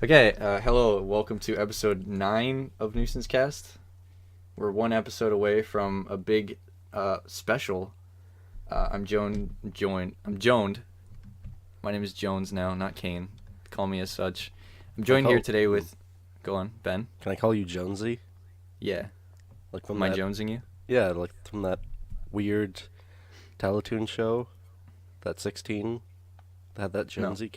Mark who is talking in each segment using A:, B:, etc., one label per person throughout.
A: Okay, hello, welcome to episode 9 of Nuisance Cast. We're one episode away from a big special. I'm joined. My name is Jones now, not Kaine. Call me as such. I'm joined here today with... Go on, Ben.
B: Can I call you Jonesy?
A: Yeah.
B: Like from
A: Am I
B: that,
A: jonesing you?
B: Yeah, like from that weird Teletoon show, that 16, that had that Jonesy.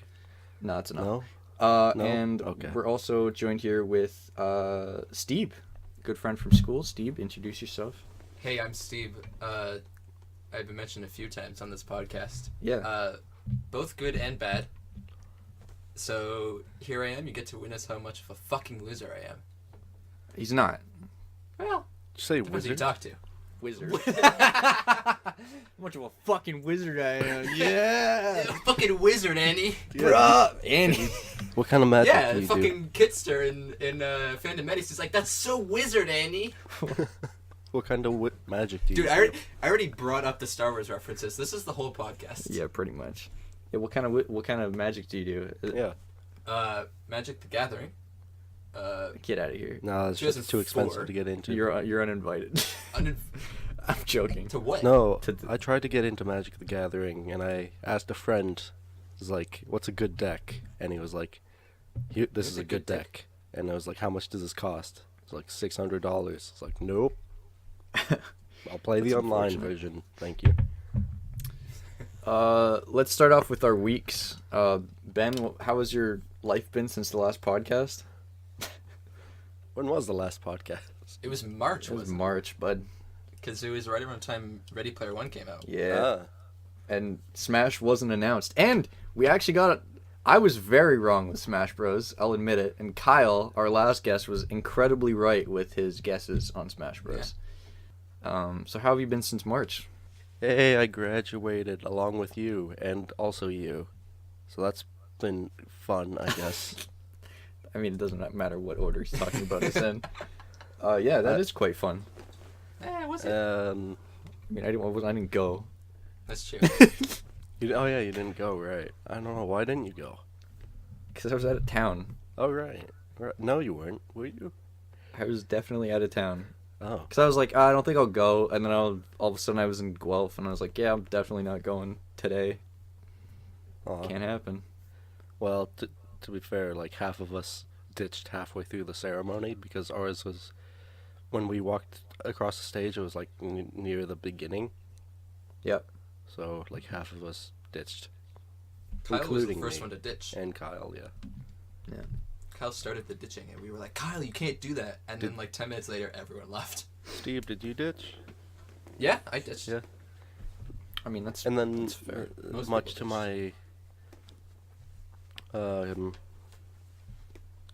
A: No, it's enough.
B: No? No?
A: And
B: Okay.
A: we're also joined here with Steve, good friend from school. Steve, introduce yourself.
C: Hey, I'm Steve. I've been mentioned a few times on this podcast.
A: Yeah.
C: Both good and bad. So here I am. You get to witness how much of a fucking loser I am.
A: He's not.
C: Well,
B: Did you say
C: depends who you
B: wizard?
C: talk to.
A: Wizard. How much of a fucking wizard I am. Yeah.
C: Fucking wizard, Andy.
A: Bruh. Andy.
B: What kind of magic
C: Yeah,
B: do you
C: fucking Kitster in Phantom Menace is like, that's so wizard, Andy.
B: do? What kind of magic do you
C: Dude,
B: do?
C: I already brought up the Star Wars references. This is the whole podcast.
A: Yeah, pretty much. Yeah, what kind of magic do you do?
B: Yeah.
C: Magic the Gathering.
A: Get out of here.
B: No, it's just too
C: 2004.
B: expensive to get into.
A: You're uninvited. I'm joking.
C: To what?
B: No,
A: To
B: I tried to get into Magic the Gathering, and I asked a friend, was like, what's a good deck? And he was like, this is a good deck. And I was like, how much does this cost? It's like $600. It's like, nope. I'll play the
A: That's
B: online
A: unfortunate.
B: version. Thank you.
A: Let's start off with our weeks. Ben, how has your life been since the last podcast?
B: When was the last podcast?
C: It was March,
A: It was
C: wasn't
A: March, bud.
C: Because it was right around the time Ready Player One came out.
A: Yeah. And Smash wasn't announced. And we actually got it. I was very wrong with Smash Bros. I'll admit it. And Kyle, our last guest, was incredibly right with his guesses on Smash Bros. So how have you been since March?
B: Hey, I graduated along with you and also you. So that's been fun, I guess.
A: I mean, it doesn't matter what order he's talking about us in. Yeah, that is quite fun.
C: Was it?
A: I mean, I didn't go.
C: That's true.
B: Oh yeah, you didn't go, right? I don't know, why didn't you go?
A: Because I was out of town.
B: Oh, right. No, you weren't, were you?
A: I was definitely out of town.
B: Oh.
A: Because I was like, I don't think I'll go. And then all of a sudden I was in Guelph, and I was like, yeah, I'm definitely not going today.
B: Aw.
A: Can't happen.
B: Well, to be fair, like half of us ditched halfway through the ceremony because ours was, when we walked across the stage, it was like near the beginning.
A: Yep.
B: So like half of us ditched.
C: Kyle was the
B: Including
C: first
B: me.
C: one to ditch.
B: And Kyle, yeah.
C: Kyle started the ditching, and we were like, Kyle, you can't do that. And then like 10 minutes later, everyone left.
B: Steve, did you ditch?
C: Yeah, I ditched.
B: Yeah.
A: I mean, that's...
B: And then,
A: That's fair.
C: Most
B: much
C: people
B: to
C: ditched.
B: my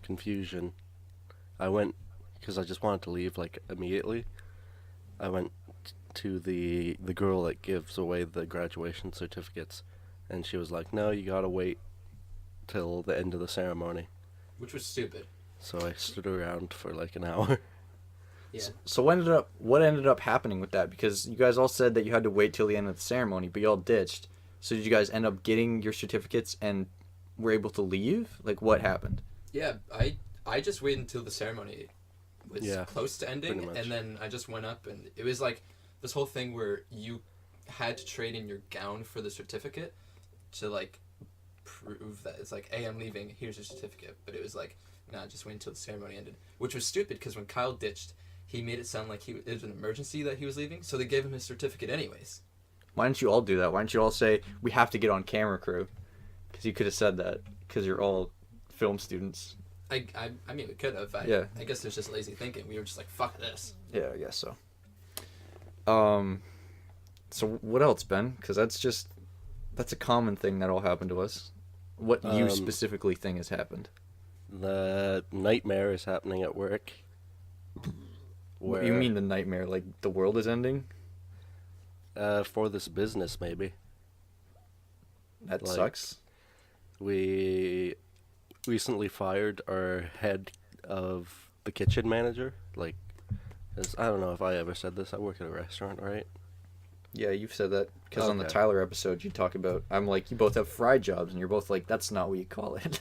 B: confusion, I went, because I just wanted to leave like immediately. I went to the girl that gives away the graduation certificates, and she was like, "No, you gotta wait till the end of the ceremony."
C: Which was stupid.
B: So I stood around for like an hour.
C: Yeah.
A: So what ended up happening with that? Because you guys all said that you had to wait till the end of the ceremony, but you all ditched. So did you guys end up getting your certificates and were able to leave? Like, what happened?
C: Yeah, I just waited until the ceremony was close to ending,
B: pretty much.
C: and then I just went up, and it was like this whole thing where you had to trade in your gown for the certificate to like prove that it's like, hey, I'm leaving, here's your certificate. But it was like, nah, just wait until the ceremony ended, which was stupid because when Kyle ditched, he made it sound like it was an emergency that he was leaving, so they gave him his certificate anyways.
A: Why didn't you all do that? Why didn't you all say, we have to get on camera crew? Because you could have said that, because you're all film students.
C: I mean, we could have.
A: Yeah.
C: I guess there's just lazy thinking. We were just like, fuck this.
A: Yeah, I guess so. So what else, Ben? Because that's a common thing that all happened to us. What you specifically think has happened?
B: The nightmare is happening at work.
A: What you mean the nightmare? Like the world is ending?
B: For this business, maybe.
A: That
B: Like,
A: sucks.
B: We recently fired our head of the kitchen manager. Like, 'cause I don't know if I ever said this. I work at a restaurant, right?
A: Yeah, you've said that because on the
B: Okay.
A: Tyler episode you talk about. I'm like, you both have fry jobs, and you're both like, that's not what you call it.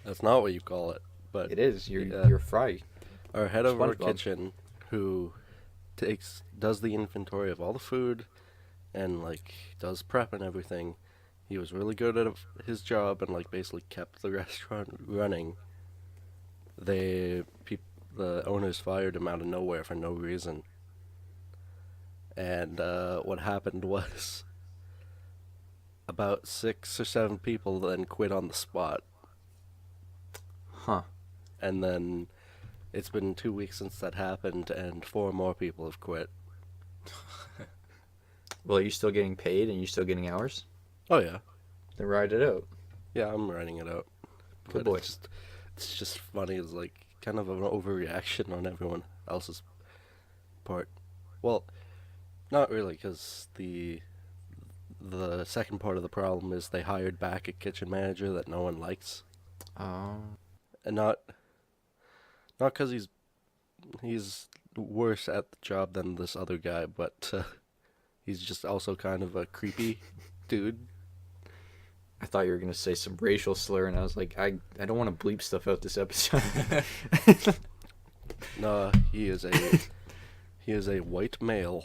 B: That's not what you call it, but
A: It is.
B: Yeah.
A: You're fry.
B: our head of our
A: SpongeBob.
B: kitchen, who does the inventory of all the food, and like does prep and everything. He was really good at his job and like basically kept the restaurant running. The owners fired him out of nowhere for no reason. And what happened was about 6 or 7 people then quit on the spot.
A: Huh.
B: And then it's been 2 weeks since that happened, and 4 more people have quit.
A: Well, are you still getting paid and you still getting hours?
B: Oh yeah,
A: Then ride it out.
B: yeah, I'm writing it out.
A: Good
B: But
A: boy.
B: it's just funny. It's like kind of an overreaction on everyone else's part. Well, not really, because the second part of the problem is they hired back a kitchen manager that no one likes,
A: Oh.
B: and not because he's worse at the job than this other guy, but he's just also kind of a creepy dude.
A: I thought you were gonna say some racial slur, and I was like, I don't want to bleep stuff out this episode.
B: No, he is a white male.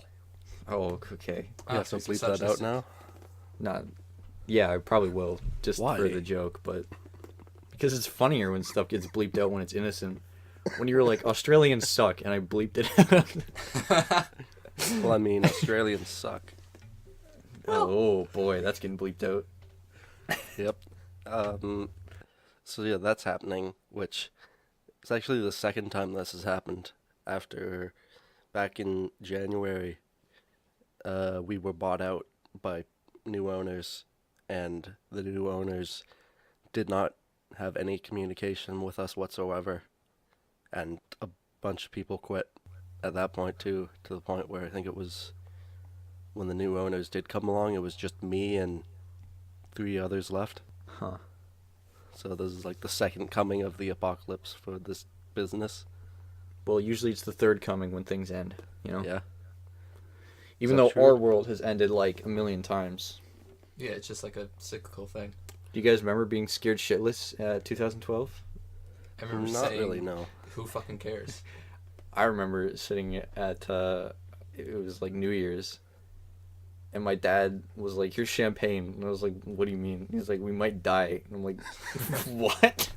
A: Oh, okay.
B: Yeah, so bleep that out now.
A: Not. Yeah, I probably will, just
B: Why?
A: for the joke, but because it's funnier when stuff gets bleeped out when it's innocent. When you were like, Australians suck, and I bleeped it out.
B: Well, I mean, Australians suck.
A: Oh boy, that's getting bleeped out.
B: Yep. So yeah, that's happening, which is actually the second time this has happened. After back in January, we were bought out by new owners, and the new owners did not have any communication with us whatsoever, and a bunch of people quit at that point too, to the point where I think it was when the new owners did come along, it was just me and 3 others left.
A: Huh.
B: So this is like the second coming of the apocalypse for this business.
A: Well, usually it's the third coming when things end, you know?
B: Yeah.
A: Even
B: Is that
A: though
B: true?
A: our world has ended like a million times.
C: Yeah, it's just like a cyclical thing.
A: Do you guys remember being scared shitless at 2012?
C: I remember
B: Not
C: saying,
B: really, no.
C: who fucking cares?
A: I remember sitting at, it was like New Year's, and my dad was like, here's champagne. And I was like, what do you mean? He's like, we might die. And I'm like, what?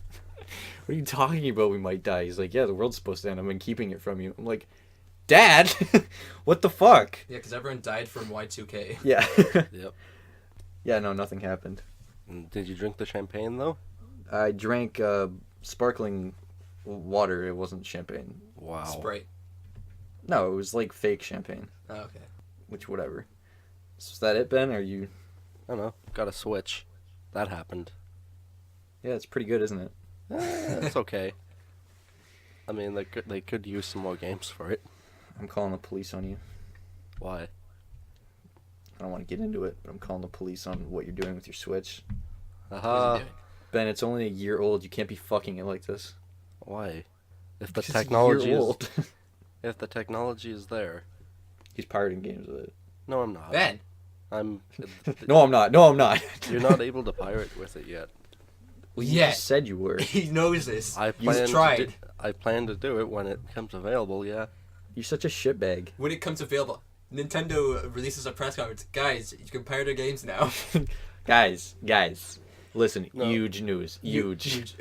A: What are you talking about, we might die? He's like, yeah, the world's supposed to end. I've been keeping it from you. I'm like, Dad, what the fuck?
C: Yeah, because everyone died from Y2K.
A: Yeah.
B: Yep.
A: Yeah, no, nothing happened.
B: And did you drink the champagne though?
A: I drank sparkling water. It wasn't champagne.
B: Wow.
C: Sprite.
A: No, it was like fake champagne.
C: Oh, okay.
A: Which, whatever. So is that it, Ben? Are you...
B: I don't know. Got a Switch. That happened.
A: Yeah, it's pretty good, isn't it?
B: It's okay. I mean, they could use some more games for it.
A: I'm calling the police on you.
B: Why?
A: I don't want to get into it, but I'm calling the police on what you're doing with your Switch.
C: What is
B: Aha.
C: he doing?
A: Ben, it's only a year old. You can't be fucking it like this.
B: Why? If the
A: Because it's a
B: technology
A: year
B: is
A: old.
B: if the technology is there.
A: He's pirating games with it.
B: No, I'm not.
C: Ben!
B: I'm.
A: No, I'm not. No, I'm not.
B: You're not able to pirate with it yet.
A: Well, you
C: Yeah.
A: just said you were.
C: He knows this.
B: I
C: You've
B: plan
C: tried.
B: I plan to do it when it becomes available. Yeah.
A: You're such a shitbag.
C: When it comes available, Nintendo releases a press conference. Guys, you can pirate our games now.
A: Guys, listen.
B: No.
A: Huge news. Huge.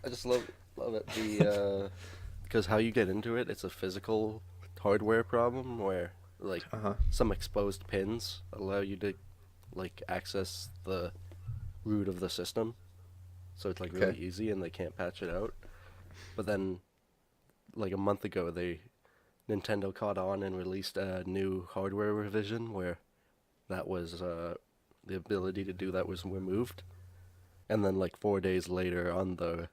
B: I just love it. The because how you get into it, it's a physical hardware problem where like
A: Uh-huh.
B: some exposed pins allow you to like access the root of the system. So it's like really
A: Okay.
B: easy and they can't patch it out. But then like a month ago Nintendo caught on and released a new hardware revision where that was the ability to do that was removed. And then like 4 days later on the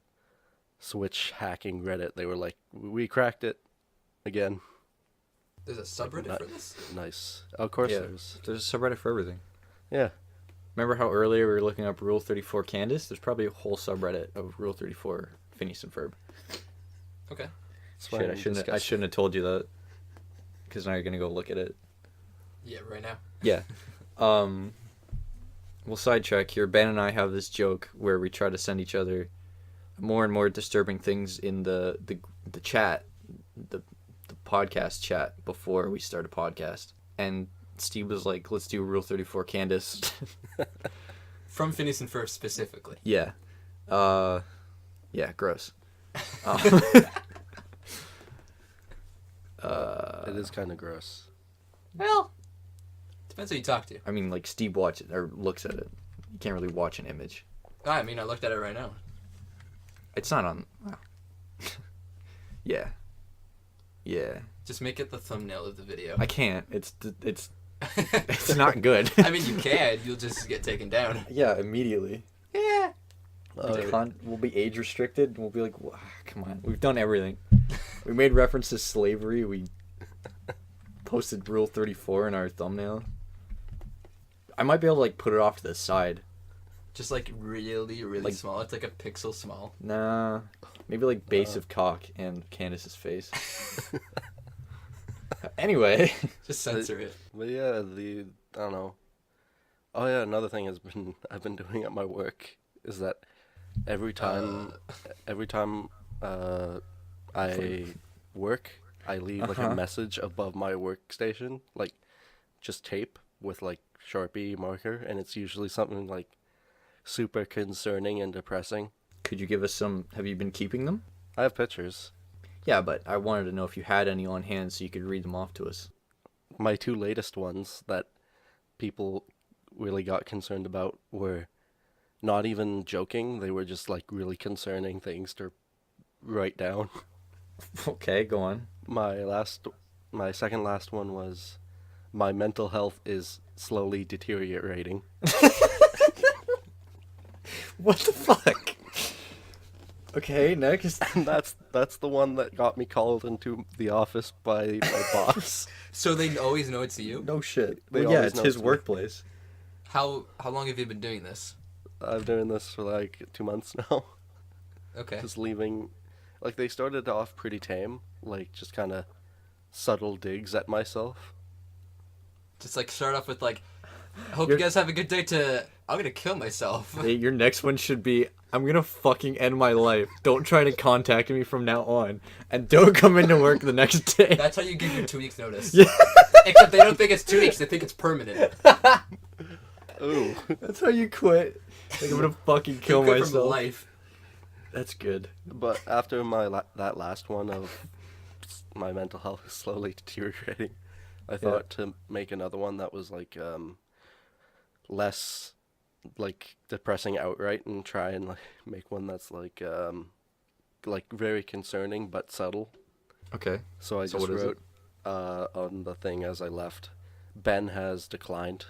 B: Switch hacking Reddit, they were like, we cracked it again.
C: There's a subreddit
B: Not-
C: for this?
B: Nice. Of course
A: Yeah.
B: there's.
A: There's a subreddit for everything.
B: Yeah.
A: Remember how earlier we were looking up Rule 34 Candace? There's probably a whole subreddit of Rule 34 Phineas and Ferb.
C: Okay.
B: It's
A: Shit,
B: fine,
A: I shouldn't have told you that. Because now you're gonna go look at it.
C: Yeah, right now.
A: Yeah. We'll sidetrack here. Ben and I have this joke where we try to send each other more and more disturbing things in the chat, the podcast chat before we start a podcast. And Steve was like, let's do Rule 34 Candace.
C: From Phineas and Ferb specifically.
A: Yeah. Yeah, gross.
B: It is kind of gross.
C: Well, depends who you talk to.
A: I mean, like, Steve watches or looks at it. You can't really watch an image.
C: I mean, I looked at it right now.
A: It's not on... Wow. Yeah. Yeah.
C: Just make it the thumbnail of the video.
A: I can't. It's not good.
C: I mean, you can. You'll just get taken down.
A: Yeah, immediately.
C: Yeah.
A: We'll be age restricted. We'll be like, come on. We've done everything. We made reference to slavery. We posted Rule 34 in our thumbnail. I might be able to like put it off to the side.
C: Just like really, really
A: Like-
C: small. It's like a pixel small.
A: Nah. Maybe like base of cock and Candace's face. Anyway.
C: Just censor it.
B: But yeah, I don't know. Oh yeah, another thing I've been doing at my work is that every time I work, I leave like a message above my workstation, like just tape with like Sharpie marker, and it's usually something like super concerning and depressing.
A: Could you give us some... Have you been keeping them?
B: I have pictures.
A: Yeah, but I wanted to know if you had any on hand so you could read them off to us.
B: My two latest ones that people really got concerned about were not even joking. They were just like really concerning things to write down.
A: Okay, go on.
B: My second last one was, my mental health is slowly deteriorating.
A: What the fuck? Okay, next.
B: And that's the one that got me called into the office by my boss.
C: So they always know it's you?
A: No shit.
B: They
A: Well, yeah,
B: always
A: it's
B: know
A: his
B: it's me.
A: workplace.
C: How long have you been doing this?
B: I've been doing this for like 2 months now.
C: Okay.
B: Just leaving, like they started off pretty tame, like just kind of subtle digs at myself.
C: Just like start off with like, I hope you guys have a good day to, I'm gonna kill myself.
A: Hey, your next one should be, I'm gonna fucking end my life. Don't try to contact me from now on. And don't come into work the next day.
C: That's how you give your 2 weeks notice.
A: Yeah.
C: Except they don't think it's 2 weeks, they think it's permanent.
B: Ooh.
A: That's how you quit. Like, I'm gonna fucking kill
C: Good from
A: myself.
C: life.
A: That's good.
B: But after that last one of my mental health is slowly deteriorating, I thought to make another one that was like less like depressing outright, and try and like make one that's like very concerning but subtle.
A: Okay.
B: So I
A: So
B: just
A: what is
B: wrote on the thing as I left, Ben has declined.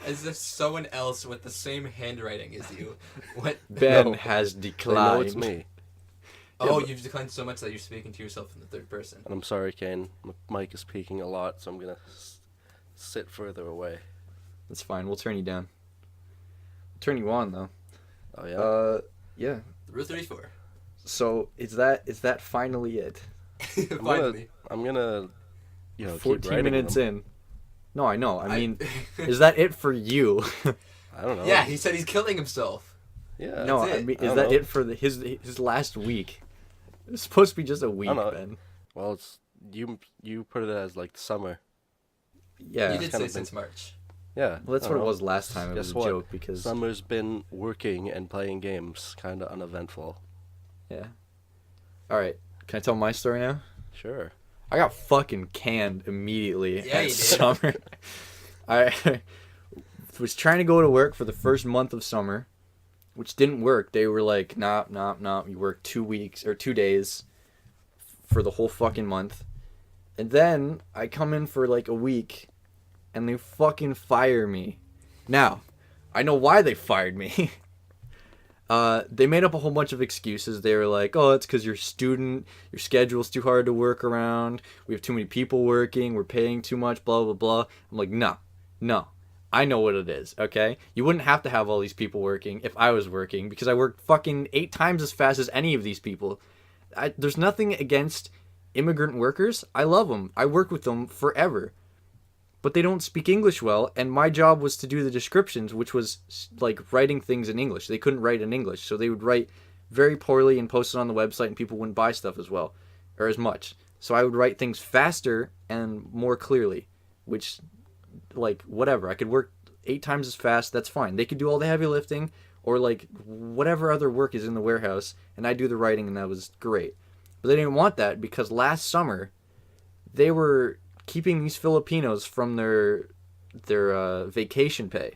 C: As if someone else with the same handwriting as you went.
A: Ben
B: No.
A: has
B: They
A: declined.
B: know it's me.
C: Oh,
A: but-
C: you've declined so much that you're speaking to yourself in the third person.
B: And I'm sorry, Kaine. Mike is peaking a lot, so I'm gonna sit further away.
A: That's fine. We'll turn you down. Turn you on though.
B: Oh yeah.
A: Yeah.
C: Rule 34.
A: So is that finally it?
C: Finally.
B: I'm gonna, keep
A: 14
B: writing
A: minutes
B: them.
A: in. No, I know. I mean, is that it for you?
B: I don't know.
C: Yeah, he said he's killing himself.
B: Yeah.
A: No,
C: That's
A: I
C: it.
A: mean,
B: I
A: is
B: don't
A: that
B: know.
A: it for his last week? It's supposed to be just a week,
B: know.
A: Ben.
B: Well, it's you put it as like summer.
A: Yeah.
C: You did
B: kind
C: say
B: of
C: since March.
B: Yeah.
A: Well, that's
B: I
A: what
B: don't
A: it
B: know.
A: was last time. It was
B: Guess
A: a
B: what?
A: joke because
B: Summer's been working and playing games, kind of uneventful.
A: yeah. All right. Can I tell my story now?
B: Sure.
A: I got fucking canned immediately
C: Yeah,
A: at
C: you did.
A: summer. I was trying to go to work for the first month of summer, which didn't work. They were like, nah. You work 2 weeks or 2 days for the whole fucking month. And then I come in for like a week and they fucking fire me. Now, I know why they fired me. They made up a whole bunch of excuses. They were like, oh, it's because you're a student, your schedule's too hard to work around, we have too many people working, we're paying too much, blah, blah, blah. I'm like, no. I know what it is, okay? You wouldn't have to have all these people working if I was working, because I work fucking 8 times as fast as any of these people. There's nothing against immigrant workers. I love them. I work with them forever. but they don't speak English well, and my job was to do the descriptions, which was like writing things in English. They couldn't write in English, so they would write very poorly and post it on the website, and people wouldn't buy stuff as well, or as much. So I would write things faster and more clearly, which, like, whatever. I could work 8 times as fast, that's fine. They could do all the heavy lifting, or like whatever other work is in the warehouse, and I do the writing, and that was great. But they didn't want that because last summer they were keeping these Filipinos from their vacation pay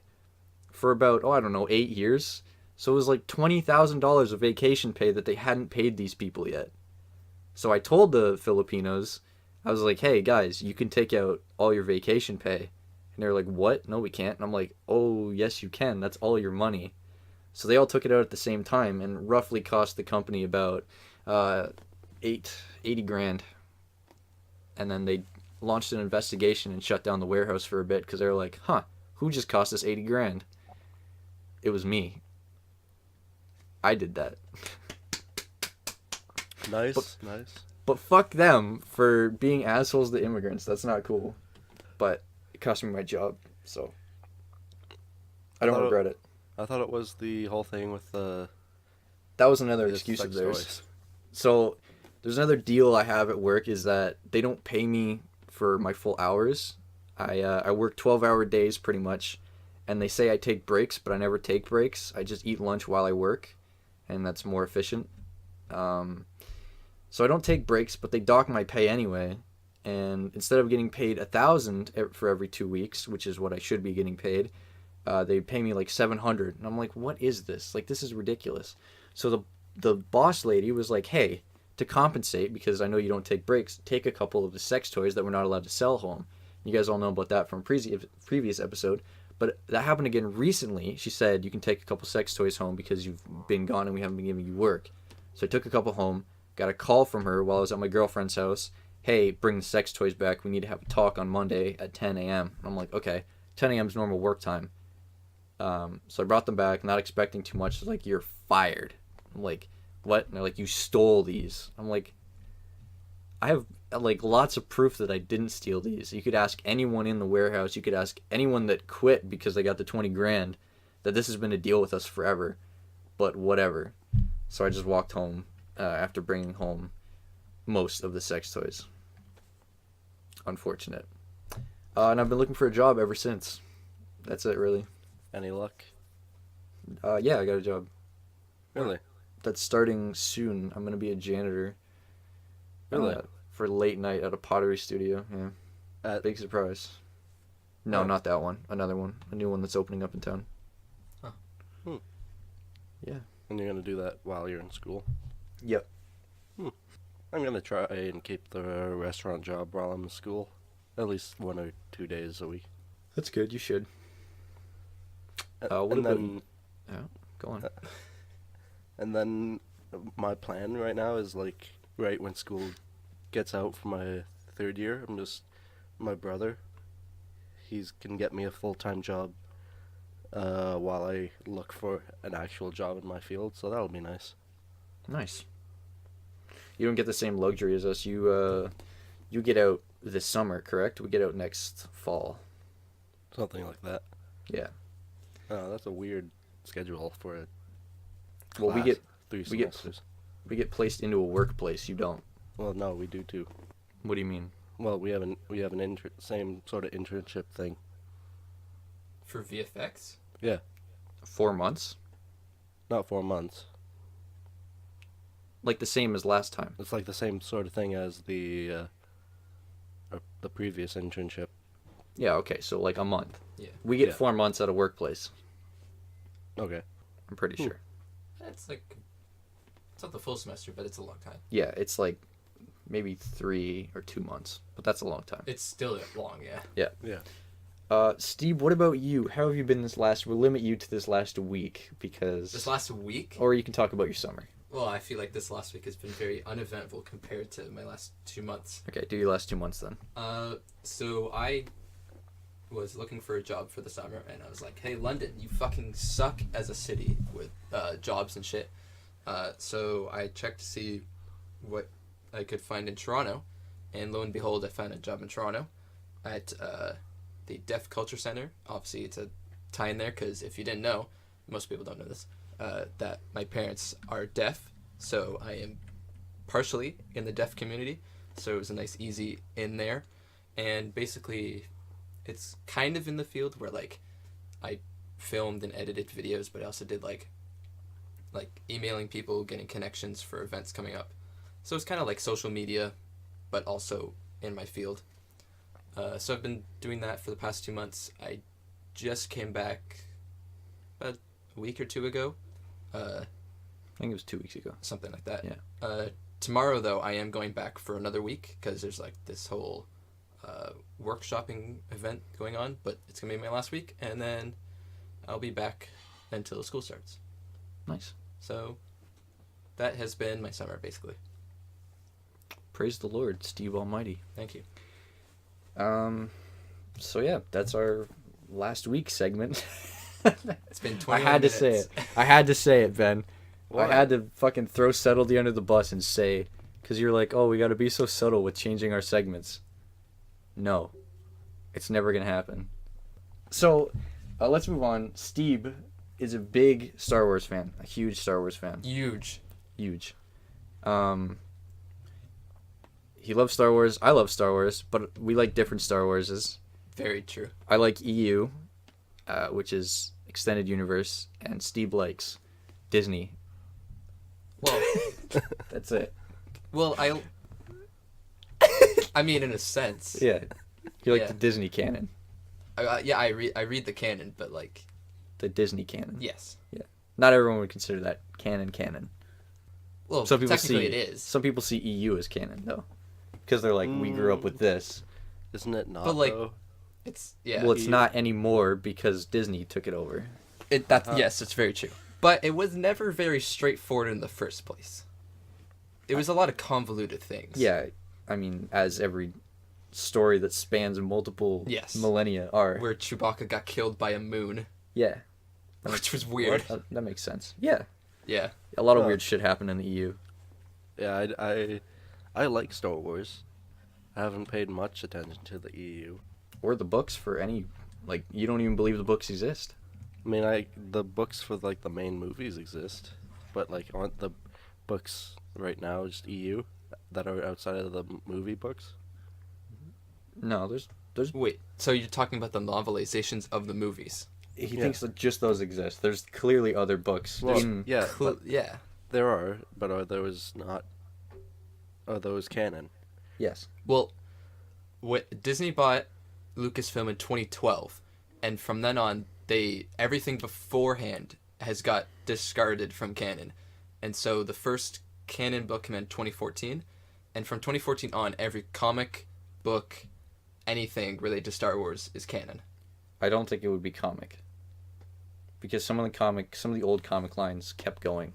A: for about, I don't know, 8 years. So it was like $20,000 of vacation pay that they hadn't paid these people yet. So I told the Filipinos, I was like, hey guys, you can take out all your vacation pay. And they're like, what? No, we can't. And I'm like, oh, yes, you can. That's all your money. So they all took it out at the same time and roughly cost the company about $80,000. And then they launched an investigation and shut down the warehouse for a bit because they were like, who just cost us $80,000? It was me. I did that.
B: Nice.
A: But fuck them for being assholes to immigrants. That's not cool. But it cost me my job, so I don't regret it.
B: I thought it was the whole thing with the...
A: That was another excuse of theirs.
B: Toys.
A: So there's another deal I have at work is that they don't pay me for my full hours. I work 12-hour days pretty much, and they say I take breaks, but I never take breaks. I just eat lunch while I work, and that's more efficient. So I don't take breaks, but they dock my pay anyway. And instead of getting paid $1,000 for every 2 weeks, which is what I should be getting paid, they pay me like $700. And I'm like, what is this? Like, this is ridiculous. So the boss lady was like, hey, to compensate, because I know you don't take breaks, take a couple of the sex toys that we're not allowed to sell home. You guys all know about that from previous episode. But that happened again recently. She said, you can take a couple sex toys home because you've been gone and we haven't been giving you work. So I took a couple home, got a call from her while I was at my girlfriend's house. Hey, bring the sex toys back. We need to have a talk on Monday at 10 a.m. I'm like, okay, 10 a.m. is normal work time. So I brought them back, not expecting too much. They're like, you're fired. I'm like, what? And they're like, you stole these. I'm like, I have like lots of proof that I didn't steal these. You could ask anyone in the warehouse. You could ask anyone that quit because they got the $20,000 that this has been a deal with us forever. But whatever. So I just walked home after bringing home most of the sex toys. Unfortunate. And I've been looking for a job ever since. That's it, really.
B: Any luck?
A: Yeah, I got a job.
B: Really?
A: That's starting soon. I'm going to be a janitor.
B: Really?
A: For late night at a pottery studio. Yeah. Big surprise. No, not that one. Another one. A new one that's opening up in town.
C: Huh.
A: Yeah.
B: And you're going to do that while you're in school?
A: Yep.
B: I'm going to try and keep the restaurant job while I'm in school. At least 1 or 2 days a week.
A: That's good. You should.
B: Go
A: on.
B: And then my plan right now is like right when school gets out for my 3rd year, my brother, he's can get me a full-time job while I look for an actual job in my field, so that'll be nice.
A: Nice. You don't get the same luxury as us. You get out this summer, correct? We get out next fall.
B: Something like that.
A: Yeah.
B: Oh, that's a weird schedule for a class.
A: Well, we get
B: 3 semesters.
A: We get placed into a workplace. You don't.
B: Well, no, we do too.
A: What do you mean?
B: Well, we have an same sort of internship thing.
C: For VFX?
B: Yeah.
A: 4 months?
B: Not 4 months.
A: Like the same as last time.
B: It's like the same sort of thing as the previous internship.
A: Yeah, okay, so like a month.
C: Yeah.
A: We get
B: Yeah.
A: 4 months at a workplace.
B: Okay.
A: I'm pretty sure.
C: It's like, it's not the full semester, but it's a long time.
A: Yeah, it's like maybe 3 or 2 months, but that's a long time.
C: It's still long, yeah.
A: Yeah.
B: Yeah.
A: Steve, what about you? How have you been we'll limit you to this last week because...
C: This last week?
A: Or you can talk about your summer.
C: Well, I feel like this last week has been very uneventful compared to my last 2 months.
A: Okay, do your last 2 months then.
C: So I was looking for a job for the summer, and I was like, hey, London, you fucking suck as a city with jobs and shit. So I checked to see what I could find in Toronto, and lo and behold, I found a job in Toronto at the Deaf Culture Center. Obviously, it's a tie in there because if you didn't know, most people don't know this, that my parents are deaf, so I am partially in the deaf community. So it was a nice, easy in there. And basically, it's kind of in the field where, like, I filmed and edited videos, but I also did, like emailing people, getting connections for events coming up. So it's kind of like social media, but also in my field. So I've been doing that for the past 2 months. I just came back about a week or two ago.
A: I think it was 2 weeks ago.
C: Something like that.
A: Yeah.
C: Tomorrow, though, I am going back for another week because there's, like, this whole workshopping event going on, but it's going to be my last week, and then I'll be back until school starts.
A: Nice.
C: So that has been my summer, basically.
A: Praise the Lord, Steve Almighty.
C: Thank you.
A: So yeah, that's our last week segment.
C: It's been 20
A: I had to say it. I had to say it, Ben.
C: What?
A: I had to fucking throw Subtlety under the bus and say, because you're like, oh, we got to be so subtle with changing our segments. No, it's never gonna happen. So, let's move on. Steve is a big Star Wars fan, a huge Star Wars fan.
C: Huge.
A: He loves Star Wars. I love Star Wars, but we like different Star Warses.
C: Very true.
A: I like EU, which is Extended Universe, and Steve likes Disney.
C: Well,
A: That's it.
C: well, I mean, in a sense.
A: Yeah. You like
C: Yeah.
A: the Disney canon.
C: Yeah, I read the canon, but, like,
A: The Disney canon.
C: yes.
A: Not everyone would consider that canon.
C: Well,
A: Some people
C: technically
A: see
C: it is.
A: Some people see EU as canon though, because they're like, we grew up with this.
B: Isn't it not?
C: But, like,
B: though?
C: It's yeah.
A: Well, it's not anymore because Disney took it over.
C: Yes, it's very true. But it was never very straightforward in the first place. It was a lot of convoluted things.
A: Yeah, I mean, as every story that spans multiple
C: Yes.
A: millennia are.
C: Where Chewbacca got killed by a moon,
A: Yeah,
C: which was weird.
A: that makes sense. Yeah,
C: Yeah.
A: a lot of
B: Huh.
A: weird shit happened in the EU.
B: Yeah, I like Star Wars. I haven't paid much attention to the EU.
A: Or the books for any, like, you don't even believe the books exist.
B: I mean, the books for like the main movies exist, but like aren't the books right now just EU that are outside of the movie books?
A: No, there's
C: Wait, so you're talking about the novelizations of the movies?
A: he
B: Yeah.
A: thinks that just those exist. There's clearly other books.
B: Well,
A: in-
B: yeah, but
C: Yeah.
B: there are, but are those not? Are those canon?
A: Yes.
C: Well, Disney bought Lucasfilm in 2012, and from then on, everything beforehand has got discarded from canon, and so the first canon book came in 2014, and from 2014 on, every comic, book, anything related to Star Wars is canon.
A: I don't think it would be comic. Because some of the old comic lines kept going.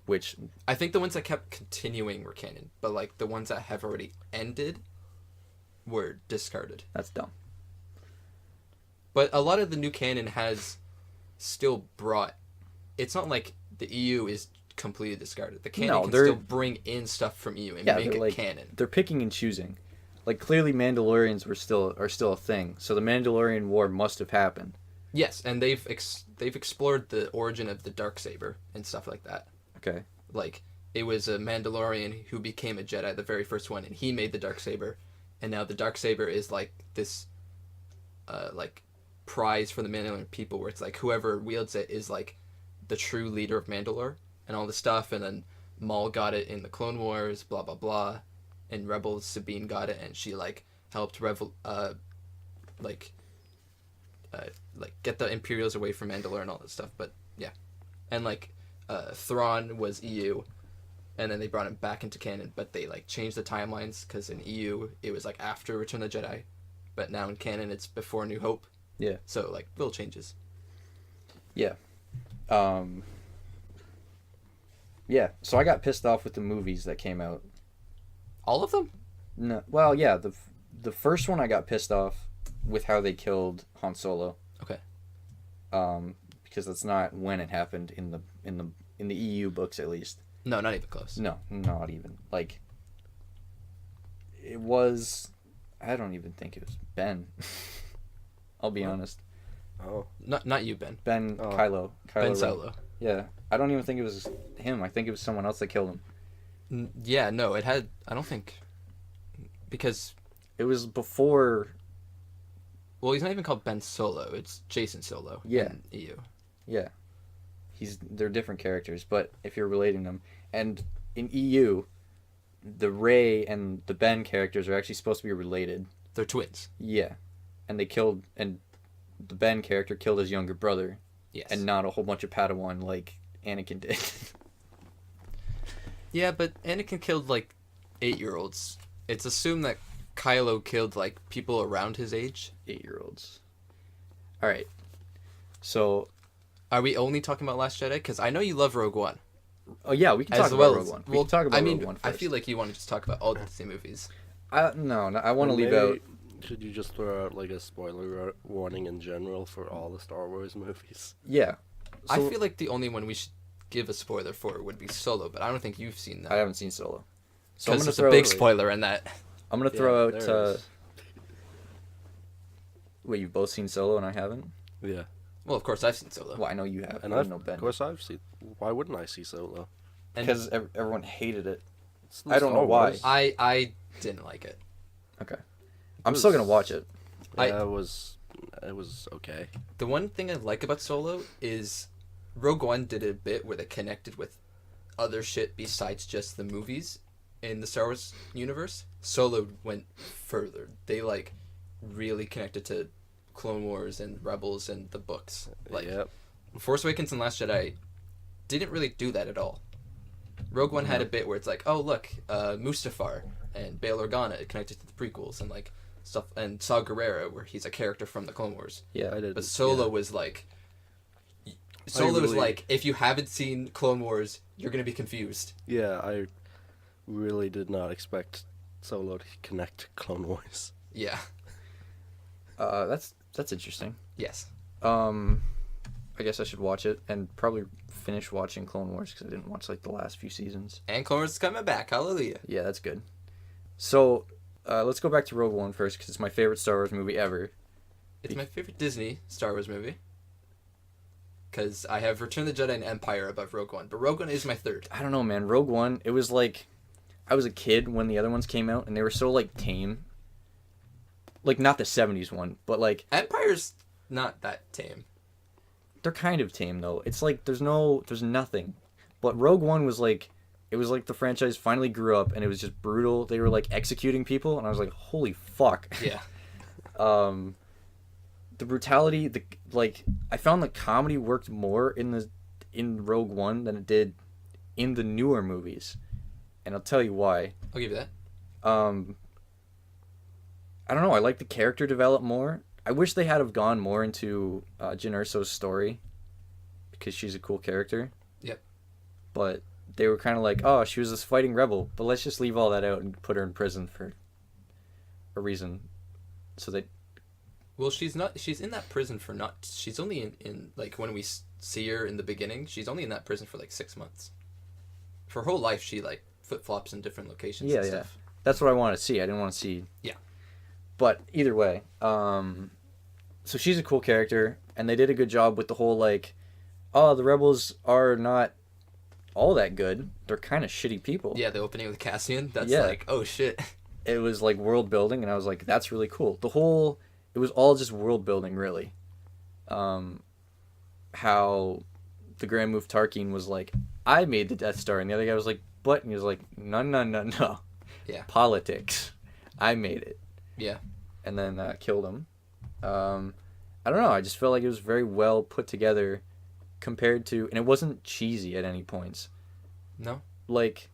A: Which,
C: I think the ones that kept continuing were canon, but like the ones that have already ended were discarded.
A: that's dumb.
C: But a lot of the new canon has still brought. It's not like the EU is completely discarded. The canon
A: No,
C: can
A: they're-
C: still bring in stuff from EU and
A: Yeah,
C: make
A: they're
C: it
A: like,
C: canon.
A: they're picking and choosing. Like, clearly Mandalorians are still a thing. So the Mandalorian War must have happened.
C: Yes, and they've explored the origin of the Darksaber and stuff like that.
A: Okay.
C: Like, it was a Mandalorian who became a Jedi, the very first one, and he made the Darksaber, and now the Darksaber is like this, like, prize for the Mandalorian people, where it's like whoever wields it is like the true leader of Mandalore and all this stuff, and then Maul got it in the Clone Wars, blah blah blah, and Rebels Sabine got it, and she like helped get the Imperials away from Mandalore and all that stuff. But yeah, and like Thrawn was EU, and then they brought him back into canon, but they like changed the timelines because in EU it was like after Return of the Jedi, but now in canon it's before New Hope.
A: Yeah.
C: So like little changes.
A: Yeah. Yeah. So I got pissed off with the movies that came out.
C: All of them?
A: No. Well, yeah. The first one I got pissed off with how they killed Han Solo.
C: Okay.
A: Because that's not when it happened in the EU books, at least.
C: No, not even close.
A: No, not even. Like, it was... I don't even think it was Ben. I'll be honest.
B: Oh.
C: Not you, Ben.
A: Ben
B: Oh.
A: Kylo
C: Ben
A: Ren.
C: Solo.
A: Yeah, I don't even think it was him. I think it was someone else that killed him.
C: Yeah, no, it had. I don't think. Because.
A: It was before.
C: Well, he's not even called Ben Solo. It's Jason Solo.
A: Yeah.
C: In EU.
A: Yeah, they're different characters, but if you're relating them, and in EU, the Rey and the Ben characters are actually supposed to be related.
C: They're twins.
A: Yeah, and the Ben character killed his younger brother.
C: Yes.
A: And not a whole bunch of Padawan like Anakin did.
C: Yeah, but Anakin killed like 8-year-olds. It's assumed that Kylo killed like people around his age.
A: 8-year-olds. All right. So,
C: are we only talking about Last Jedi? Because I know you love Rogue One.
A: oh yeah, we can talk
C: As
A: about
C: well
A: Rogue
C: as,
A: One. We
C: well,
A: can talk about
C: I mean,
A: Rogue One first.
C: I feel like you want to just talk about all the Disney movies.
A: No, I want to leave
B: Maybe
A: out.
B: Should you just throw out like a spoiler warning in general for all the Star Wars movies?
A: Yeah.
C: I
A: So-
C: feel like the only one we should give a spoiler for would be Solo, but I don't think you've seen
A: I
C: that.
A: haven't seen Solo. So I'm
C: Because
A: gonna
C: there's a
A: throw.
C: big spoiler in that.
A: I'm gonna throw
B: Yeah,
A: out.
B: there is.
A: Wait, you've both seen Solo and I haven't.
B: Yeah,
C: Well, of course I've seen Solo.
A: Well, I know you have.
B: and
A: I
B: I've,
A: know Ben.
B: of course I've seen. Why wouldn't I see Solo?
C: And
A: Because everyone hated it.
B: It's
A: I don't know
B: Star
A: why.
B: Wars.
C: I didn't like it.
A: Okay. I'm still gonna watch it.
B: Yeah, it was okay.
C: The one thing I like about Solo is Rogue One did a bit where they connected with other shit besides just the movies in the Star Wars universe. Solo went further. They like really connected to Clone Wars and Rebels and the books. Like
B: Yep.
C: Force Awakens and Last Jedi didn't really do that at all. Rogue One had a bit where it's like, oh look, Mustafar and Bail Organa connected to the prequels and like stuff, and Saw Gerrera where he's a character from the Clone Wars.
A: Yeah.
B: I did.
C: But Solo was like, Solo was
B: really-
C: like, if you haven't seen Clone Wars, you're gonna be confused.
B: Yeah, I really did not expect Solo to connect to Clone Wars.
C: Yeah.
A: That's interesting.
C: Yes.
A: I guess I should watch it and probably finish watching Clone Wars because I didn't watch like the last few seasons.
C: And Clone Wars is coming back. Hallelujah.
A: Yeah, that's good. So, let's go back to Rogue One first because it's my favorite Star Wars movie ever.
C: It's my favorite Disney Star Wars movie. Because I have Return of the Jedi and Empire above Rogue One. But Rogue One is my third.
A: I don't know, man. Rogue One, it was like I was a kid when the other ones came out and they were so like tame. Like not the 70s one, but like
C: Empire's not that tame.
A: they're kind of tame though. It's like there's nothing. But Rogue One was like it was like the franchise finally grew up and it was just brutal. They were like executing people and I was like, "Holy fuck."
C: Yeah.
A: The brutality, I found the comedy worked more in Rogue One than it did in the newer movies. And I'll tell you why.
C: I'll give you that.
A: I don't know, I like the character develop more. I wish they had have gone more into Jyn Erso's story because she's a cool character.
C: Yep.
A: But they were kind of like, oh, she was this fighting rebel, but let's just leave all that out and put her in prison for a reason. So that
C: Well, she's in that prison for not... She's only in like, when we see her in the beginning, she's only in that prison for, like, 6 months. For her whole life, she, like, flip-flops in different locations and stuff.
A: that's what I want to see. I didn't want to see...
C: Yeah.
A: But either way, so she's a cool character, and they did a good job with the whole, like, oh, the rebels are not all that good. They're kind of shitty people.
C: Yeah, the opening with Cassian, that's
A: Yeah.
C: like, oh, shit.
A: It was, like, world building, and I was like, that's really cool. It was all just world building, really. How the Grand Moff Tarkin was like, I made the Death Star, and the other guy was like, but, and he was like, no.
C: Yeah.
A: Politics. I made it.
C: Yeah.
A: And then killed him. I don't know. I just felt like it was very well put together compared to... And it wasn't cheesy at any points.
C: No?
A: Like,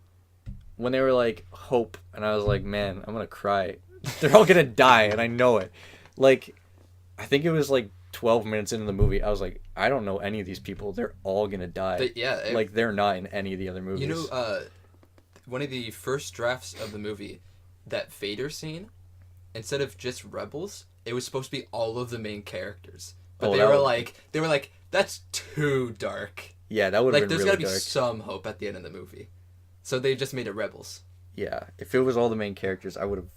A: when they were like, hope, and I was like, man, I'm going to cry. They're all going to die, and I know it. Like, I think it was like 12 minutes into the movie, I was like, I don't know any of these people. They're all going to die. Like, they're not in any of the other movies.
C: You know, one of the first drafts of the movie, that Vader scene, instead of just rebels, it was supposed to be all of the main characters. But they were like, that's too dark.
A: Yeah, that would have
C: Like,
A: been
C: there's
A: really
C: gotta be
A: dark.
C: some hope at the end of the movie. So they just made it rebels.
A: Yeah, if it was all the main characters, I would have...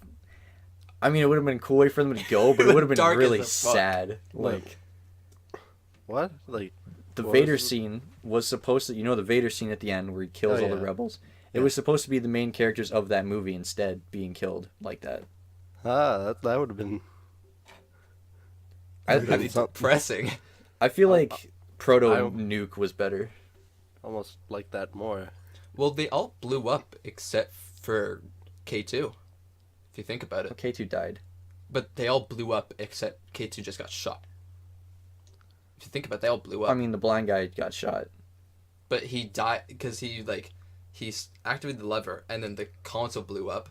A: I mean, it would have been a cool way for them to go, but it would have been
C: Dark as
A: really
C: the fuck.
A: sad.
B: What?
A: Like,
B: What? Like
A: the
B: what
A: Vader
B: was it?
A: scene was supposed to, the Vader scene at the end where he kills
B: Oh,
A: all the
B: yeah.
A: rebels? It
B: Yeah.
A: was supposed to be the main characters of that movie instead being killed like that.
B: That would have been.
A: I,
C: Really
B: It's not-
C: depressing.
A: I feel like Proto
B: I-
A: Nuke was better.
B: Almost like that more.
C: Well, they all blew up except for K2. If you think about it.
A: K2 died.
C: But they all blew up except K2 just got shot. If you think about it, they all blew up.
A: I mean, the blind guy got shot.
C: But he died because he activated the lever and then the console blew up.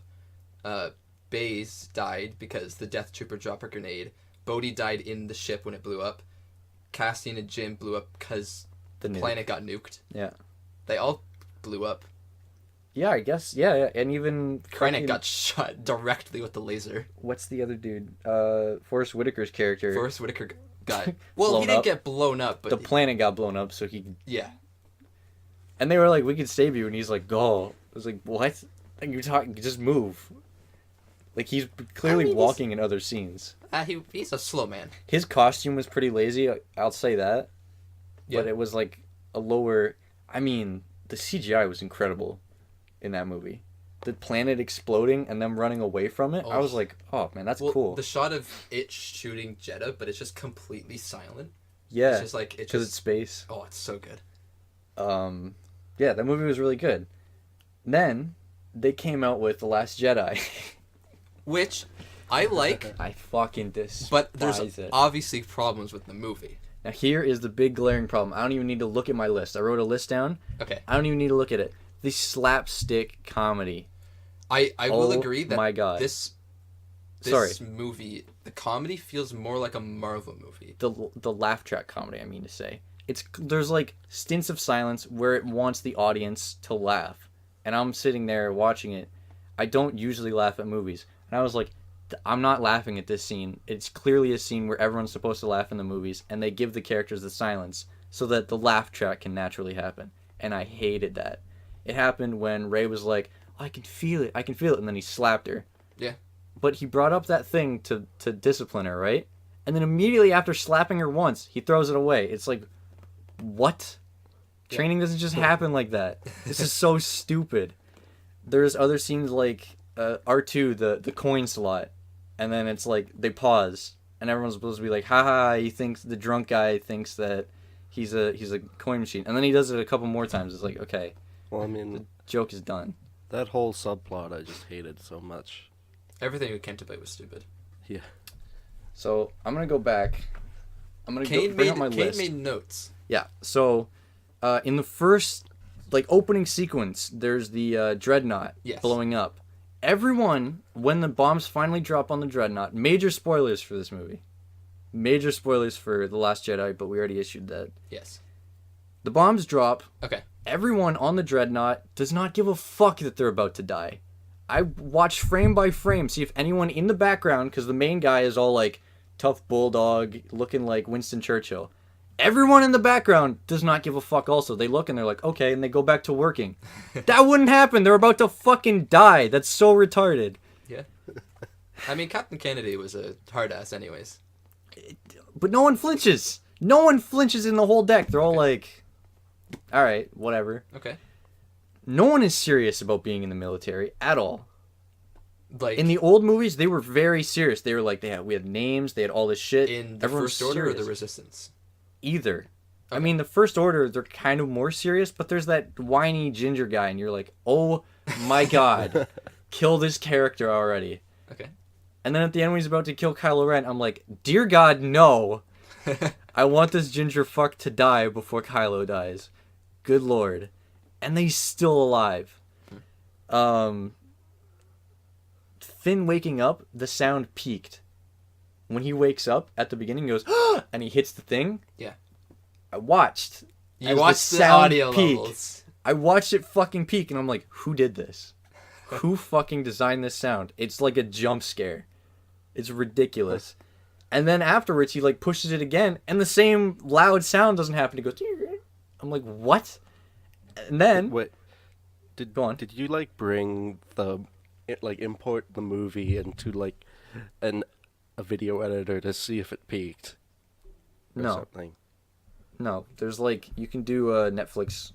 C: Baze died because the Death Trooper dropped a grenade. Bodhi died in the ship when it blew up. Cassian and Jim blew up because
A: The
C: the
A: nuke.
C: planet got nuked.
A: Yeah.
C: They all blew up.
A: Yeah, I guess. Yeah. And even
C: Kaine
A: fucking-
C: got shot directly with the laser.
A: What's the other dude? Forrest Whitaker's character.
C: Forrest Whitaker got... Well,
A: Blown
C: he didn't
A: up.
C: get blown up, but...
A: The planet got blown up, so he.
C: yeah.
A: And they were like, "We can save you," and he's like, "Go." I was like, "What? Like you're talking? Just move." Like he's clearly
C: I mean,
A: walking in other scenes.
C: He's a slow man.
A: His costume was pretty lazy. I'll say that.
C: Yeah.
A: But it was like a lower. I mean, the CGI was incredible in that movie. The planet exploding and them running away from it. I
C: Oh.
A: was like, "Oh man, that's
C: Well,
A: cool."
C: the shot of it shooting Jeddah, but it's just completely silent.
A: Yeah,
C: It's just like... It's
A: because
C: just...
A: it's space.
C: Oh, it's so good.
A: Yeah, that movie was really good. Then they came out with The Last Jedi.
C: Which I like,
A: I fucking despise
C: but there's
A: it.
C: obviously problems with the movie.
A: Now here is the big glaring problem. I don't even need to look at my list. I wrote a list down.
C: Okay.
A: I don't even need to look at it. The slapstick comedy.
C: I will
A: Oh
C: agree that
A: my God.
C: this
A: Sorry.
C: movie, the comedy feels more like a Marvel movie.
A: The laugh track comedy, I mean to say. There's like stints of silence where it wants the audience to laugh. And I'm sitting there watching it. I don't usually laugh at movies. And I was like, I'm not laughing at this scene. It's clearly a scene where everyone's supposed to laugh in the movies, and they give the characters the silence so that the laugh track can naturally happen. And I hated that. It happened when Rey was like, I can feel it, and then he slapped her.
C: Yeah.
A: But he brought up that thing to discipline her, right? And then immediately after slapping her once, he throws it away. It's like, what?
C: Yeah.
A: Training doesn't just happen like that. This is so stupid. There's other scenes like R2, the coin slot, and then it's like they pause, and everyone's supposed to be like, haha, the drunk guy thinks that he's a coin machine, and then he does it a couple more times. It's like, okay,
B: Well, I mean,
A: joke is done.
B: that whole subplot I just hated so much.
C: Everything we came to play was stupid.
B: Yeah.
A: So I'm gonna go back. I'm gonna
C: Kaine
A: bring up my
C: Kaine
A: list.
C: made notes.
A: Yeah. So, in the first opening sequence, there's the dreadnought
C: Yes.
A: blowing up. Everyone, when the bombs finally drop on the dreadnought, major spoilers for this movie. Major spoilers for The Last Jedi, but we already issued that.
C: Yes.
A: The bombs drop.
C: Okay.
A: Everyone on the dreadnought does not give a fuck that they're about to die. I watched frame by frame, see if anyone in the background, because the main guy is all like tough bulldog, looking like Winston Churchill. Everyone in the background does not give a fuck also. They look and they're like, okay, and they go back to working. That wouldn't happen. They're about to fucking die. That's so retarded.
C: Yeah. I mean, Captain Kennedy was a hard ass, anyways.
A: But no one flinches. No one flinches in the whole deck. They're all like, all right, whatever.
C: Okay.
A: No one is serious about being in the military at all.
C: Like
A: In the old movies, they were very serious. They were like, we had names, they had all this shit.
C: in the
A: Everyone was
C: First Order or
A: serious.
C: the Resistance.
A: Either. I
C: Okay.
A: mean, the First Order, they're kind of more serious, but there's that whiny ginger guy, and you're like, oh my god, kill this character already.
C: Okay.
A: And then at the end, when he's about to kill Kylo Ren, I'm like, dear God, no. I want this ginger fuck to die before Kylo dies. Good lord. And then he's still alive. Finn waking up, the sound peaked. When he wakes up at the beginning, he goes, and he hits the thing.
C: Yeah.
A: I watched.
C: You
A: as
C: watched the
A: sound
C: audio
A: peaked.
C: levels.
A: I watched it fucking peak, and I'm like, who did this? Who fucking designed this sound? It's like a jump scare. It's ridiculous. And then afterwards, he like pushes it again, and the same loud sound doesn't happen. He goes, I'm like, what? And then,
B: Wait,
A: go on.
B: did you like bring import the movie into like a video editor to see if it peaked. Or
A: No.
B: something.
A: No, there's like you can do Netflix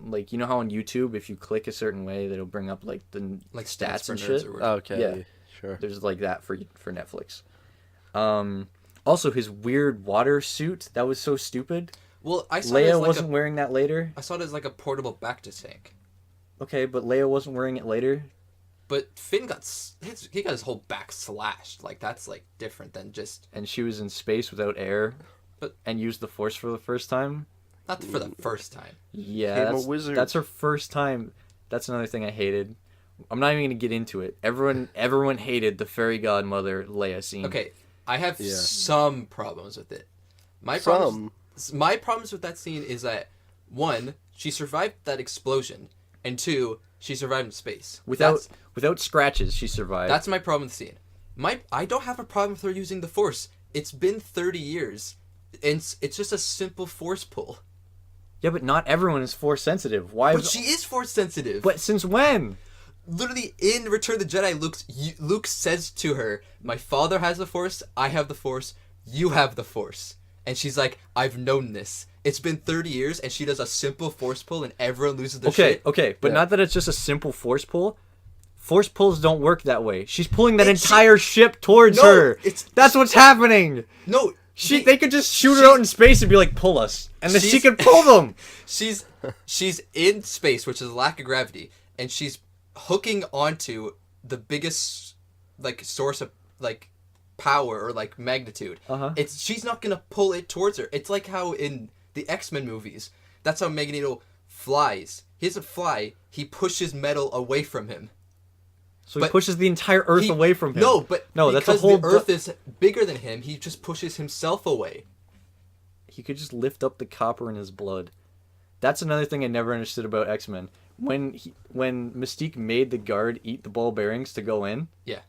A: like you know how on YouTube if you click a certain way that'll bring up like the
C: Like
A: stats
C: for
A: and
C: nerds
A: shit.
C: or whatever.
B: Okay.
A: Yeah.
B: Sure.
A: There's like that for Netflix. Also his weird water suit that was so stupid.
C: Well, I saw it
A: Leia
C: as like
A: wasn't wearing that later.
C: I saw it as like a portable bacta tank.
A: Okay, but Leia wasn't wearing it later.
C: But Finn got he got his whole back slashed. Like that's like different than just
A: And she was in space without air,
C: But-
A: and used the Force for the first time.
C: not for the first time.
A: Yeah,
B: Became a
A: that's,
B: wizard.
A: that's her first time. That's another thing I hated. I'm not even gonna get into it. Everyone hated the fairy godmother Leia scene.
C: Okay, I have
B: Yeah.
C: some problems with it. My problems with that scene is that one, she survived that explosion, and two, she survived in space.
A: Without scratches, she survived.
C: That's my problem with the scene. I don't have a problem with her using the Force. It's been 30 years, and it's just a simple Force pull.
A: Yeah, but not everyone is Force sensitive. Why?
C: But she is Force sensitive.
A: But since when?
C: Literally in Return of the Jedi, Luke says to her, "My father has the Force. I have the Force. You have the Force." And she's like, "I've known this. It's been 30 years," and she does a simple Force pull, and everyone loses their shit.
A: Okay, but
B: Yeah.
A: not that it's just a simple Force pull. Force pulls don't work that way. She's pulling that
C: And
A: entire ship towards
C: No,
A: her.
C: it's-
A: That's what's happening.
C: No,
A: They could just shoot her out in space and be like, "Pull us," and then she could pull them.
C: She's in space, which is a lack of gravity, and she's hooking onto the biggest like source of like power or like magnitude.
A: Uh-huh.
C: She's not gonna pull it towards her. It's like how in the X-Men movies, that's how Magneto flies. He doesn't fly. He pushes metal away from him.
A: So he
C: But
A: pushes the entire Earth away from him.
C: No, but
A: no,
C: because
A: that's a whole.
C: the Earth is bigger than him, he just pushes himself away.
A: He could just lift up the copper in his blood. That's another thing I never understood about X-Men. When Mystique made the guard eat the ball bearings to go in.
C: Yeah.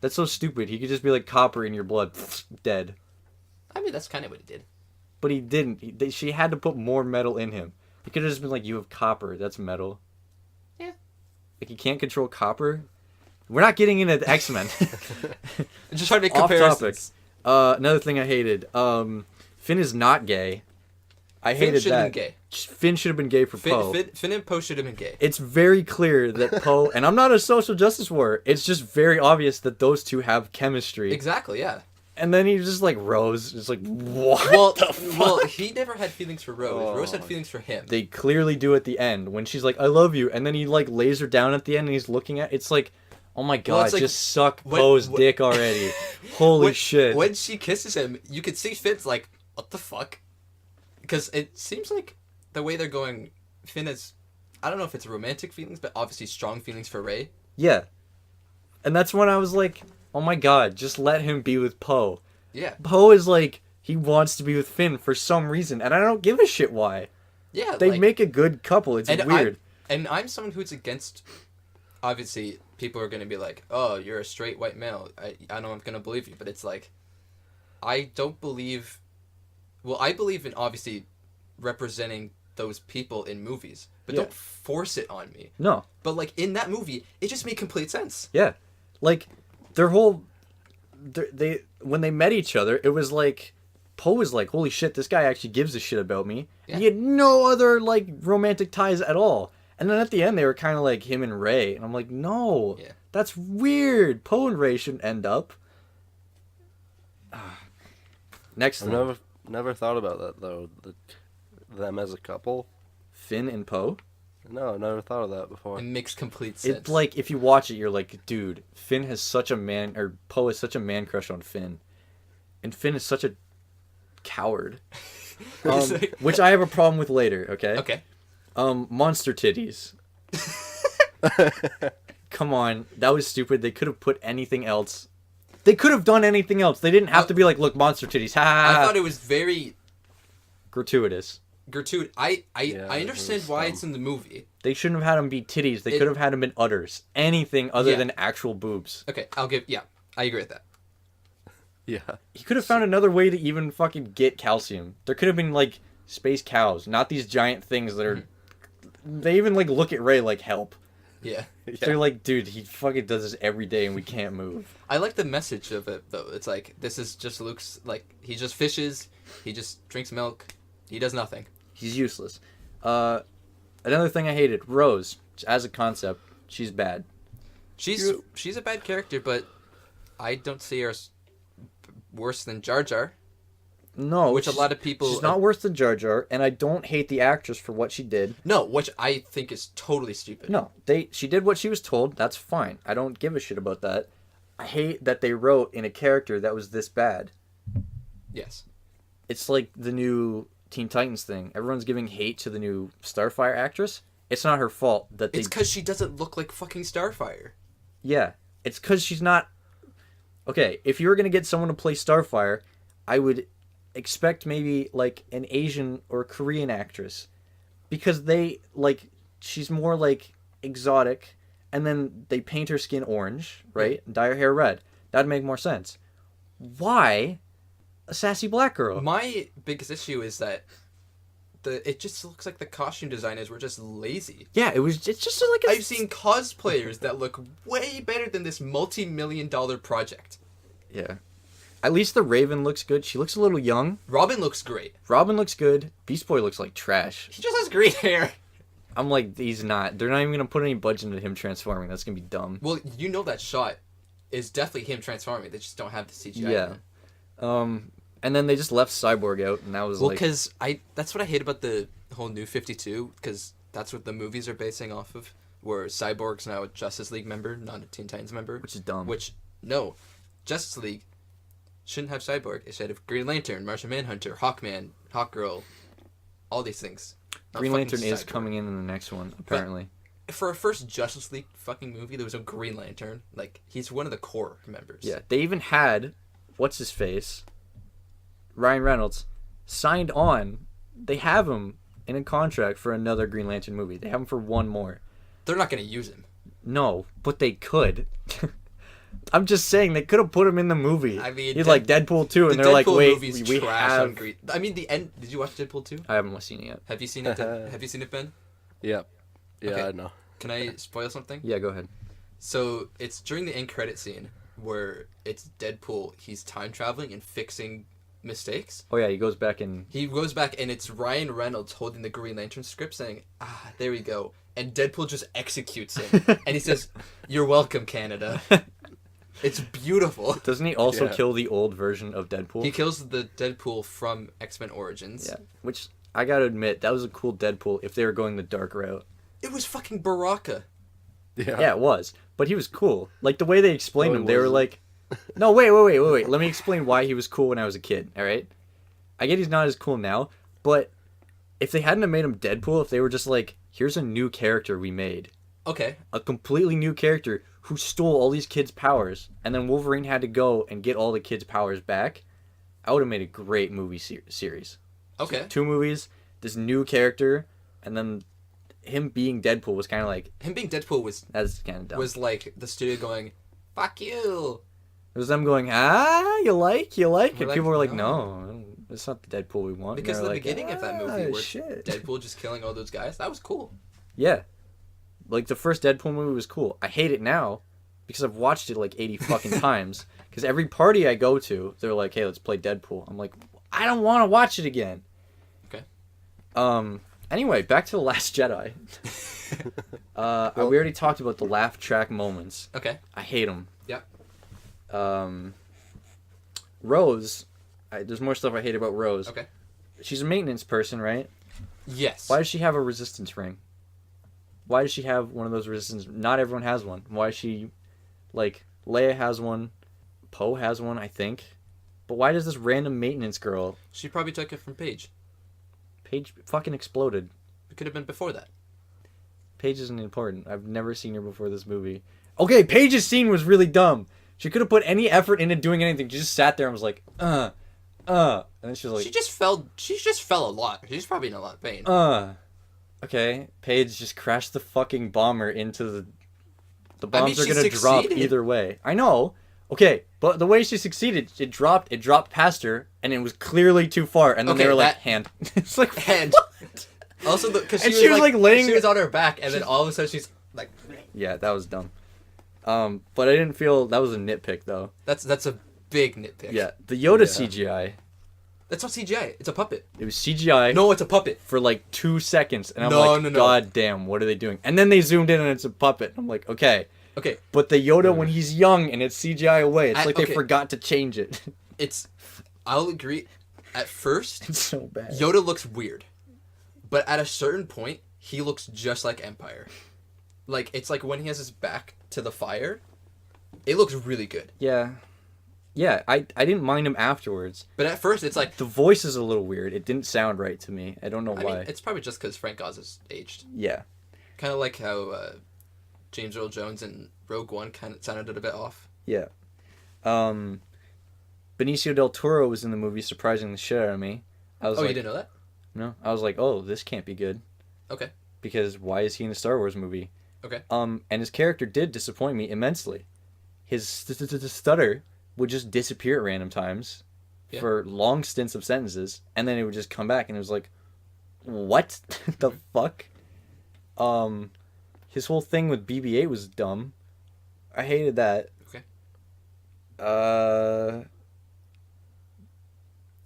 A: That's so stupid. He could just be like, "Copper in your blood," dead.
C: I mean, that's kind of what he did.
A: But he didn't. She had to put more metal in him. He could have just been like, "You have copper. That's metal."
C: Yeah.
A: Like he can't control copper. We're not getting into the X-Men.
C: I'm just trying to make
A: Off
C: comparisons.
A: topic. Another thing I hated. Finn is not gay. I hated
C: should
A: that.
C: have been gay.
A: Finn should have been gay for Poe.
C: Finn and Poe should have been gay.
A: It's very clear that Poe, and I'm not a social justice warrior, it's just very obvious that those two have chemistry.
C: Exactly, yeah.
A: And then he just like Rose, just like, what
C: Well,
A: the fuck?
C: well, he never had feelings for Rose. Rose had feelings for him.
A: They clearly do at the end when she's like, "I love you," and then he like lays her down at the end and he's looking at. It's like, oh my god,
C: it's like,
A: just suck
C: when-
A: Poe's
C: when-
A: dick already. Holy
C: when,
A: shit!
C: When she kisses him, you could see Finn's like, what the fuck? Because it seems like the way they're going, Finn has, I don't know if it's romantic feelings, but obviously strong feelings for Rey.
A: Yeah, and that's when I was like, oh my god, just let him be with Poe.
C: Yeah.
A: Poe is like, he wants to be with Finn for some reason, and I don't give a shit why.
C: Yeah.
A: They
C: like,
A: make a good couple. It's weird.
C: I'm someone who's against, obviously, people are going to be like, oh, you're a straight white male. I know I'm going to believe you, but it's like, I don't believe, well, I believe in obviously representing those people in movies, but
A: Yeah.
C: don't force it on me.
A: No.
C: But like in that movie, it just made complete sense.
A: Yeah, like their whole, they when they met each other, it was like Poe was like, "Holy shit, this guy actually gives a shit about me."
C: Yeah.
A: And he had no other like romantic ties at all. And then at the end, they were kind of like him and Rey, and I'm like, no,
C: Yeah.
A: that's weird. Poe and Rey shouldn't end up. Next
B: I've
A: thing,
B: never thought about that though. Them as a couple.
A: Finn and Poe.
B: No, I never thought of that before.
C: It makes complete sense.
A: It's like if you watch it, you're like, dude, Finn has such a man, or Poe has such a man crush on Finn, and Finn is such a coward,
C: It's like-
A: which I have a problem with later. Okay.
C: okay.
A: Monster titties. Come on, that was stupid. They could have put anything else. They could have done anything else. They didn't have to be like, look, monster titties. Ha ha
C: I
A: ha.
C: thought it was very
A: Gratuitous.
C: gratuitous.
B: Yeah,
C: I understand
B: it was
C: why
B: dumb.
C: it's in the movie.
A: They shouldn't have had them be titties. They
C: It-
A: could have had them been udders. Anything other
C: Yeah.
A: than actual boobs.
C: Okay, I agree with that.
B: Yeah.
A: He could have found another way to even fucking get calcium. There could have been like space cows, not these giant things that are. They even like look at Rey like help.
C: Yeah.
A: They're like, dude, he fucking does this every day and we can't move.
C: I like the message of it though. It's like this is just Luke's like he just fishes, he just drinks milk, he does nothing.
A: He's useless. Another thing I hated, Rose, as a concept, she's bad.
C: She's a bad character, but I don't see her as worse than Jar Jar.
A: No,
C: which a lot of people.
A: She's not worse than Jar Jar, and I don't hate the actress for what she did.
C: No, which I think is totally stupid.
A: No, she did what she was told. That's fine. I don't give a shit about that. I hate that they wrote in a character that was this bad.
C: Yes.
A: It's like the new Teen Titans thing. Everyone's giving hate to the new Starfire actress. It's not her fault that they.
C: It's because she doesn't look like fucking Starfire.
A: Yeah, it's because she's not. Okay, if you were gonna get someone to play Starfire, I would expect maybe like an Asian or Korean actress, because they like she's more like exotic, and then they paint her skin orange, right? And dye her hair red. That'd make more sense. Why a sassy black girl?
C: My biggest issue is that it just looks like the costume designers were just lazy.
A: Yeah, it's just like
C: I've seen cosplayers that look way better than this multi-million-dollar project.
A: Yeah. At least the Raven looks good. She looks a little young.
C: Robin looks great.
A: Robin looks good. Beast Boy looks like trash.
C: He just has green hair.
A: I'm like, he's not. They're not even going to put any budget into him transforming. That's going to be dumb.
C: Well, you know that shot is definitely him transforming. They just don't have the CGI.
A: Yeah. And then they just left Cyborg out, and that was like...
C: Well, because that's what I hate about the whole New 52, because that's what the movies are basing off of, where Cyborg's now a Justice League member, not a Teen Titans member.
A: Which is dumb.
C: No. Justice League shouldn't have Cyborg. It should have Green Lantern, Martian Manhunter, Hawkman, Hawkgirl, all these things.
A: Green Lantern is coming in the next one, apparently.
C: But for a first Justice League fucking movie, there was no Green Lantern. Like, he's one of the core members.
A: Yeah, they even had, what's-his-face, Ryan Reynolds, signed on. They have him in a contract for another Green Lantern movie. They have him for one more.
C: They're not going to use him.
A: No, but they could. I'm just saying, they could have put him in the movie.
C: I mean...
A: He's like Deadpool 2, and they're like, wait, we have...
C: on Green... I mean, the end... Did you watch Deadpool 2?
A: I haven't seen it yet.
C: Have you seen it? Have you seen it, Ben?
B: Yep. Yeah,
C: Okay.
B: I know.
C: Can I spoil something?
A: Yeah, go ahead.
C: So, it's during the end credit scene where it's Deadpool. He's time traveling and fixing mistakes.
A: Oh, yeah, he goes back and...
C: He goes back, and it's Ryan Reynolds holding the Green Lantern script saying, there we go. And Deadpool just executes him. And he says, "You're welcome, Canada." It's beautiful.
A: Doesn't he also kill the old version of Deadpool?
C: He kills the Deadpool from X-Men Origins.
A: Yeah, which, I gotta admit, that was a cool Deadpool if they were going the dark route.
C: It was fucking Baraka.
A: Yeah, it was. But he was cool. Like, the way they explained
B: No,
A: him,
B: he
A: they were
B: wasn't.
A: like... No, wait. Let me explain why he was cool when I was a kid, alright? I get he's not as cool now, but if they hadn't have made him Deadpool, if they were just like, here's a new character we made.
C: Okay.
A: A completely new character who stole all these kids' powers, and then Wolverine had to go and get all the kids' powers back, I would have made a great movie series.
C: Okay.
A: So, 2 movies, this new character, and then him being Deadpool was kind of like...
C: Him being Deadpool was...
A: That's kind of dumb.
C: Was like the studio going, "Fuck you."
A: It was them going, you like?
C: We're
A: And
C: like,
A: people were like,
C: no.
A: no, it's not the Deadpool we want.
C: Because
A: and
C: the
A: they're like,
C: beginning of that movie where
A: shit.
C: Deadpool just killing all those guys, that was cool.
A: Yeah. Like, the first Deadpool movie was cool. I hate it now because I've watched it like 80 fucking times. Because every party I go to, they're like, hey, let's play Deadpool. I'm like, I don't want to watch it again.
C: Okay.
A: Anyway, back to The Last Jedi. We already talked about the laugh track moments.
C: Okay.
A: I hate them.
C: Yep.
A: Rose, there's more stuff I hate about Rose.
C: Okay.
A: She's a maintenance person, right?
C: Yes.
A: Why does she have a resistance ring? Why does she have one of those resistance? Not everyone has one. Why is she, like, Leia has one, Poe has one, I think. But why does this random maintenance girl...
C: She probably took it from Paige.
A: Paige fucking exploded.
C: It could have been before that.
A: Paige isn't important. I've never seen her before this movie. Okay, Paige's scene was really dumb. She could have put any effort into doing anything. She just sat there and was like, And then she was like...
C: She just fell a lot. She's probably in a lot of pain.
A: Okay, Paige just crashed the fucking bomber into the bombs are
C: she
A: gonna drop
C: succeeded.
A: either way. I know. Okay, but the way she succeeded, it dropped past her, and it was clearly too far, and then they
C: Okay,
A: were like,
C: that-
A: hand. It's like,
C: And also, because
A: And she was, like, laying-
C: she was on her back, and then all of a sudden she's like,
A: Yeah, that was dumb. But I didn't feel that was a nitpick though.
C: That's a big nitpick.
A: Yeah, the Yoda
B: Yeah.
A: CGI.
C: That's not CGI. It's a puppet.
A: It was CGI.
C: No, it's a puppet.
A: For like 2 seconds, and I'm
C: No,
A: like,
C: no, no.
A: God damn, what are they doing? And then they zoomed in, and it's a puppet. I'm like, okay.
C: Okay,
A: But the Yoda when he's young and it's CGI away, it's like
C: okay.
A: they forgot to change it.
C: I'll agree. At first,
A: It's so bad.
C: Yoda looks weird, but at a certain point, he looks just like Empire. Like, it's like when he has his back to the fire, it looks really good.
A: Yeah. Yeah, I didn't mind him afterwards.
C: But at first, it's like,
A: The voice is a little weird. It didn't sound right to me. I don't know
C: I
A: why.
C: mean, it's probably just because Frank Oz is aged.
A: Yeah.
C: Kind of like how James Earl Jones in Rogue One kind of sounded a bit off.
A: Yeah. Benicio del Toro was in the movie, surprising the shit out of me. I was
C: Oh,
A: like,
C: you didn't know that?
A: No. I was like, oh, this can't be good.
C: Okay.
A: Because why is he in a Star Wars movie?
C: Okay.
A: And his character did disappoint me immensely. His stutter would just disappear at random times
C: Yeah.
A: for long stints of sentences, and then it would just come back, and it was like, what the fuck? His whole thing with BB-8 was dumb. I hated that.
C: Okay.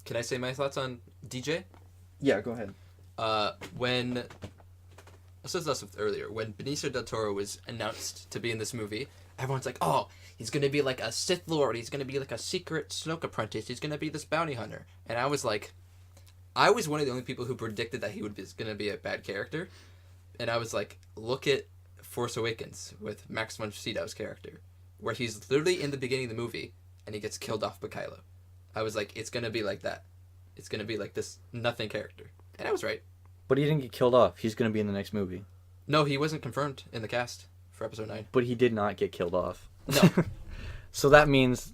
C: Can I say my thoughts on DJ?
A: Yeah, go ahead.
C: When I said this earlier, when Benicio del Toro was announced to be in this movie, everyone's like, "Oh, he's gonna be like a Sith Lord. He's gonna be like a secret Snoke apprentice. He's gonna be this bounty hunter." And I was like, I was one of the only people who predicted that he was gonna be a bad character. And I was like, look at Force Awakens with Max von Sydow's character, where he's literally in the beginning of the movie and he gets killed off by Kylo. I was like, it's gonna be like that. It's gonna be like this nothing character, and I was right.
A: But he didn't get killed off. He's going to be in the next movie.
C: No, he wasn't confirmed in the cast for Episode 9.
A: But he did not get killed off.
C: No.
A: So that means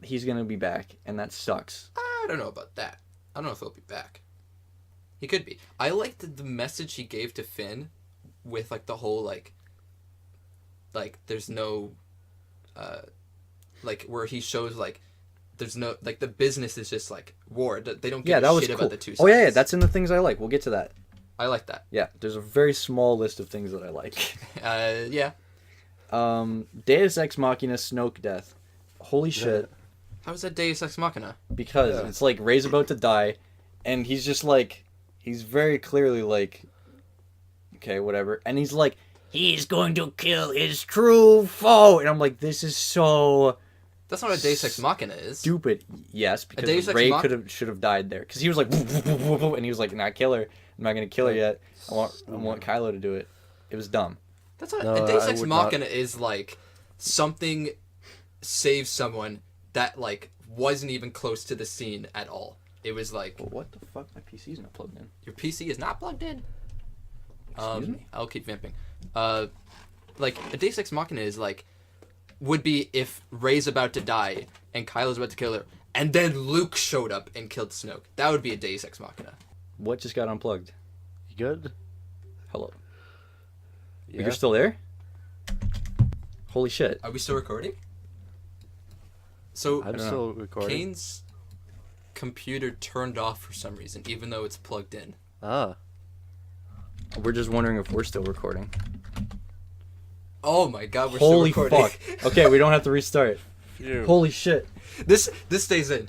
A: he's going to be back, and that sucks.
C: I don't know about that. I don't know if he'll be back. He could be. I liked the message he gave to Finn with, like, the whole, like there's no, like, where he shows, like, there's no, like, the business is just, like, war. They don't give
A: that
C: a
A: was
C: shit
A: cool.
C: about the two sides.
A: Oh, yeah, that's in the things I like. We'll get to that.
C: I like that.
A: Yeah, there's a very small list of things that I like.
C: Yeah.
A: Deus Ex Machina Snoke death. Holy shit.
C: How is that Deus Ex Machina?
A: Because it's like Rey's about to die, and he's just like, he's very clearly like, okay, whatever. And he's like, he's going to kill his true foe. And I'm like, this is so
C: That's not what a Deus Ex Machina is.
A: stupid. Yes,
C: Deus
A: because
C: Ex
A: Rey
C: Mach-
A: should have died there. Because he was like, and he was like, not kill her. I'm not going to kill her yet. I want Kylo to do it. It was dumb.
C: That's not
B: No,
C: a Deus
B: I
C: Ex
B: would not-
C: Machina is like something saves someone that like wasn't even close to the scene at all. It was like
A: What the fuck? My PC's not plugged in.
C: your PC is not plugged in.
A: Excuse me?
C: I'll keep vamping. Like a Deus Ex Machina is like would be if Rey's about to die and Kylo's about to kill her, and then Luke showed up and killed Snoke. That would be a Deus Ex Machina.
A: What just got unplugged?
B: You good?
A: Hello.
B: Yeah.
A: You're still there? Holy shit.
C: Are we still recording? So
B: I'm
A: don't
B: still recording.
C: Kaine's computer turned off for some reason, even though it's plugged in.
B: Ah.
A: We're just wondering if we're still recording.
C: Oh my god, we're
A: Holy
C: still recording.
A: fuck. Okay, we don't have to restart.
B: Phew.
A: Holy shit.
C: This stays in.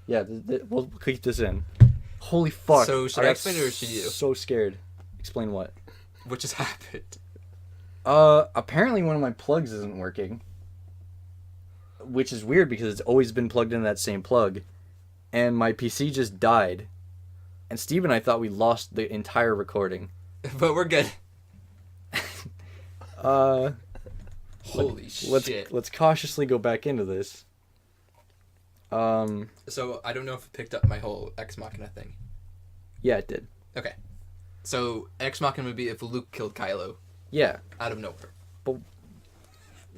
A: Yeah, we'll keep this in. Holy fuck.
C: So, should I
A: got
C: explain it or should you?
A: So scared. Explain what?
C: What just happened?
A: Apparently one of my plugs isn't working. Which is weird because it's always been plugged into that same plug. And my PC just died. And Steve and I thought we lost the entire recording.
C: But we're good.
A: Uh,
C: Holy shit.
A: let's cautiously go back into this.
C: So, I don't know if it picked up my whole Ex Machina thing.
A: Yeah, it did.
C: Okay. So, Ex Machina would be if Luke killed Kylo
A: Yeah.
C: out of nowhere.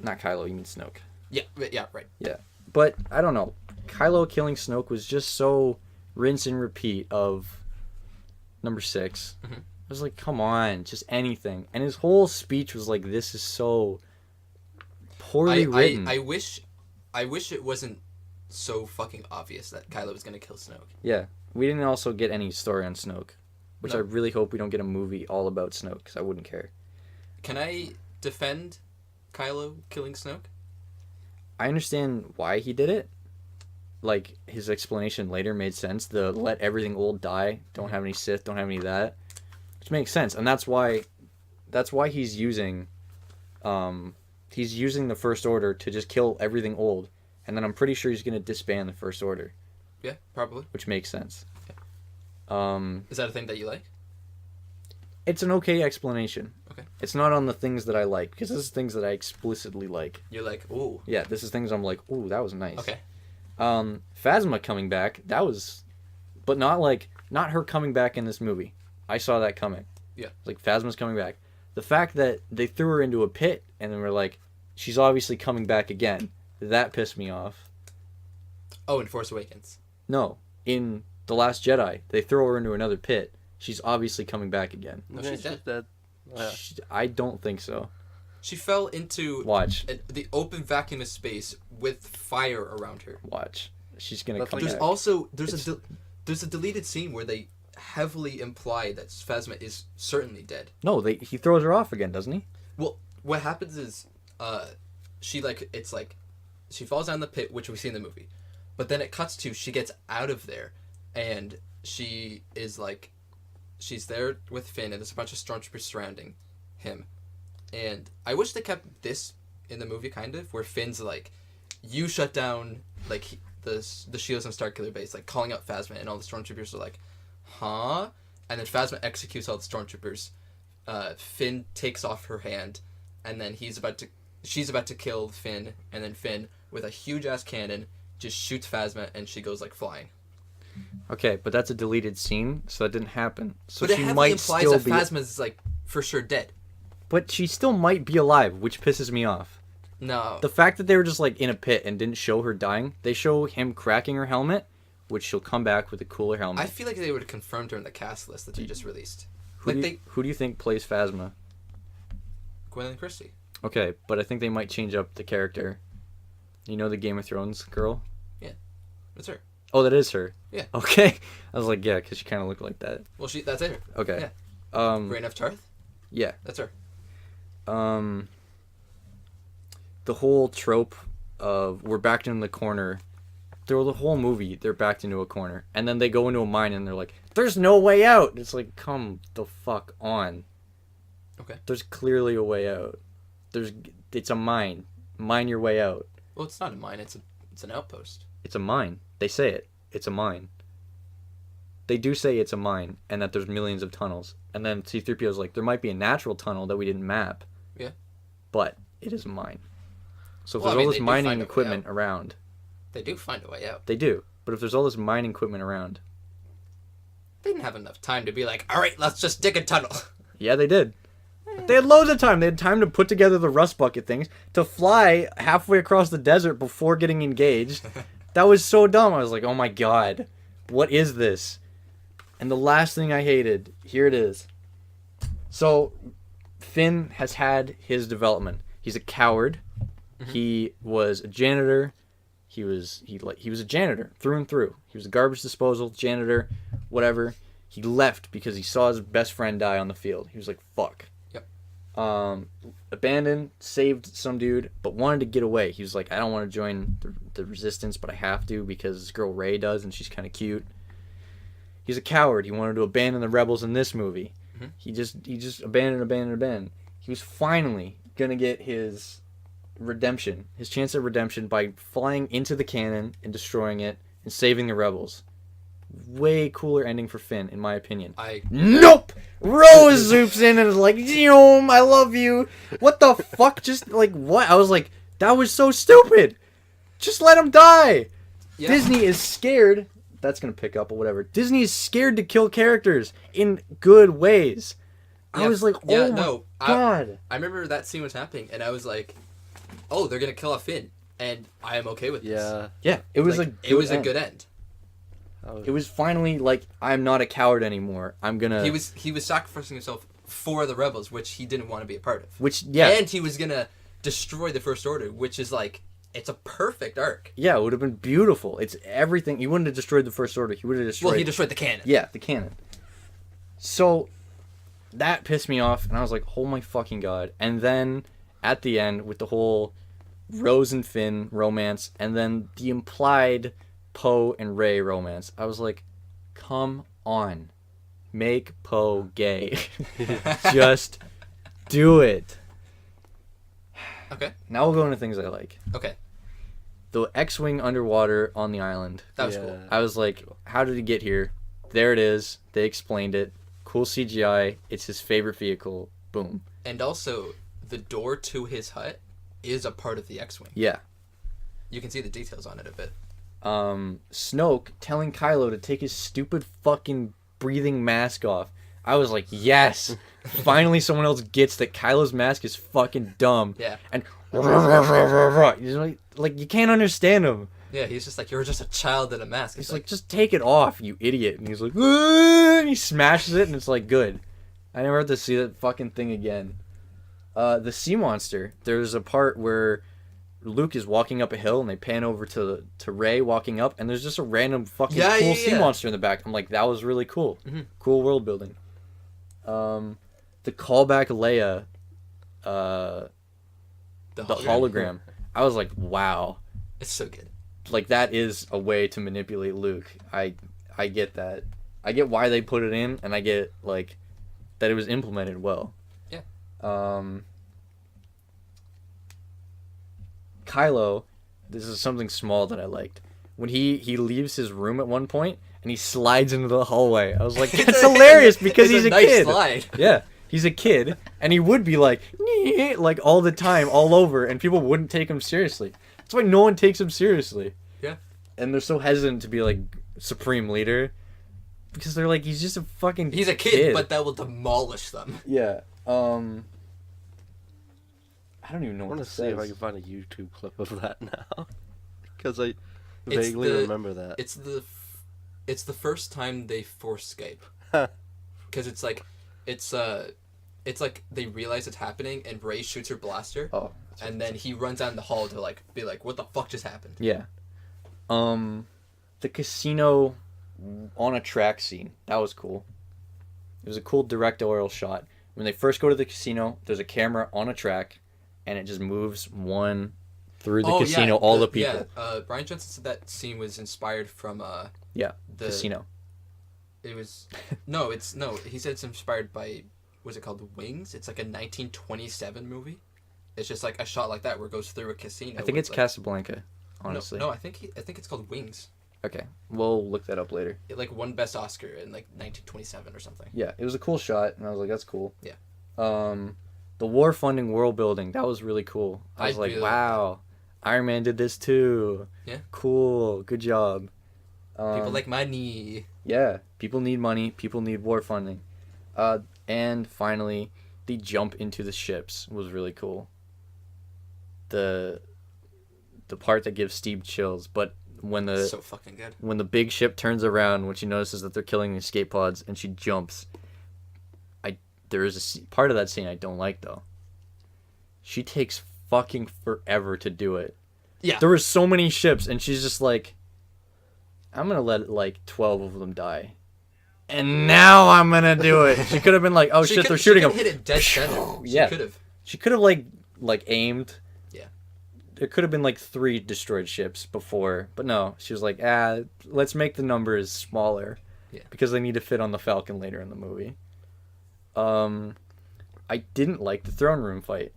A: Not Kylo, you mean Snoke.
C: Yeah, right.
A: Yeah. But, I don't know. Kylo killing Snoke was just so rinse and repeat of number 6.
C: Mhm.
A: I was like, come on, just anything. And his whole speech was like, this is so poorly written.
C: I wish it wasn't so fucking obvious that Kylo was gonna kill Snoke.
A: Yeah. We didn't also get any story on Snoke. Which
C: No.
A: I really hope we don't get a movie all about Snoke, because I wouldn't care.
C: Can I defend Kylo killing Snoke?
A: I understand why he did it. Like, his explanation later made sense. The let everything old die, don't have any Sith, don't have any of that. Which makes sense. And that's why he's using the First Order to just kill everything old. And then I'm pretty sure he's going to disband the First Order.
C: Yeah, probably.
A: Which makes sense.
C: Is that a thing that you like?
A: It's an okay explanation.
C: Okay.
A: It's not on the things that I like, because this is things that I explicitly like.
C: You're like, ooh.
A: Yeah, this is things I'm like, ooh, that was nice.
C: Okay.
A: Phasma coming back, that was... But not her coming back in this movie. I saw that coming.
C: Yeah.
A: Like, Phasma's coming back. The fact that they threw her into a pit, and then were like, she's obviously coming back again, that pissed me off.
C: Oh, in Force Awakens.
A: No, in The Last Jedi, they throw her into another pit. She's obviously coming back again.
C: No, she's dead.
B: Yeah.
A: I don't think so.
C: She fell into
A: Watch.
C: The open vacuum of space with fire around her.
A: Watch. She's gonna
B: That's
A: come
B: like
C: There's
A: back.
C: also there's a deleted scene where they heavily imply that Phasma is certainly dead.
A: No, he throws her off again, doesn't he?
C: Well, what happens is she she falls down the pit, which we see in the movie, but then it cuts to she gets out of there, and she is like, she's there with Finn, and there's a bunch of stormtroopers surrounding him. And I wish they kept this in the movie, kind of, where Finn's like, you shut down like the shields on Starkiller Base, like calling out Phasma, and all the stormtroopers are like, huh? And then Phasma executes all the stormtroopers. Finn takes off her hand, and then she's about to kill Finn, and then Finn, with a huge ass cannon, just shoots Phasma, and she goes like flying.
A: Okay, but that's a deleted scene, so that didn't happen. So
C: But it
A: she
C: heavily
A: might
C: implies
A: still
C: that
A: be.
C: Phasma's like for sure dead.
A: But she still might be alive, which pisses me off.
C: No.
A: The fact that they were just like in a pit and didn't show her dying, they show him cracking her helmet, which she'll come back with a cooler helmet.
C: I feel like they would have confirmed her in the cast list that they just released.
A: Who do you think plays Phasma?
C: Gwendolyn Christie.
A: Okay, but I think they might change up the character. You know the Game of Thrones girl?
C: That's her.
A: Oh, that is her.
C: Yeah.
A: Okay. I was like, yeah, because she kind of looked like that.
C: Well, that's it.
A: Okay.
C: Yeah. Brienne of Tarth.
A: Yeah.
C: That's her.
A: The whole trope of we're backed in the corner. Through the whole movie, they're backed into a corner, and then they go into a mine and they're like, "There's no way out." It's like, come the fuck on.
C: Okay.
A: There's clearly a way out. It's a mine. Mine your way out.
C: Well, it's not a mine. It's an outpost.
A: It's a mine. They say it. It's a mine. They do say it's a mine, and that there's millions of tunnels. And then C-3PO's like, there might be a natural tunnel that we didn't map.
C: Yeah.
A: But it is a mine. So if
C: Well, I
A: there's
C: mean,
A: all
C: they
A: this
C: do
A: mining
C: find a way
A: equipment
C: out.
A: around,
C: They do find a way out.
A: they do. But if there's all this mining equipment around,
C: They didn't have enough time to be like, all right, let's just dig a tunnel.
A: yeah, they did. They had loads of time. They had time to put together the rust bucket things, to fly halfway across the desert before getting engaged. That was so dumb. I was like, oh my god, what is this? And the last thing I hated, here it is. So, Finn has had his development. He's a coward. Mm-hmm. He was a janitor. He was a janitor through and through. He was a garbage disposal janitor, whatever. He left because he saw his best friend die on the field. He was like, fuck. Abandoned, saved some dude, but wanted to get away. He was like, I don't want to join the resistance, but I have to because this girl Rey does, and she's kind of cute. He's a coward. He wanted to abandon the rebels in this movie. Mm-hmm. He just abandoned. He was finally gonna get his redemption, his chance at redemption by flying into the cannon and destroying it and saving the rebels. Way cooler ending for Finn, in my opinion. Nope! Rose zoops in and is like, I love you. What the fuck? Just, like, what? I was like, that was so stupid. Just let him die. Yeah. Disney is scared. That's going to pick up or whatever. Disney is scared to kill characters in good ways. I was like, oh my god.
C: I remember that scene was happening, and I was like, oh, they're going to kill off Finn. And I am okay with this.
A: Yeah, it was
C: like, a good end.
A: It was finally like, I'm not a coward anymore. I'm gonna.
C: He was sacrificing himself for the rebels, which he didn't want to be a part of. And he was gonna destroy the First Order, which is like, it's a perfect arc.
A: Yeah, it would have been beautiful. It's everything. He wouldn't have destroyed the First Order. He would have destroyed.
C: Well, he destroyed the cannon.
A: Yeah, the cannon. So, that pissed me off, and I was like, oh my fucking god. And then at the end with the whole Rose and Finn romance, and then the implied Poe and Rey romance, I was like, come on, make Poe gay. Just do it.
C: Okay.
A: Now we'll go into things I like.
C: Okay.
A: The X-Wing underwater on the island.
C: That was cool.
A: I was like, how did he get here? There it is. They explained it. Cool CGI. It's his favorite vehicle. Boom.
C: And also, the door to his hut is a part of the X-Wing.
A: Yeah.
C: You can see the details on it a bit.
A: Snoke telling Kylo to take his stupid fucking breathing mask off. I was like, yes! Finally someone else gets that Kylo's mask is fucking dumb.
C: Yeah.
A: And he's like, you can't understand him.
C: Yeah, he's just like, you're just a child in a mask.
A: He's like, just take it off, you idiot. And he's like, and he smashes it, and it's like, good. I never have to see that fucking thing again. The sea monster. There's a part where Luke is walking up a hill, and they pan over to Rey walking up, and there's just a random fucking sea monster in the back. I'm like, that was really cool.
C: Mm-hmm.
A: Cool world building. The callback Leia, the hologram. I was like, wow.
C: It's so good.
A: Like, that is a way to manipulate Luke. I get that. I get why they put it in, and I get, like, that it was implemented well.
C: Yeah.
A: Kylo, this is something small that I liked. When he leaves his room at one point, and he slides into the hallway. I was like, it's hilarious because he's a
C: nice
A: kid.
C: Slide.
A: Yeah. He's a kid, and he would be like all the time, all over, and people wouldn't take him seriously. That's why no one takes him seriously.
C: Yeah.
A: And they're so hesitant to be like supreme leader because they're like, he's just a fucking
C: He's a kid, but that will demolish them.
A: Yeah. I don't even know
B: I
A: what
B: want
A: it
B: to see if I
A: says.
B: can find a YouTube clip of that now. Because I vaguely remember that.
C: It's the first time they force Skype. Because it's like they realize it's happening, and Rey shoots her blaster.
A: Oh.
C: And then he runs down the hall to like be like, "What the fuck just happened?"
A: Yeah. The casino on a track scene. That was cool. It was a cool directorial shot. When they first go to the casino, there's a camera on a track, and it just moves one through the casino, all the people.
C: Yeah, Brian Johnson said that scene was inspired from the
A: casino.
C: It was he said it's inspired by, what's it called, Wings? It's like a 1927 movie. It's just like a shot like that where it goes through a casino.
A: I think it's Casablanca, honestly.
C: No, I think it's called Wings.
A: Okay, we'll look that up later.
C: It like won Best Oscar in like 1927 or something.
A: Yeah, it was a cool shot, and I was like, that's cool.
C: Yeah.
A: The war funding world building, that was really cool. I was like,
C: really
A: wow, Iron Man did this too.
C: Yeah.
A: Cool, good job.
C: People like money.
A: Yeah, people need money. People need war funding. And finally, the jump into the ships was really cool. The part that gives Steve chills, but when the
C: So fucking good.
A: when the big ship turns around, when she notices that they're killing the escape pods, and she jumps, there is a part of that scene I don't like though. She takes fucking forever to do it.
C: Yeah.
A: There were so many ships, and she's just like, I'm gonna let like 12 of them die, and now I'm gonna do it. She could have been like, oh shit, they're shooting
C: She
A: them.
C: hit it dead center.
A: Yeah. She could have like aimed.
C: Yeah.
A: There could have been like 3 destroyed ships before, but no. She was like, let's make the numbers smaller.
C: Yeah.
A: Because they need to fit on the Falcon later in the movie. I didn't like the throne room fight.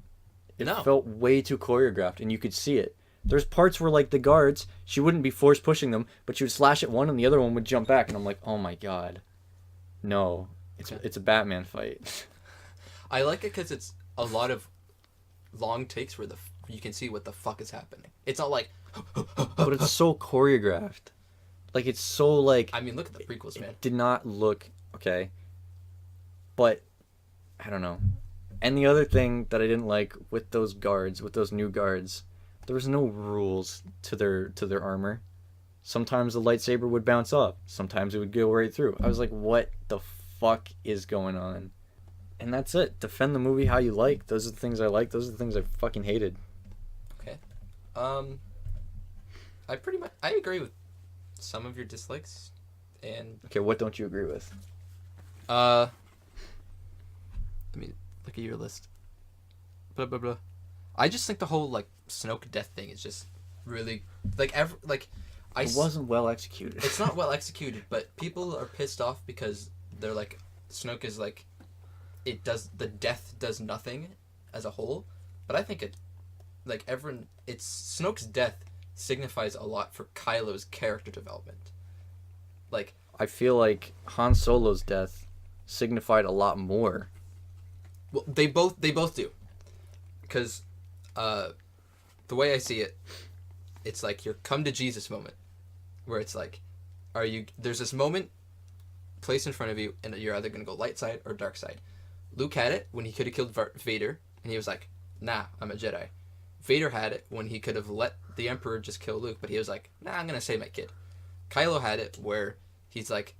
A: It felt way too choreographed, and you could see it. There's parts where, like, the guards, she wouldn't be force pushing them, but she would slash at one, and the other one would jump back, and I'm like, oh my god. No. It's a Batman fight.
C: I like it because it's a lot of long takes where you can see what the fuck is happening. It's not like...
A: But it's so choreographed. Like, it's so, like...
C: I mean, look at the prequels, man.
A: It did not look... Okay. But, I don't know. And the other thing that I didn't like with those guards, with those new guards, there was no rules to their armor. Sometimes the lightsaber would bounce off. Sometimes it would go right through. I was like, what the fuck is going on? And that's it. Defend the movie how you like. Those are the things I like. Those are the things I fucking hated.
C: Okay. I agree with some of your dislikes. And
A: Okay, what don't you agree with?
C: look at your list. Blah blah blah. I just think the whole like Snoke death thing is just really like
A: It wasn't well executed.
C: It's not well executed, but people are pissed off because they're like Snoke is like the death does nothing as a whole, but I think Snoke's death signifies a lot for Kylo's character development. Like
A: I feel like Han Solo's death signified a lot more.
C: well, they both do, because the way I see it, it's like your come to Jesus moment, where it's like, there's this moment placed in front of you, and you're either gonna go light side or dark side. Luke had it when he could have killed Vader, and he was like, nah, I'm a Jedi. Vader had it when he could have let the Emperor just kill Luke, but he was like, nah, I'm gonna save my kid. Kylo had it where he's like,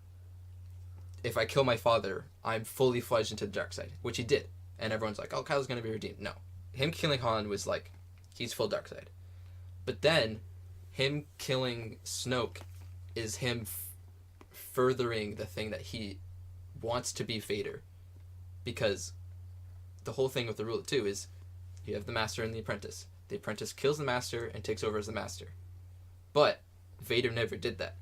C: if I kill my father, I'm fully fledged into the dark side, which he did. And everyone's like, oh, Kylo's gonna be redeemed. No. Him killing Han was like, he's full dark side. But then, him killing Snoke is him furthering the thing that he wants to be Vader. Because the whole thing with the rule of two is you have the master and the apprentice. The apprentice kills the master and takes over as the master. But Vader never did that.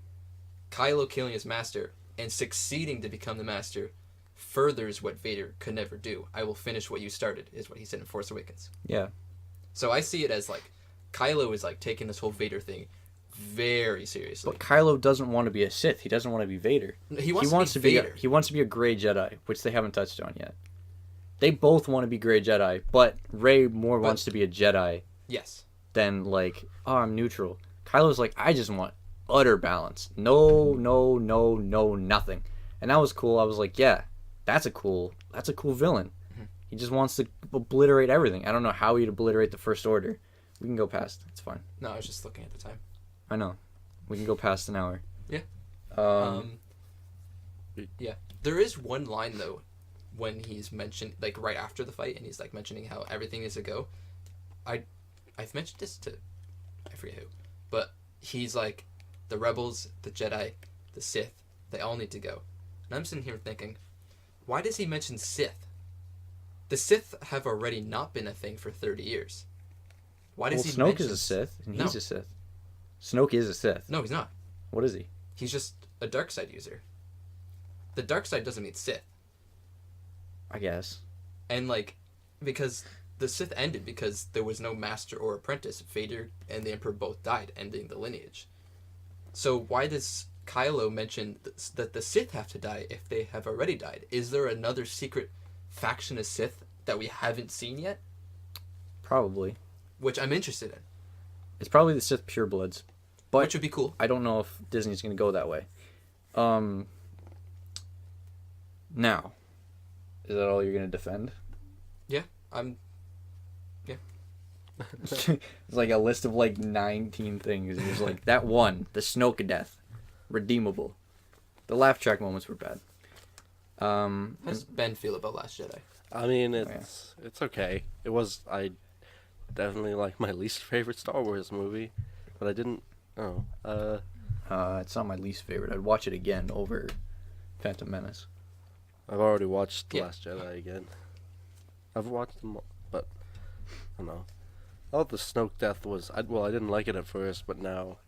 C: Kylo killing his master and succeeding to become the master furthers what Vader could never do. I will finish what you started, is what he said in Force Awakens.
A: Yeah.
C: So I see it as like Kylo is like taking this whole Vader thing very seriously.
A: But Kylo doesn't want to be a Sith. He doesn't want to be Vader.
C: He wants to be Vader.
A: He wants to be a gray Jedi, which they haven't touched on yet. They both want to be gray Jedi, but Rey wants to be a Jedi.
C: Yes.
A: Than like, oh, I'm neutral. Kylo's like, I just want utter balance. No, nothing. And that was cool. I was like, yeah, that's a cool villain. Mm-hmm. He just wants to obliterate everything. I don't know how he'd obliterate the First Order. We can go past. It's fine.
C: No, I was just looking at the time.
A: I know. We can go past an hour.
C: Yeah. Yeah. There is one line though, when he's mentioned like right after the fight, and he's like mentioning how everything is a go. I've mentioned this to I forget who, but he's like, the rebels, the Jedi, the Sith, they all need to go. And I'm sitting here thinking, why does he mention Sith? The Sith have already not been a thing for 30 years. Why does he
A: Snoke
C: mention...
A: is a Sith, and
C: No.
A: he's a Sith. Snoke is a Sith.
C: No, he's not.
A: What is he?
C: He's just a dark side user. The dark side doesn't mean Sith.
A: I guess.
C: And like, because the Sith ended because there was no master or apprentice. Vader and the Emperor both died, ending the lineage. So why does Kylo mention that the Sith have to die if they have already died? Is there another secret faction of Sith that we haven't seen yet?
A: Probably.
C: Which I'm interested in.
A: It's probably the Sith purebloods. But
C: which would be cool.
A: I don't know if Disney's going to go that way. Now, is that all you're going to defend?
C: Yeah,
A: It's like a list of like 19 things. It was like that one, the Snoke death, redeemable. The laugh track moments were bad.
C: How does Ben feel about Last Jedi?
B: I mean, it's okay. It was definitely like my least favorite Star Wars movie, but I didn't.
A: It's not my least favorite. I'd watch it again over Phantom Menace.
B: I've already watched The Last Jedi again. I've watched them all, but I don't know. I thought the Snoke death was... I didn't like it at first, but now...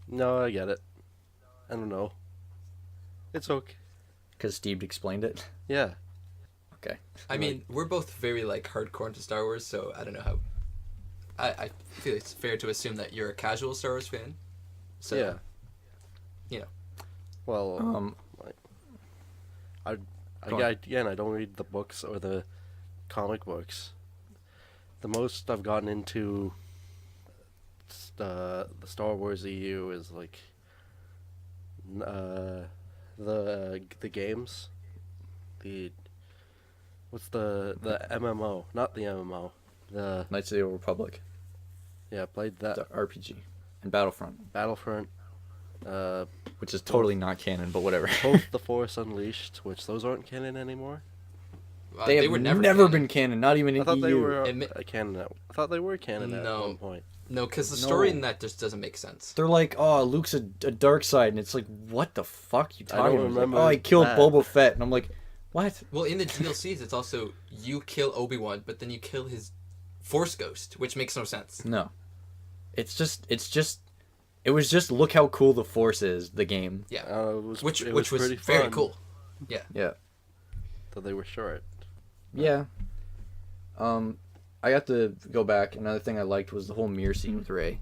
B: No, I get it. I don't know. It's okay.
A: Because Steve explained it?
B: Yeah.
A: Okay.
C: I mean, we're both very, like, hardcore into Star Wars, so I don't know how... I feel it's fair to assume that you're a casual Star Wars fan. So,
B: yeah.
C: You know.
B: Well, again, I don't read the books or the comic books. The most I've gotten into the Star Wars EU is like the games. What's the MMO? Not the MMO. The
A: Knights of the Old Republic.
B: Yeah, I played that.
A: The RPG. And Battlefront.
B: Battlefront.
A: Which is totally not canon, but whatever.
B: Both the Force Unleashed, which those aren't canon anymore.
A: They were never been canon, not even in
B: I thought
A: EU.
B: they were canon. I thought they were canon at one point.
C: No, because the story in that just doesn't make sense.
A: They're like, oh, Luke's a dark side, and it's like, what the fuck you talking about?
B: remember
A: Like, oh, he killed
B: that.
A: Boba Fett, and I'm like, What?
C: Well, in the DLCs, it's also you kill Obi-Wan, but then you kill his Force Ghost, which makes no sense.
A: No. It was just look how cool the Force is, the game.
C: Yeah.
B: Which
C: Which was
B: pretty
C: very
B: fun,
C: cool. Yeah.
A: Yeah.
B: Though they were short.
A: Yeah. I got to go back. Another thing I liked was the whole mirror scene with Rey.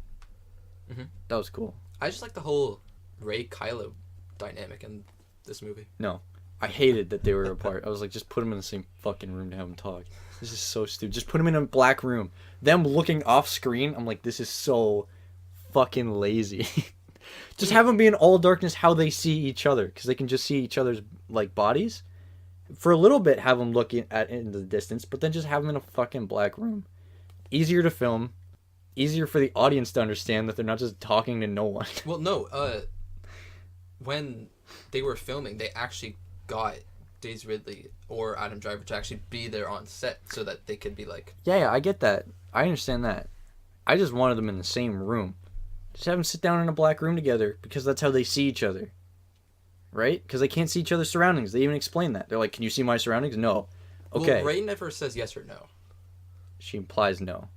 C: Mhm.
A: That was cool.
C: I just like the whole Rey-Kylo dynamic in this movie.
A: No. I hated that they were apart. I was like, just put them in the same fucking room to have them talk. This is so stupid. Just put them in a black room. Them looking off screen, I'm like, this is so fucking lazy. Just have them be in all darkness how they see each other, because they can just see each other's like bodies. For a little bit, have them look into the distance, but then just have them in a fucking black room. Easier to film. Easier for the audience to understand that they're not just talking to no one.
C: Well, no. When they were filming, they actually got Daisy Ridley or Adam Driver to actually be there on set so that they could be like...
A: Yeah, I get that. I understand that. I just wanted them in the same room. Just have them sit down in a black room together, because that's how they see each other. Right? Because they can't see each other's surroundings. They even explain that. They're like, can you see my surroundings? No. Okay.
C: Well, Rey never says yes or no.
A: She implies no.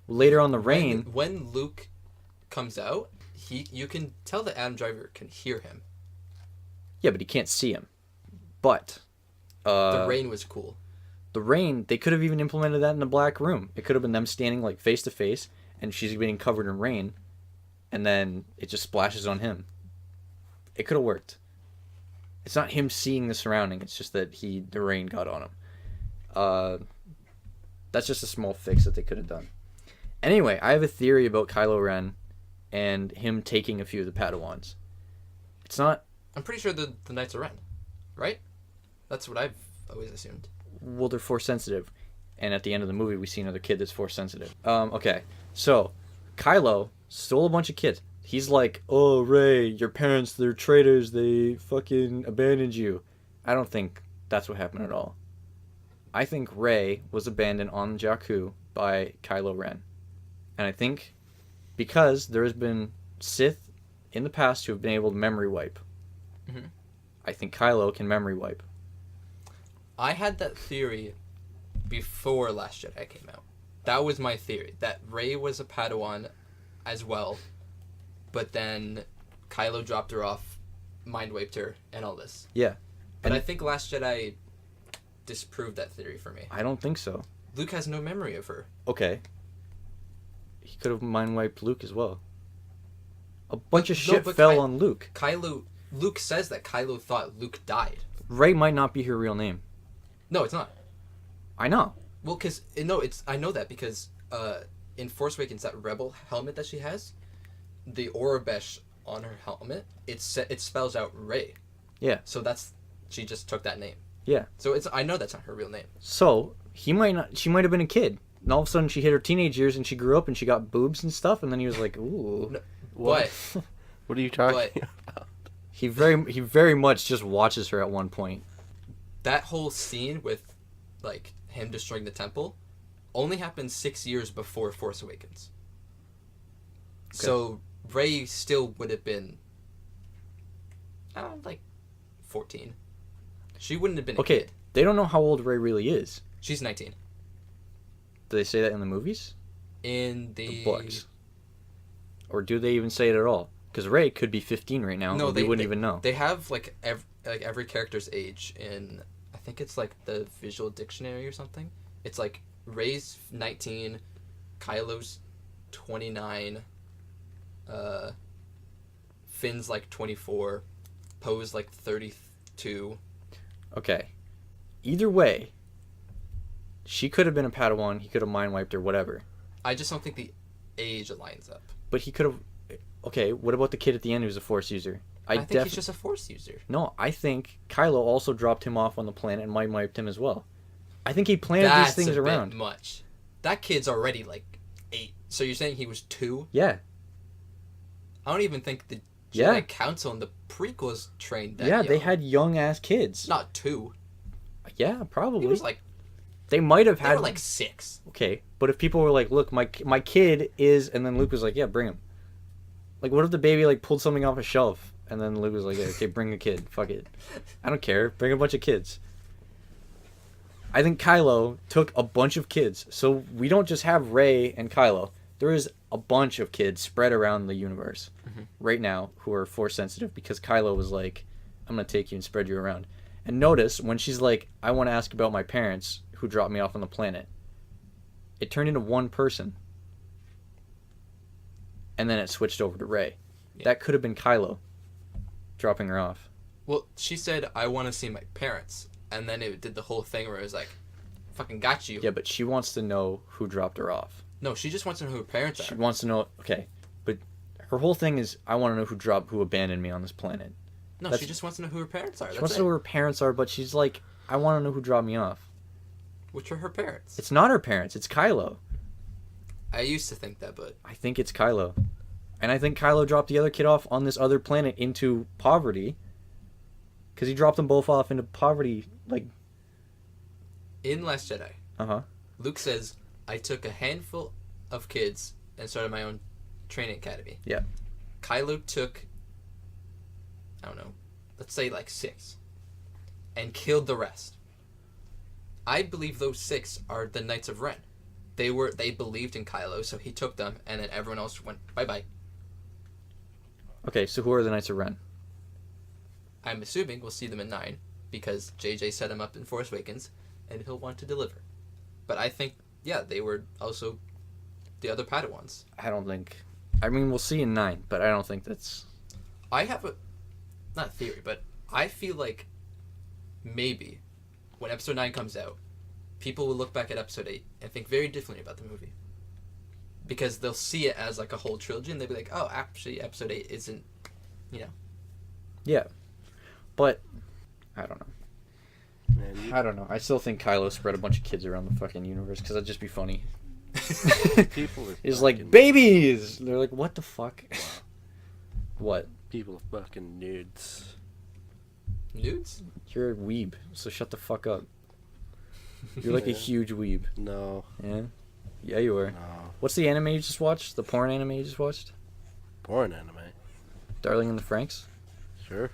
A: Later on the rain...
C: When Luke comes out, you can tell that Adam Driver can hear him.
A: Yeah, but he can't see him. But...
C: the rain was cool.
A: The rain, they could have even implemented that in the black room. It could have been them standing like face to face, and she's being covered in rain, and then it just splashes on him. It could have worked. It's not him seeing the surrounding, it's just that the rain got on him. That's just a small fix that they could have done. Anyway, I have a theory about Kylo Ren and him taking a few of the Padawans. It's not...
C: I'm pretty sure the Knights of Ren, right? That's what I've always assumed.
A: Well, they're Force sensitive. And at the end of the movie, we see another kid that's Force sensitive. Okay, so Kylo stole a bunch of kids. He's like, oh, Rey, your parents, they're traitors. They fucking abandoned you. I don't think that's what happened at all. I think Rey was abandoned on Jakku by Kylo Ren. And I think because there has been Sith in the past who have been able to memory wipe.
C: Mm-hmm.
A: I think Kylo can memory wipe.
C: I had that theory before Last Jedi came out. That was my theory, that Rey was a Padawan as well, but then Kylo dropped her off, mind wiped her, and all this.
A: Yeah.
C: But I think Last Jedi disproved that theory for me.
A: I don't think so.
C: Luke has no memory of her.
A: Okay. He could have mind wiped Luke as well. A bunch of shit fell on Luke.
C: Luke says that Kylo thought Luke died.
A: Rey might not be her real name.
C: No, it's not.
A: I know.
C: Well, I know that because in Force Awakens, that rebel helmet that she has, the Aurebesh on her helmet, it spells out Rey.
A: Yeah.
C: So she just took that name.
A: Yeah.
C: So I know that's not her real name.
A: So she might have been a kid. And all of a sudden she hit her teenage years and she grew up and she got boobs and stuff, and then he was like, ooh.
C: No,
B: What? What are you talking about?
A: He very much just watches her at one point.
C: That whole scene with like him destroying the temple only happened 6 years before Force Awakens. Okay. So Rey still would have been like 14. She wouldn't have been a kid.
A: They don't know how old Rey really is.
C: She's 19.
A: Do they say that in the movies?
C: In the
A: books. Or do they even say it at all? Because Rey could be 15 right now. No, they wouldn't even know.
C: They have like every character's age in, I think it's like the visual dictionary or something. It's like Rey's 19, Kylo's 29, Finn's like 24, Poe's like 32.
A: Okay. Either way, she could have been a Padawan, he could have mind wiped her, whatever.
C: I just don't think the age lines up.
A: But he could have... Okay, what about the kid at the end who's a Force user?
C: I think he's just a Force user.
A: No, I think Kylo also dropped him off on the planet and mind wiped him as well. I think he planted these things around.
C: Bit much. That kid's already like 8. So you're saying he was 2?
A: Yeah.
C: I don't even think the Jedi Council and the prequels trained that young.
A: They had young ass kids.
C: Not 2.
A: Yeah, probably.
C: He was like...
A: They might have had...
C: They were like 6.
A: Okay, but if people were like, look, my kid is... And then Luke was like, yeah, bring him. Like, what if the baby like pulled something off a shelf? And then Luke was like, yeah, okay, bring a kid. Fuck it. I don't care. Bring a bunch of kids. I think Kylo took a bunch of kids. So we don't just have Rey and Kylo. There is a bunch of kids spread around the universe right now who are force sensitive because Kylo was like, I'm going to take you and spread you around. And notice when she's like, I want to ask about my parents who dropped me off on the planet. It turned into one person. And then it switched over to Rey.
C: Yeah.
A: That could have been Kylo dropping her off.
C: Well, she said, I want to see my parents. And then it did the whole thing where it was like, fucking got you.
A: Yeah, but she wants to know who dropped her off.
C: No, she just wants to know who her parents
A: She
C: are.
A: wants to know, okay, but her whole thing is, I want to know who abandoned me on this planet.
C: No,
A: That's-
C: she just wants to know who her parents are.
A: She
C: That's
A: wants
C: it.
A: to know who her parents are, but she's like, I want to know who dropped me off.
C: Which are her parents?
A: It's not her parents, it's Kylo.
C: I used to think that, but
A: I think it's Kylo. And I think Kylo dropped the other kid off on this other planet into poverty. Because he dropped them both off into poverty, like...
C: in Last Jedi,
A: Uh-huh.
C: Luke says, I took a handful of kids and started my own training academy.
A: Yeah.
C: Kylo took, I don't know, let's say like 6, and killed the rest. I believe those 6 are the Knights of Ren. They believed in Kylo, so he took them, and then everyone else went bye-bye.
A: Okay, so who are the Knights of Ren?
C: I'm assuming we'll see them in 9, because JJ set him up in Force Awakens, and he'll want to deliver. But I think, yeah, they were also the other Padawans.
A: I don't think... I mean, we'll see in 9, but I don't think that's...
C: I have not a theory, but I feel like maybe when Episode 9 comes out, people will look back at Episode 8 and think very differently about the movie. Because they'll see it as like a whole trilogy, and they'll be like, oh, actually, Episode 8 isn't, you know.
A: Yeah. But, I don't know.
B: Man,
A: I don't know. I still think Kylo spread a bunch of kids around the fucking universe, because that'd just be funny.
B: people are
A: He's like,
B: fucking-
A: babies! They're like, what the fuck? What?
B: People are fucking nerds.
C: Nudes?
A: You're a weeb, so shut the fuck up. You're like a
B: Yeah.
A: huge weeb.
B: No,
A: Yeah? Yeah, you are.
B: no.
A: What's the anime you just watched? The porn anime you just watched?
B: Porn anime.
A: Darling in the Franxx?
B: Sure.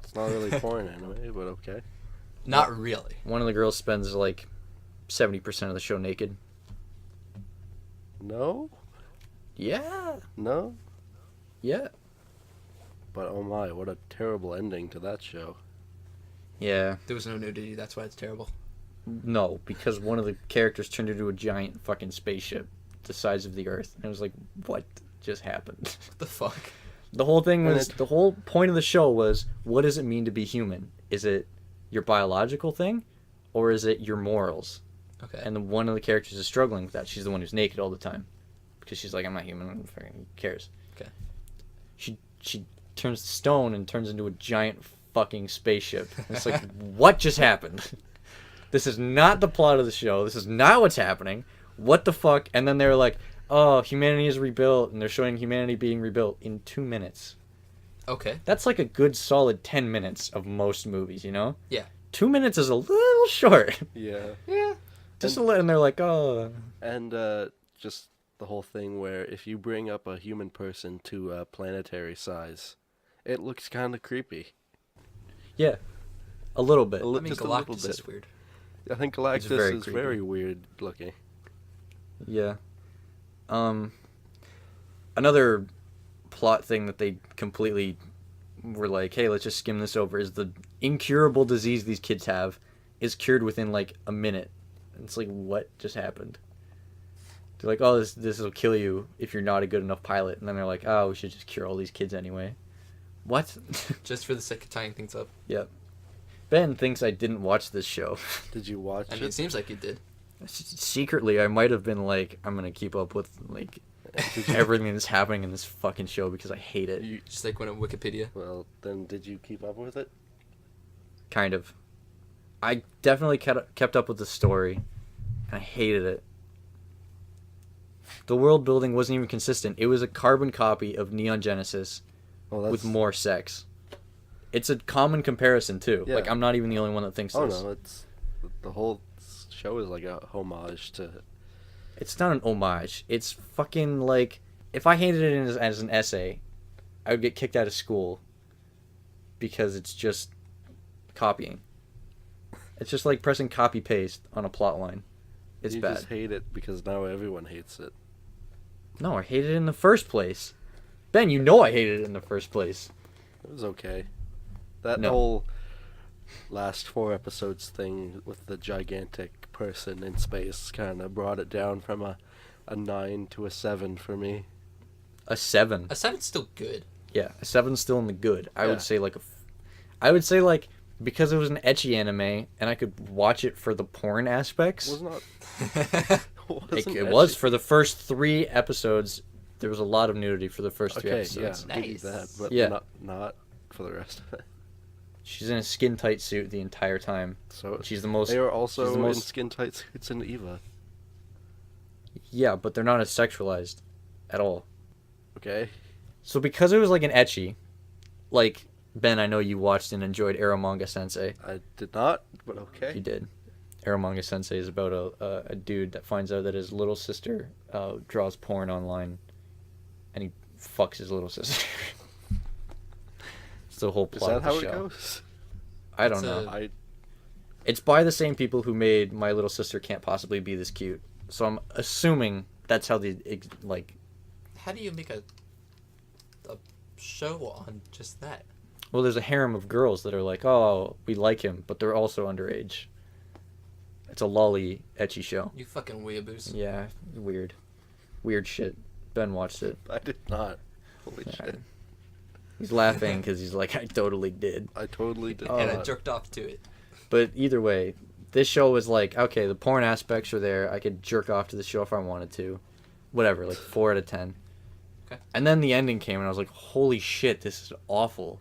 B: It's not really porn anime, but okay.
C: Not really.
A: One of the girls spends like 70% of the show naked.
B: No?
A: Yeah.
B: No?
A: Yeah.
B: But oh my, what a terrible ending to that show.
A: Yeah.
C: There was no nudity, that's why it's terrible.
A: No, because one of the characters turned into a giant fucking spaceship the size of the Earth. And it was like, what just happened?
C: What the fuck?
A: The whole thing
B: And
A: was, the whole point of the show was, what does it mean to be human? Is it your biological thing? Or is it your morals?
C: Okay.
A: And one of the characters is struggling with that. She's the one who's naked all the time. Because she's like, I'm not human. Who cares?
C: Okay.
A: She turns to stone and turns into a giant fucking spaceship. And it's like, what just happened? This is not the plot of the show. This is not what's happening. What the fuck? And then they're like, oh, humanity is rebuilt. And they're showing humanity being rebuilt in 2 minutes.
C: Okay.
A: That's like a good solid 10 minutes of most movies, you know?
C: Yeah.
A: 2 minutes is a little short.
B: Yeah.
C: Yeah.
A: Just a little, and they're like, oh.
B: And just the whole thing where if you bring up a human person to a planetary size, it looks kind of creepy.
A: Yeah. A little bit.
B: A li-
C: I mean,
B: just a little
C: Galactus
B: bit.
C: is weird.
B: I think Galactus
A: very
B: is
A: creepy.
B: very weird looking.
A: Yeah. Another plot thing that they completely were like, hey, let's just skim this over, is the incurable disease these kids have is cured within like a minute. It's like, what just happened? They're like, oh, this will kill you if you're not a good enough pilot. And then they're like, oh, we should just cure all these kids anyway. What?
C: Just for the sake of tying things up.
A: Yep. Ben thinks I didn't watch this show.
B: Did you watch
C: I mean, it
B: it?
C: seems like you did.
A: Secretly, I might have been like, I'm going to keep up with like everything that's happening in this fucking show because I hate it.
B: You,
C: Just like when on Wikipedia.
B: well, then did you keep up with it?
A: Kind of. I definitely kept up with the story, and I hated it. The world building wasn't even consistent. It was a carbon copy of Neon Genesis
B: Oh, that's...
A: with more sex. It's a common comparison, too.
B: Yeah.
A: Like, I'm not even the only one that thinks
B: Oh
A: this.
B: no, it's the whole show is like a homage to.
A: It's not an homage. It's fucking like... If I handed it in as an essay, I would get kicked out of school because it's just copying. It's just like pressing copy paste on a plot line. It's
B: you
A: bad.
B: just hate it because now everyone hates it.
A: No, I hated it in the first place. Ben, you know I hated it in the first place.
B: It was okay. That
A: No.
B: whole last 4 episodes thing with the gigantic person in space kind of brought it down from a 9 to a 7 for me.
A: A 7.
C: A 7's still good.
A: Yeah, a 7's still in the good. I
B: Yeah.
A: would say like I would say like because it was an ecchi anime and I could watch it for the porn aspects.
B: Was not.
A: It was for the first 3 episodes. There was a lot of nudity for the first 3
B: Okay,
A: episodes.
B: yeah, I'll give you that,
C: Nice.
B: but
A: Yeah.
B: not for the rest of it.
A: She's in a skin tight suit the entire time.
B: So
A: She's the most.
B: they are
A: she's
B: also
A: the
B: in
A: most-
B: skin tight suits in Eva.
A: Yeah, but they're not as sexualized at all.
B: Okay.
A: So because it was like an ecchi, like Ben, I know you watched and enjoyed Eromanga Sensei.
B: I did not, but okay.
A: You did. Eromanga Sensei is about a dude that finds out that his little sister draws porn online, and he fucks his little sister. It's the whole
B: Is
A: plot
B: that
A: of the
B: how it
A: show.
B: goes?
A: I don't
C: It's
A: know.
C: a-
B: I
A: It's by the same people who made My Little Sister Can't Possibly Be This Cute. So I'm assuming that's how they like.
C: How do you make a show on just that?
A: Well, there's a harem of girls that are like, oh, we like him, but they're also underage. It's a lolly ecchi show.
C: You fucking weeaboos.
A: Yeah, weird shit. Ben watched it.
B: did not. Holy
A: Yeah.
B: shit.
A: He's laughing because he's like, I totally did.
B: I totally did
C: And I
B: not.
C: jerked off to it.
A: But either way, this show was like, okay, the porn aspects are there. I could jerk off to the show if I wanted to. Whatever, like 4 out of 10.
C: Okay.
A: And then the ending came and I was like, holy shit, this is awful.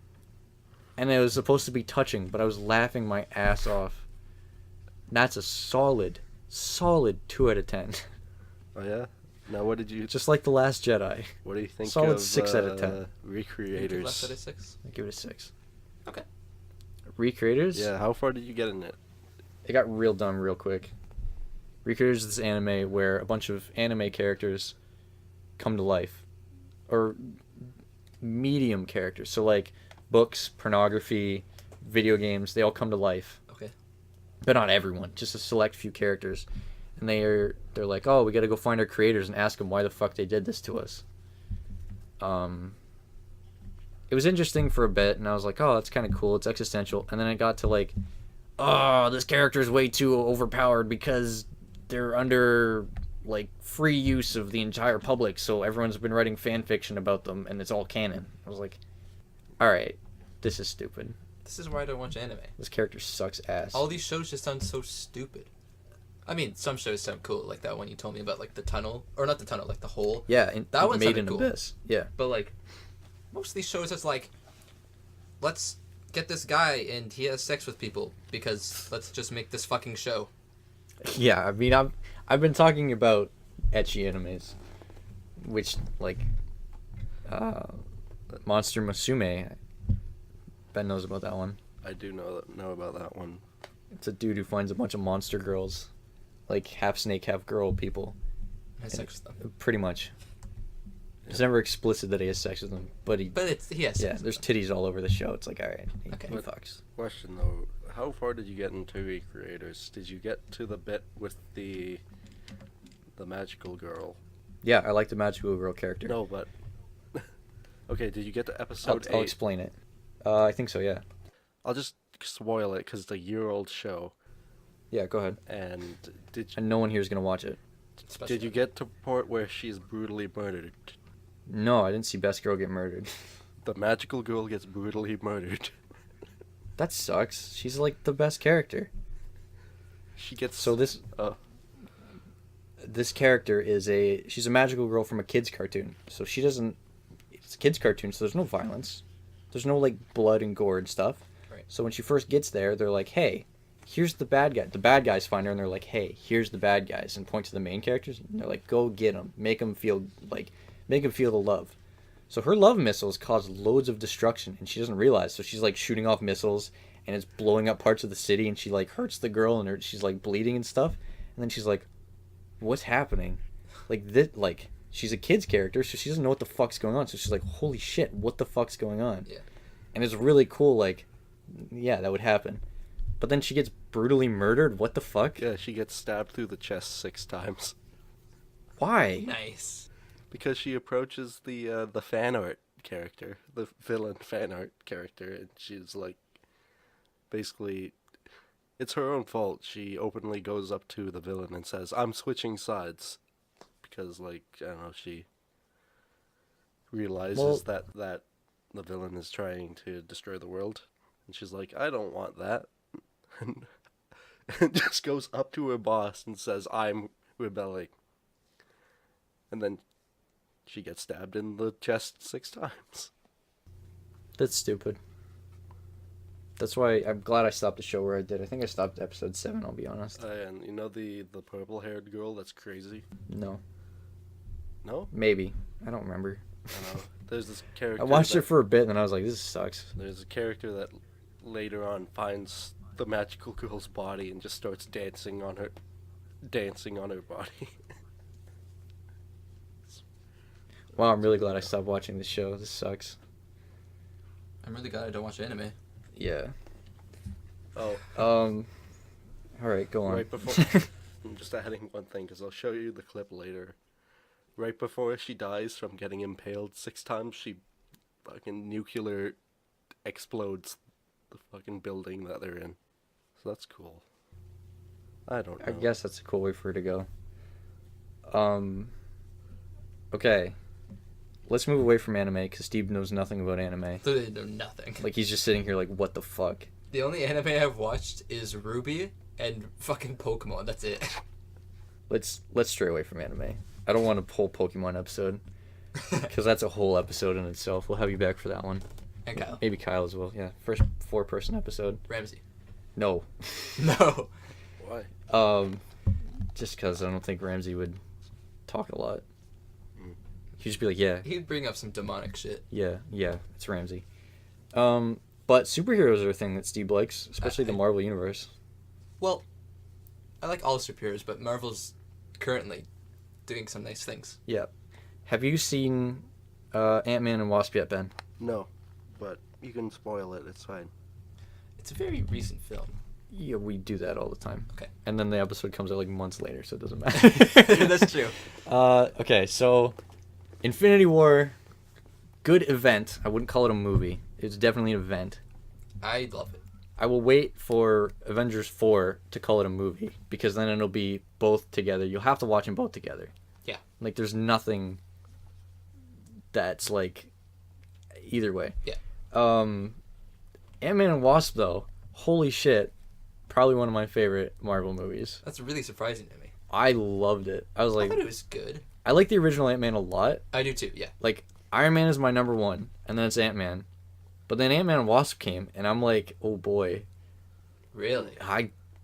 A: And it was supposed to be touching, but I was laughing my ass off. That's a solid 2 out of 10.
B: Oh yeah. Now what did you?
A: Just like The Last Jedi.
B: What do you think
A: solid
B: of
A: 6 out of 10.
C: Left
B: Recreators?
C: out of 6.
A: I give it a 6.
C: Okay.
A: Recreators?
B: Yeah. How far did you get in it?
A: It got real dumb real quick. Recreators is this anime where a bunch of anime characters come to life. Or medium characters. So like books, pornography, video games, they all come to life.
C: Okay.
A: But not everyone, just a select few characters. And they're like, oh, we got to go find our creators and ask them why the fuck they did this to us. It was interesting for a bit, and I was like, oh, that's kind of cool. It's existential. And then it got to like, oh, this character is way too overpowered because they're under like free use of the entire public. So everyone's been writing fan fiction about them, and it's all canon. I was like, all right, this is stupid.
C: This is why I don't watch anime.
A: This character sucks ass.
C: All these shows just sound so stupid. I mean, some shows sound cool, like that one you told me about, like the tunnel, or not the tunnel, like the hole.
A: Yeah, and
C: That one
A: made
C: sounded
A: an
C: cool.
A: abyss. Yeah.
C: But like, most of these shows, it's like, let's get this guy and he has sex with people because let's just make this fucking show.
A: Yeah, I mean, I've been talking about ecchi animes, which like Monster Musume. Ben knows about that one.
B: I do know about that one.
A: It's a dude who finds a bunch of monster girls, like half snake, half girl people.
C: Has sex with them.
A: Pretty much. It's never explicit that he has sex with them, but he.
C: But he has sex
A: Yeah,
C: with
A: there's
C: them.
A: titties all over the show. It's like, all right,
C: Okay.
A: he
B: But-
A: fucks.
B: Question though, how far did you get into Recreators? Did you get to the bit with the magical girl?
A: Yeah, I like the magical girl character.
B: No, but okay. Did you get to
A: I'll,
B: episode 8?
A: I'll explain it. I think so. Yeah.
B: I'll just spoil it because it's a year-old show.
A: Yeah, go ahead.
B: And
A: And no one here is gonna watch it.
C: Especially-
B: did you get to part where she's brutally murdered?
A: No, I didn't see Best Girl get murdered.
B: The magical girl gets brutally murdered.
A: That sucks. She's like the best character.
B: She gets
A: So this
B: uh,
A: this character she's a magical girl from a kids cartoon. So she doesn't. It's a kids cartoon, so there's no violence. There's no like blood and gore and stuff.
C: Right.
A: So when she first gets there, they're like, "Hey, here's the bad guy." The bad guys find her and they're like, "Hey, here's the bad guys," and point to the main characters. And they're like, "Go get them. Make them feel the love." So her love missiles cause loads of destruction, and she doesn't realize. So she's like shooting off missiles, and it's blowing up parts of the city, and she like hurts the girl, and she's like bleeding and stuff. And then she's like, "What's happening?" She's a kid's character, so she doesn't know what the fuck's going on. So she's like, "Holy shit, what the fuck's going on?"
C: Yeah.
A: And it's really cool. Like, yeah, that would happen. but then she gets brutally murdered. What the fuck?
B: Yeah, she gets stabbed through the chest 6 times.
A: Why?
C: Nice.
B: Because she approaches the fan art character, the villain fan art character, and she's like, basically, it's her own fault. She openly goes up to the villain and says, "I'm switching sides," because, like, I don't know, she realizes that the villain is trying to destroy the world, and she's like, "I don't want that," and just goes up to her boss and says, "I'm rebelling," and then she gets stabbed in the chest 6 times.
A: That's stupid. That's why I'm glad I stopped the show where I did. I think I stopped at episode 7, I'll be honest.
B: And you know the purple-haired girl that's crazy?
A: No.
B: No?
A: Maybe. I don't remember.
B: I know. There's this character.
A: I watched it for a bit and then I was like, this sucks.
B: There's a character that later on finds the magical girl's body and just starts dancing on her body.
A: Wow, I'm really glad I stopped watching this show. This sucks.
C: I'm really glad I don't watch anime.
A: Yeah.
B: Oh.
A: Alright, go on.
B: Right before... I'm just adding one thing, because I'll show you the clip later. Right before she dies from getting impaled 6 times, she fucking nuclear explodes the fucking building that they're in. So that's cool. I don't know.
A: I guess that's a cool way for her to go. Okay. Let's move away from anime, because Steve knows nothing about anime.
C: They know nothing.
A: Like, he's just sitting here like, what the fuck?
C: The only anime I've watched is Ruby and fucking Pokemon. That's it.
A: Let's stray away from anime. I don't want a whole Pokemon episode, because that's a whole episode in itself. We'll have you back for that one.
C: And Kyle.
A: Maybe Kyle as well. Yeah, first 4-person episode.
C: Ramsey.
A: No.
C: No.
B: Why?
A: Just because I don't think Ramsey would talk a lot. He'd just be like, yeah,
C: He'd bring up some demonic shit.
A: yeah, it's Ramsey. But superheroes are a thing that Steve likes, especially the Marvel Universe.
C: Well, I like all superheroes, but Marvel's currently doing some nice things.
A: Yeah. Have you seen Ant-Man and Wasp yet, Ben?
B: No, but you can spoil it. It's fine.
C: It's a very recent film.
A: Yeah, we do that all the time.
C: Okay.
A: And then the episode comes out like months later, so it doesn't matter.
C: That's true.
A: Okay, so Infinity War, good event. I wouldn't call it a movie. It's definitely an event.
C: I love it.
A: I will wait for Avengers 4 to call it a movie, because then it'll be both together. You'll have to watch them both together.
C: Yeah.
A: Like, there's nothing that's, like, either way.
C: Yeah.
A: Ant-Man and Wasp, though, holy shit, probably one of my favorite Marvel movies.
C: That's really surprising to me.
A: I loved it. I was
C: I
A: like,
C: thought it was good.
A: I like the original Ant-Man a lot.
C: I do too, yeah.
A: Like, Iron Man is my number 1, and then it's Ant-Man. But then Ant-Man and Wasp came, and I'm like, oh boy.
C: Really?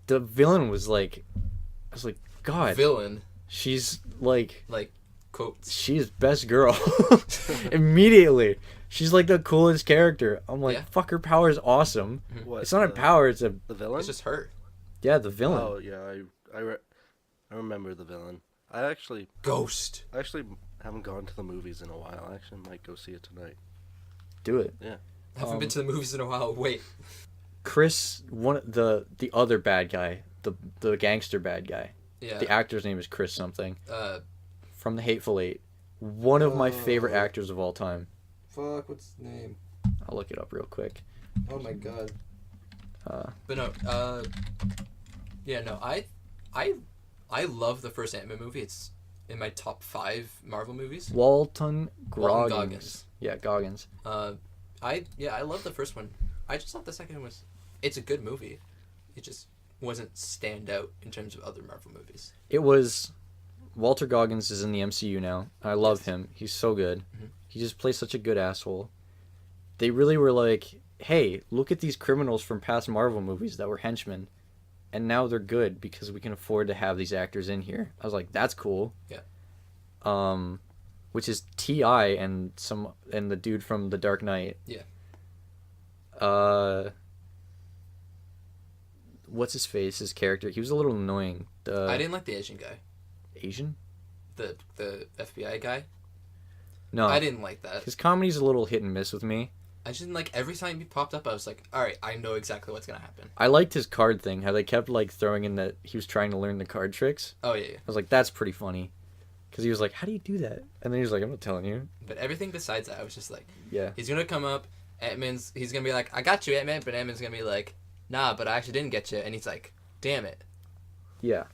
A: The villain was like, I was like, God.
C: Villain.
A: She's like,
C: Quotes.
A: she's best girl. Immediately. She's like the coolest character. I'm like,
C: Yeah.
A: fuck, her power is awesome.
B: What,
A: It's not a power, it's a,
B: The villain?
C: It's just her.
A: yeah, the villain.
B: Oh, yeah, I remember the villain. I actually
C: Ghost.
B: haven't gone to the movies in a while. I actually might go see it tonight.
A: Do it.
B: Yeah.
C: Haven't been to the movies in a while. Wait.
A: Chris, the other bad guy, the gangster bad guy.
C: Yeah.
A: The actor's name is Chris something.
C: Uh,
A: From The Hateful Eight. One of my favorite
C: Oh.
A: actors of all time.
C: fuck, what's his name?
A: I'll look it up real quick.
C: Oh my god.
A: Uh,
C: But no, yeah, no, I love the first Ant-Man movie. It's in my top 5 Marvel movies.
A: Walton
C: Walton
A: Goggins.
C: Goggins.
A: Yeah, Goggins.
C: I love the first one. I just thought the second one was, it's a good movie. It just wasn't stand out in terms of other Marvel movies.
A: It was, Walter Goggins is in the MCU now. I love him. He's so good.
C: Mhm.
A: He just plays such a good asshole. They really were like, hey, look at these criminals from past Marvel movies that were henchmen. And now they're good because we can afford to have these actors in here. I was like, that's cool.
C: Yeah.
A: Which is T.I. and the dude from The Dark Knight.
C: Yeah.
A: What's his face? His character. He was a little annoying.
C: I didn't like the Asian guy.
A: Asian?
C: The FBI guy.
A: No.
C: I didn't like that.
A: His comedy's a little hit and miss with me.
C: I just didn't like every time he popped up. I was like, all right, I know exactly what's gonna happen.
A: I liked his card thing. How they kept like throwing in that he was trying to learn the card tricks.
C: Oh yeah.
A: I was like, that's pretty funny, because he was like, how do you do that? And then he was like, I'm not telling you.
C: But everything besides that, I was just like,
A: Yeah.
C: he's gonna come up. He's gonna be like, I got you, Ant-Man. But Ant-Man's gonna be like, nah, but I actually didn't get you. And he's like, damn it.
A: Yeah.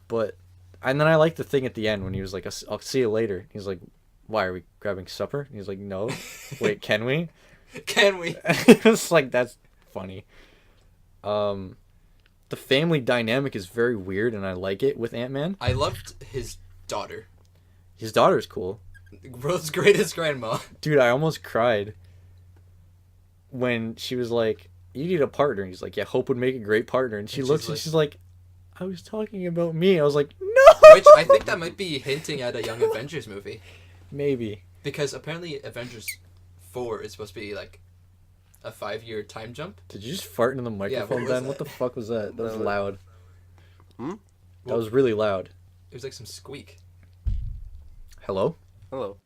A: But, and then I liked the thing at the end when he was like, I'll see you later. He's like, why, are we grabbing supper? And he's like, no. Wait, can we?
C: Can we?
A: It was like, that's funny. The family dynamic is very weird, and I like it with Ant-Man.
C: I loved his daughter.
A: His daughter's cool.
C: World's greatest grandma.
A: Dude, I almost cried when she was like, you need a partner. And he's like, yeah, Hope would make a great partner. And she
C: And
A: looks
C: she's
A: and
C: like-
A: she's like, I was talking about me. I was like, no!
C: Which I think that might be hinting at a Young Avengers movie.
A: Maybe.
C: Because apparently Avengers 4 is supposed to be like a 5-year time jump.
A: Did you just fart into the microphone,
C: was
A: Ben?
C: that?
A: What the fuck was that? That was
B: No.
A: loud.
B: Hmm?
A: That was really loud.
C: It was like some squeak.
A: Hello?
B: Hello.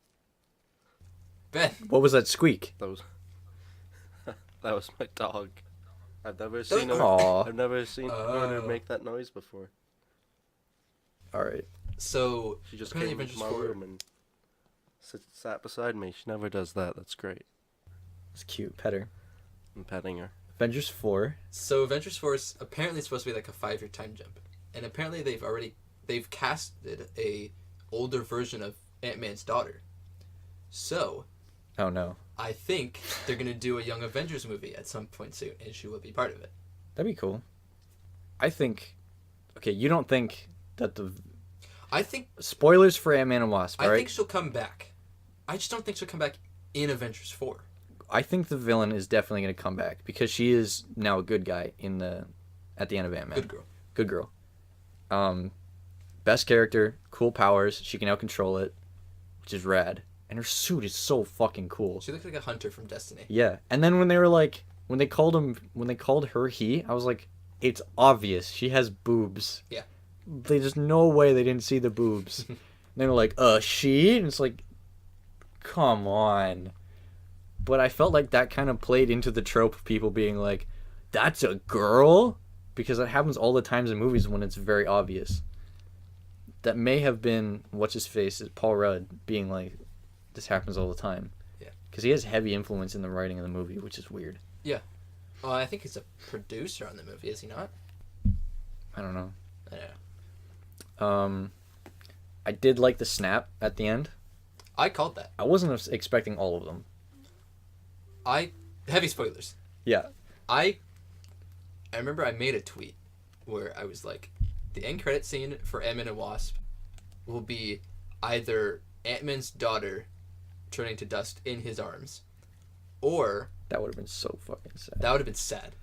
C: Ben.
A: What was that squeak?
B: That was that was my dog. I've never
C: Don't-
B: seen her.
A: Aw.
B: I've never seen her
C: Oh.
B: make that noise before.
A: Alright.
C: So
B: She just
C: apparently
B: came into
C: Avengers
B: my
C: 4.
B: room and sat beside me. She never does that. That's great.
A: It's cute. Pet her.
B: I'm petting her.
A: Avengers 4.
C: So Avengers 4 is apparently supposed to be like a 5-year time jump, and apparently they've casted a older version of Ant-Man's daughter. So
A: Oh no.
C: I think they're gonna do a Young Avengers movie at some point soon, and she will be part of it.
A: That'd be cool. I think... Okay, you don't think that the...
C: I think
A: Spoilers for Ant-Man and Wasp,
C: I
A: alright?
C: think she'll come back. I just don't think she'll come back in Avengers 4.
A: I think the villain is definitely going to come back, because she is now a good guy at the end of Ant-Man.
C: Good girl.
A: Good girl. Best character, cool powers, she can out-control it, which is rad. And her suit is so fucking cool.
C: She looks like a hunter from Destiny.
A: Yeah. And then when they were like, when they called her he, I was like, it's obvious. She has boobs.
C: Yeah.
A: There's no way they didn't see the boobs. And they were like, she? And it's like, come on. But I felt like that kind of played into the trope of people being like, that's a girl? Because that happens all the times in movies when it's very obvious. That may have been, what's-his-face, Paul Rudd, being like, this happens all the time.
C: Yeah.
A: Because he has heavy influence in the writing of the movie, which is weird.
C: I think he's a producer on the movie, is he not?
A: I don't know.
C: I don't know.
A: I did like the snap at the end.
C: I called that.
A: I wasn't expecting all of them.
C: Heavy spoilers.
A: Yeah.
C: I remember I made a tweet where I was like, the end credit scene for Ant-Man and Wasp will be either Ant-Man's daughter turning to dust in his arms, or
A: That would have been so fucking sad.
C: that would have been sad,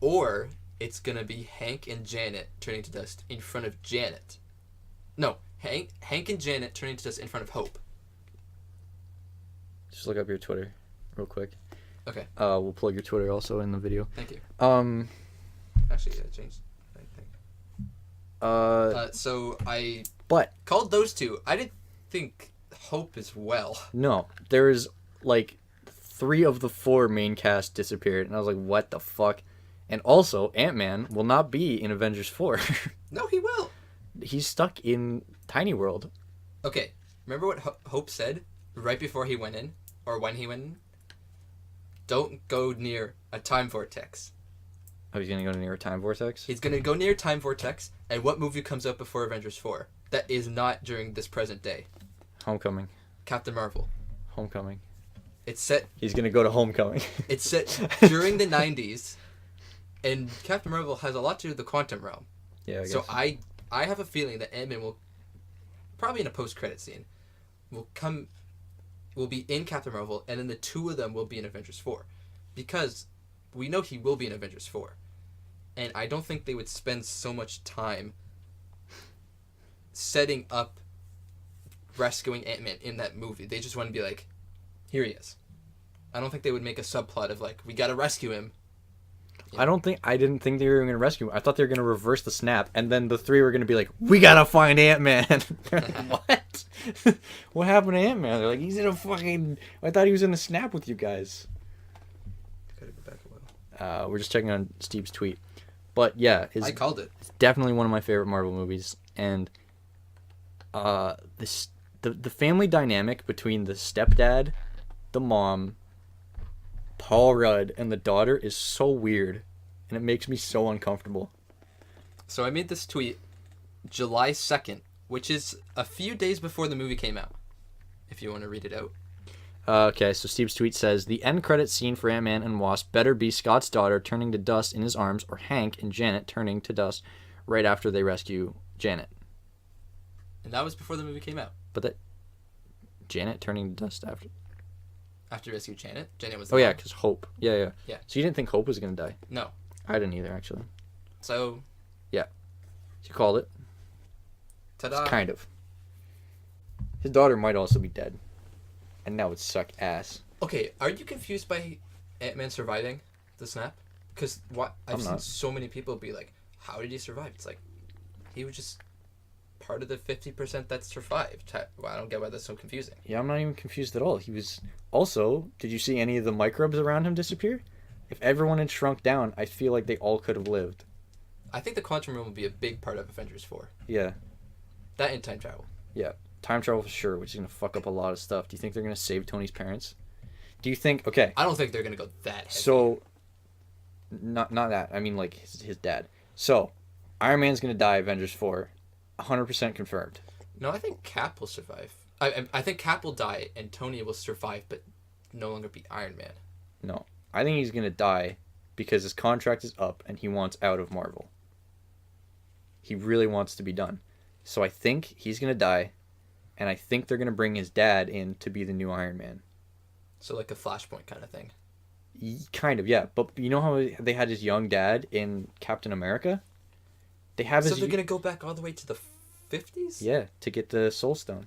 C: or it's gonna be Hank and Janet turning to dust in front of Janet. No, Hank and Janet turning to dust in front of Hope.
A: Just look up your Twitter real quick.
C: Okay.
A: We'll plug your Twitter also in the video.
C: Thank you.
A: Actually,
C: Actually, I changed. I think.
A: uh,
C: So I
A: but
C: called those two. I didn't think Hope as well.
A: no, there's like 3 of the 4 main cast disappeared, and I was like, what the fuck? And also, Ant-Man will not be in Avengers 4.
C: No, he will.
A: He's stuck in Tiny World.
C: Okay, remember what Hope said right before he went in, or when he went in? Don't go near a time vortex.
A: Oh, he's gonna go near a time vortex?
C: He's gonna go near time vortex, and what movie comes up before Avengers 4? That is not during this present day.
A: Homecoming.
C: Captain Marvel.
A: Homecoming.
C: It's set.
A: He's gonna go to Homecoming.
C: It's set during the 90s, and Captain Marvel has a lot to do with the quantum realm.
A: Yeah, I guess.
C: So I have a feeling that Ant-Man will, probably in a post-credit scene, will be in Captain Marvel, and then the 2 of them will be in Avengers 4. Because we know he will be in Avengers 4. And I don't think they would spend so much time setting up rescuing Ant-Man in that movie. They just want to be like, here he is. I don't think they would make a subplot of like, we gotta rescue him.
A: I didn't think they were going to rescue him. I thought they were going to reverse the snap, and then the 3 were going to be like, we gotta find Ant-Man. What? What happened to Ant-Man? They're like, he's in a fucking... I thought he was in a snap with you guys.
C: Gotta go back a while.
A: We're just checking on Steve's tweet. But yeah,
C: I called it.
A: it's definitely one of my favorite Marvel movies. And the family dynamic between the stepdad, the mom, Paul Rudd, and the daughter is so weird. And it makes me so uncomfortable.
C: So I made this tweet July 2nd, which is a few days before the movie came out, if you want to read it out.
A: Okay, so Steve's tweet says, the end credit scene for Ant-Man and Wasp better be Scott's daughter turning to dust in his arms or Hank and Janet turning to dust right after they rescue Janet.
C: And that was before the movie came out.
A: But that... Janet turning to dust after...
C: After rescue Janet? Janet was
A: Oh, yeah, because Hope. Yeah.
C: Yeah.
A: So you didn't think Hope was going to die?
C: No.
A: I didn't either, actually.
C: So...
A: Yeah. You called it.
C: Ta-da.
A: Kind of. His daughter might also be dead. And that would suck ass.
C: Okay, are you confused by Ant-Man surviving the snap? Because I've seen so many people be like, how did he survive? It's like, he was just part of the 50% that survived. Well, I don't get why that's so confusing.
A: Yeah, I'm not even confused at all. He was... Also, did you see any of the microbes around him disappear? If everyone had shrunk down, I feel like they all could have lived.
C: I think the quantum realm will be a big part of Avengers 4.
A: Yeah.
C: That and time travel.
A: Yeah. Time travel for sure, which is going to fuck up a lot of stuff. Do you think they're going to save Tony's parents? Do you think... Okay.
C: I don't think they're going to go that heavy.
A: So... Not that. I mean, like, his dad. So, Iron Man's going to die Avengers 4. 100% confirmed.
C: No, I think Cap will survive. I think Cap will die and Tony will survive, but no longer be Iron Man.
A: No. I think he's going to die because his contract is up and he wants out of Marvel. He really wants to be done. So I think he's going to die, and I think they're going to bring his dad in to be the new Iron Man.
C: So like a Flashpoint kind of thing.
A: Kind of, yeah. But you know how they had his young dad in Captain America? They have
C: So
A: his...
C: they're going to go back all the way to the 50s?
A: Yeah, to get the Soul Stone.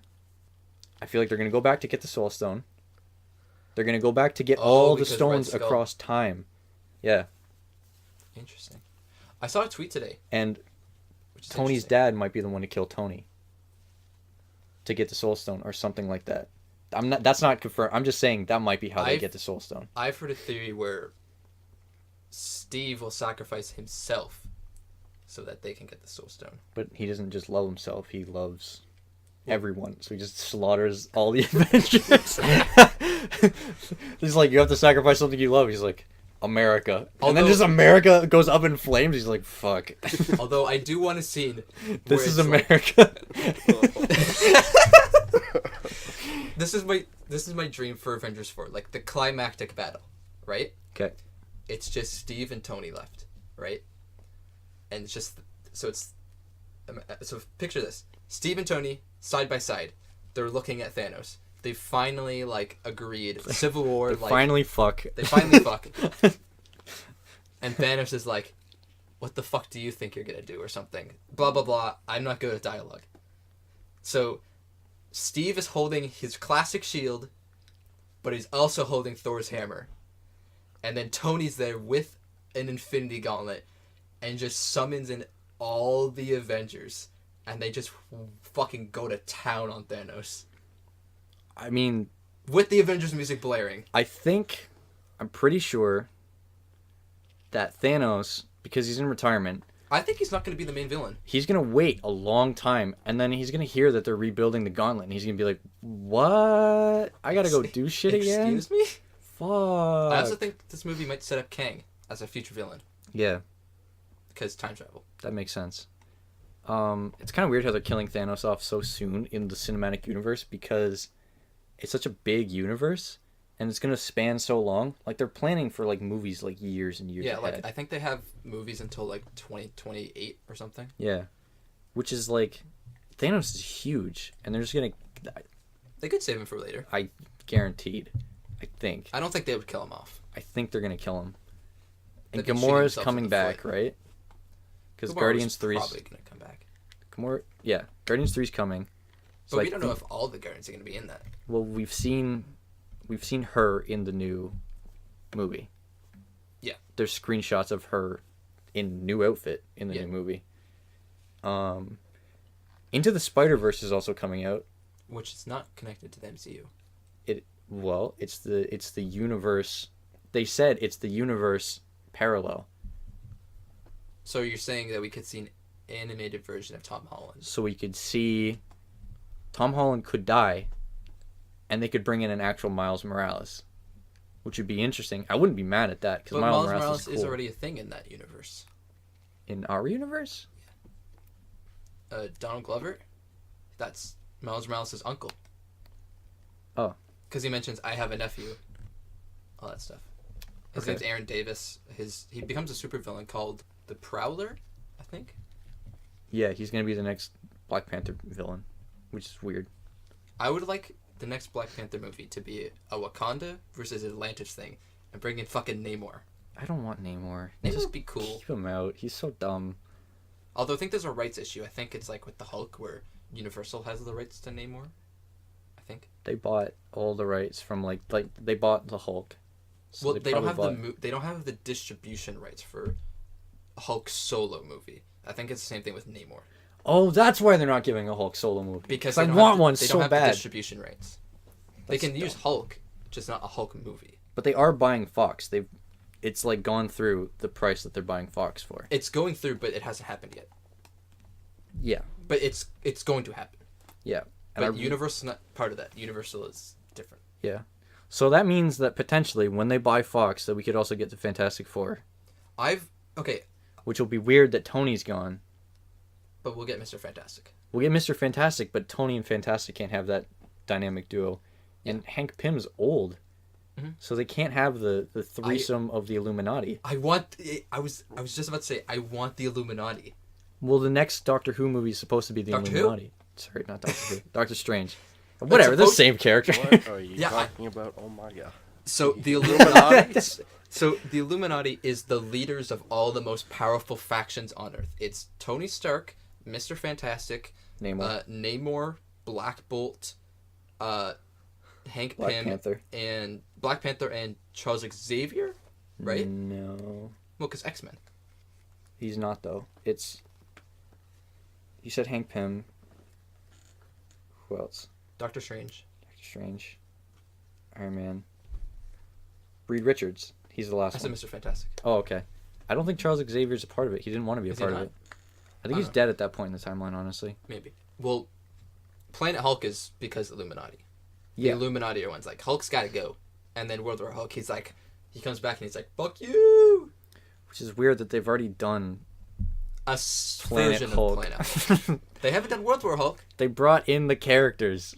A: I feel like they're going to go back to get the Soul Stone. They're going to go back to get all the stones across time. Yeah.
C: Interesting. I saw a tweet today.
A: And Tony's dad might be the one to kill Tony. To get the Soul Stone or something like that. That's not confirmed. I'm just saying that might be how they get the Soul Stone.
C: I've heard a theory where Steve will sacrifice himself so that they can get the Soul Stone.
A: But he doesn't just love himself. He loves everyone. So he just slaughters all the Avengers. He's like, you have to sacrifice something you love. He's like, America. And then just America goes up in flames. He's like, fuck.
C: Although I do want a scene
A: This is America.
C: This is my dream for Avengers 4. Like the climactic battle, right?
A: Okay.
C: It's just Steve and Tony left, right? And it's just so picture this. Steve and Tony side by side. They're looking at Thanos. They finally agreed. Civil War
A: They finally fuck.
C: And Thanos is like, "What the fuck do you think you're gonna do?" or something. Blah blah blah. I'm not good at dialogue. So Steve is holding his classic shield, but he's also holding Thor's hammer. And then Tony's there with an Infinity Gauntlet and just summons in all the Avengers. And they just fucking go to town on Thanos.
A: I mean...
C: With the Avengers music blaring.
A: I'm pretty sure that Thanos, because he's in retirement...
C: I think he's not going to be the main villain.
A: He's going to wait a long time, and then he's going to hear that they're rebuilding the gauntlet, and he's going to be like, what? I got to go do shit again?
C: Excuse me?
A: Fuck.
C: I also think this movie might set up Kaine as a future villain.
A: Yeah.
C: Because time travel.
A: That makes sense. It's kind of weird how they're killing Thanos off so soon in the cinematic universe, because it's such a big universe, and it's going to span so long. Like, they're planning for, movies, years and years ahead.
C: Yeah, I think they have movies until, 2028 or something.
A: Yeah. Which is, Thanos is huge, and they're just going to...
C: They could save him for later.
A: Guaranteed. I think.
C: I don't think they would kill him off.
A: I think they're going to kill him. And
C: They'd be shooting
A: Gamora's
C: themselves in
A: coming
C: the
A: back,
C: foot.
A: right? Because
C: Gamora's
A: Guardians 3's...
C: probably going to come back.
A: Gamora... Yeah. Guardians 3's coming.
C: But we don't know if all the Guardians are going to be in that.
A: Well, we've seen her in the new movie.
C: Yeah.
A: There's screenshots of her in new outfit in the new movie. Into the Spider-Verse is also coming out.
C: Which is not connected to the MCU.
A: Well, it's the universe. They said it's the universe parallel.
C: So you're saying that we could see an animated version of Tom Holland?
A: So we could see Tom Holland could die, and they could bring in an actual Miles Morales, which would be interesting. I wouldn't be mad at that because
C: But
A: Miles Morales
C: is already a thing in that universe.
A: In our universe.
C: Donald Glover, that's Miles Morales' uncle.
A: Oh.
C: Because he mentions, I have a nephew. All that stuff. His
A: Okay.
C: name's Aaron Davis. He becomes a supervillain called the Prowler, I think.
A: Yeah, he's gonna be the next Black Panther villain, which is weird.
C: I would like the next Black Panther movie to be a Wakanda versus Atlantis thing, and bring in fucking Namor.
A: I don't want Namor.
C: Namor
A: Just
C: would be cool.
A: keep him out. He's so dumb.
C: Although I think there's a rights issue. I think it's like with the Hulk where Universal has the rights to Namor. I think.
A: They bought all the rights from like they bought the Hulk. So
C: Well, they don't have
A: probably
C: they don't have the distribution rights for a Hulk solo movie. I think it's the same thing with Namor.
A: Oh, that's why they're not giving a Hulk solo movie.
C: Because
A: I
C: they don't
A: want
C: have the,
A: one
C: they
A: so
C: don't have
A: bad.
C: the distribution rights. They
A: That's
C: can use
A: dumb.
C: Hulk, just not a Hulk movie.
A: But they are buying Fox. It's like gone through the price that they're buying Fox for.
C: It's going through, but it hasn't happened yet.
A: Yeah,
C: But it's going to happen.
A: yeah.
C: But Universal's not part of that. Universal is different.
A: Yeah. So that means that potentially when they buy Fox, that we could also get the Fantastic Four,
C: Okay,
A: which will be weird that Tony's gone.
C: but we'll get Mr. Fantastic.
A: We'll get Mr. Fantastic, but Tony and Fantastic can't have that dynamic duo. And Hank Pym's old.
C: Mhm.
A: So they can't have the threesome of the Illuminati.
C: I was just about to say I want the Illuminati.
A: Well, the next Doctor Who movie is supposed to be the
C: Doctor Who?
A: Illuminati. Sorry, not Doctor Who. Doctor Strange. Whatever, the
C: supposed-
A: same character.
B: What are you
C: Yeah,
B: talking about? Oh my god.
C: So the Illuminati. So the Illuminati is the leaders of all the most powerful factions on Earth. It's Tony Stark, Mr. Fantastic,
A: Namor.
C: Namor, Black Bolt, Hank
A: Black
C: Pym,
A: Panther.
C: and Black Panther and Charles Xavier, right?
A: No.
C: Well, because X-Men.
A: He's not, though. It's... You said Hank Pym. Who else?
C: Doctor Strange.
A: Doctor Strange. Iron Man. Reed Richards. He's the last
C: I said
A: one.
C: Mr. Fantastic.
A: Oh, okay. I don't think Charles Xavier's a part of it. He didn't want to be a
C: Is he
A: part of
C: not?
A: it. I think he's dead at that point in the timeline, honestly.
C: Maybe. Well, Planet Hulk is because Illuminati.
A: Yeah.
C: The Illuminati are ones like Hulk's got to go, and then World War Hulk. He comes back and he's like, "Fuck you."
A: Which is weird that they've already done Planet
C: Version
A: Hulk.
C: of Planet Hulk. They haven't done World War Hulk.
A: They brought in the characters.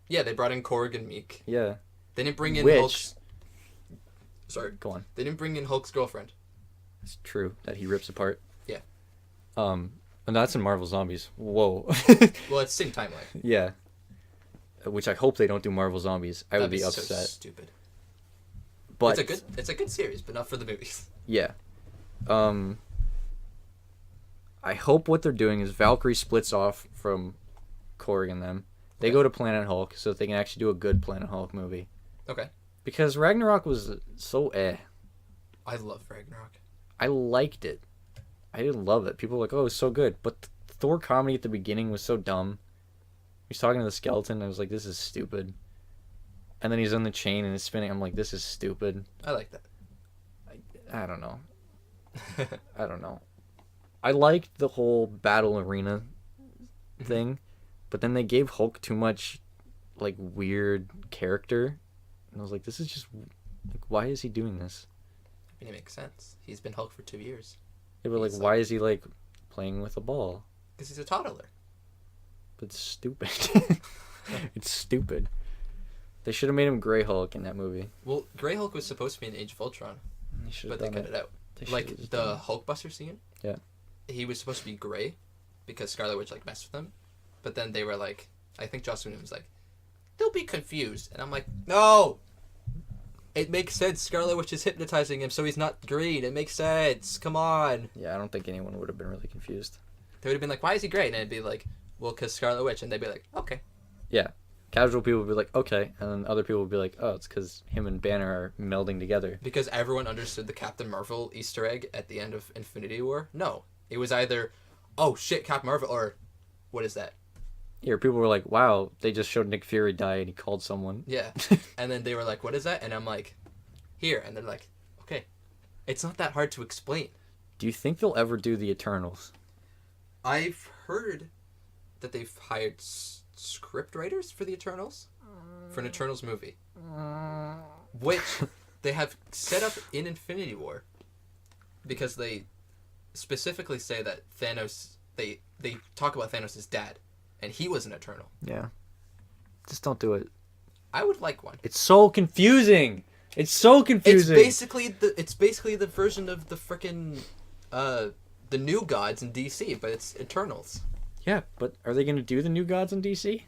C: Yeah, they brought in Korg and Meek.
A: Yeah.
C: They didn't bring in
A: Which-
C: Hulk's. Sorry,
A: Go on.
C: they didn't bring in Hulk's girlfriend.
A: It's true that he rips apart.
C: Yeah.
A: And that's in Marvel Zombies. Whoa.
C: Well, it's same timeline.
A: Yeah. Which I hope they don't do Marvel Zombies. I would
C: That'd
A: be
C: so
A: upset.
C: stupid.
A: But
C: It's a good series, but not for the movies.
A: yeah. I hope what they're doing is Valkyrie splits off from Korg and them. They
C: Okay.
A: go to Planet Hulk so that they can actually do a good Planet Hulk movie.
C: Okay.
A: Because Ragnarok was so
C: I love Ragnarok.
A: I liked it. I didn't love it. People were like, oh, it's so good. But the Thor comedy at the beginning was so dumb. He's talking to the skeleton. I was like, this is stupid. And then he's on the chain and it's spinning. I'm like, this is stupid.
C: I like that.
A: I don't know. I don't know. I liked the whole battle arena thing. But then they gave Hulk too much, like, weird character. And I was like, this is just... Like, why is he doing this?
C: I mean, it makes sense. He's been Hulk for 2 years.
A: They were like,
C: He's
A: why is he, like, playing with a ball?
C: Because he's a toddler.
A: But it's stupid. It's stupid. They should have made him Grey Hulk in that movie.
C: Well, Grey Hulk was supposed to be in Age of Ultron,
A: They should
C: but
A: have
C: they
A: done
C: cut it out.
A: They
C: Like,
A: should've just
C: the
A: done
C: Hulkbuster scene.
A: Yeah.
C: He was supposed to be gray because Scarlet Witch, like, messed with him. But then they were like, I think Joss Whedon was like, they'll be confused. And I'm like, no! It makes sense. Scarlet Witch is hypnotizing him, so he's not green. It makes sense. Come on.
A: Yeah, I don't think anyone would have been really confused.
C: They would have been like, why is he gray? And it'd be like, well, because Scarlet Witch. And they'd be like, okay.
A: Yeah. Casual people would be like, okay. And then other people would be like, oh, it's because him and Banner are melding together.
C: Because everyone understood the Captain Marvel Easter egg at the end of Infinity War? No. It was either, oh shit, Captain Marvel, or what is that?
A: Yeah, people were like, wow, they just showed Nick Fury die and he called someone.
C: Yeah. And then they were like, what is that? And I'm like, here. And they're like, okay. It's not that hard to explain.
A: Do you think they'll ever do the Eternals?
C: I've heard that they've hired script writers for the Eternals. For an Eternals movie. Which they have set up in Infinity War. Because they specifically say that Thanos... They talk about Thanos' dad. And he was an Eternal.
A: Yeah. Just don't do it.
C: I would like one.
A: It's so confusing. It's so confusing.
C: It's basically the version of the frickin' the new gods in DC, but it's Eternals.
A: Yeah, but are they going to do the new gods in DC?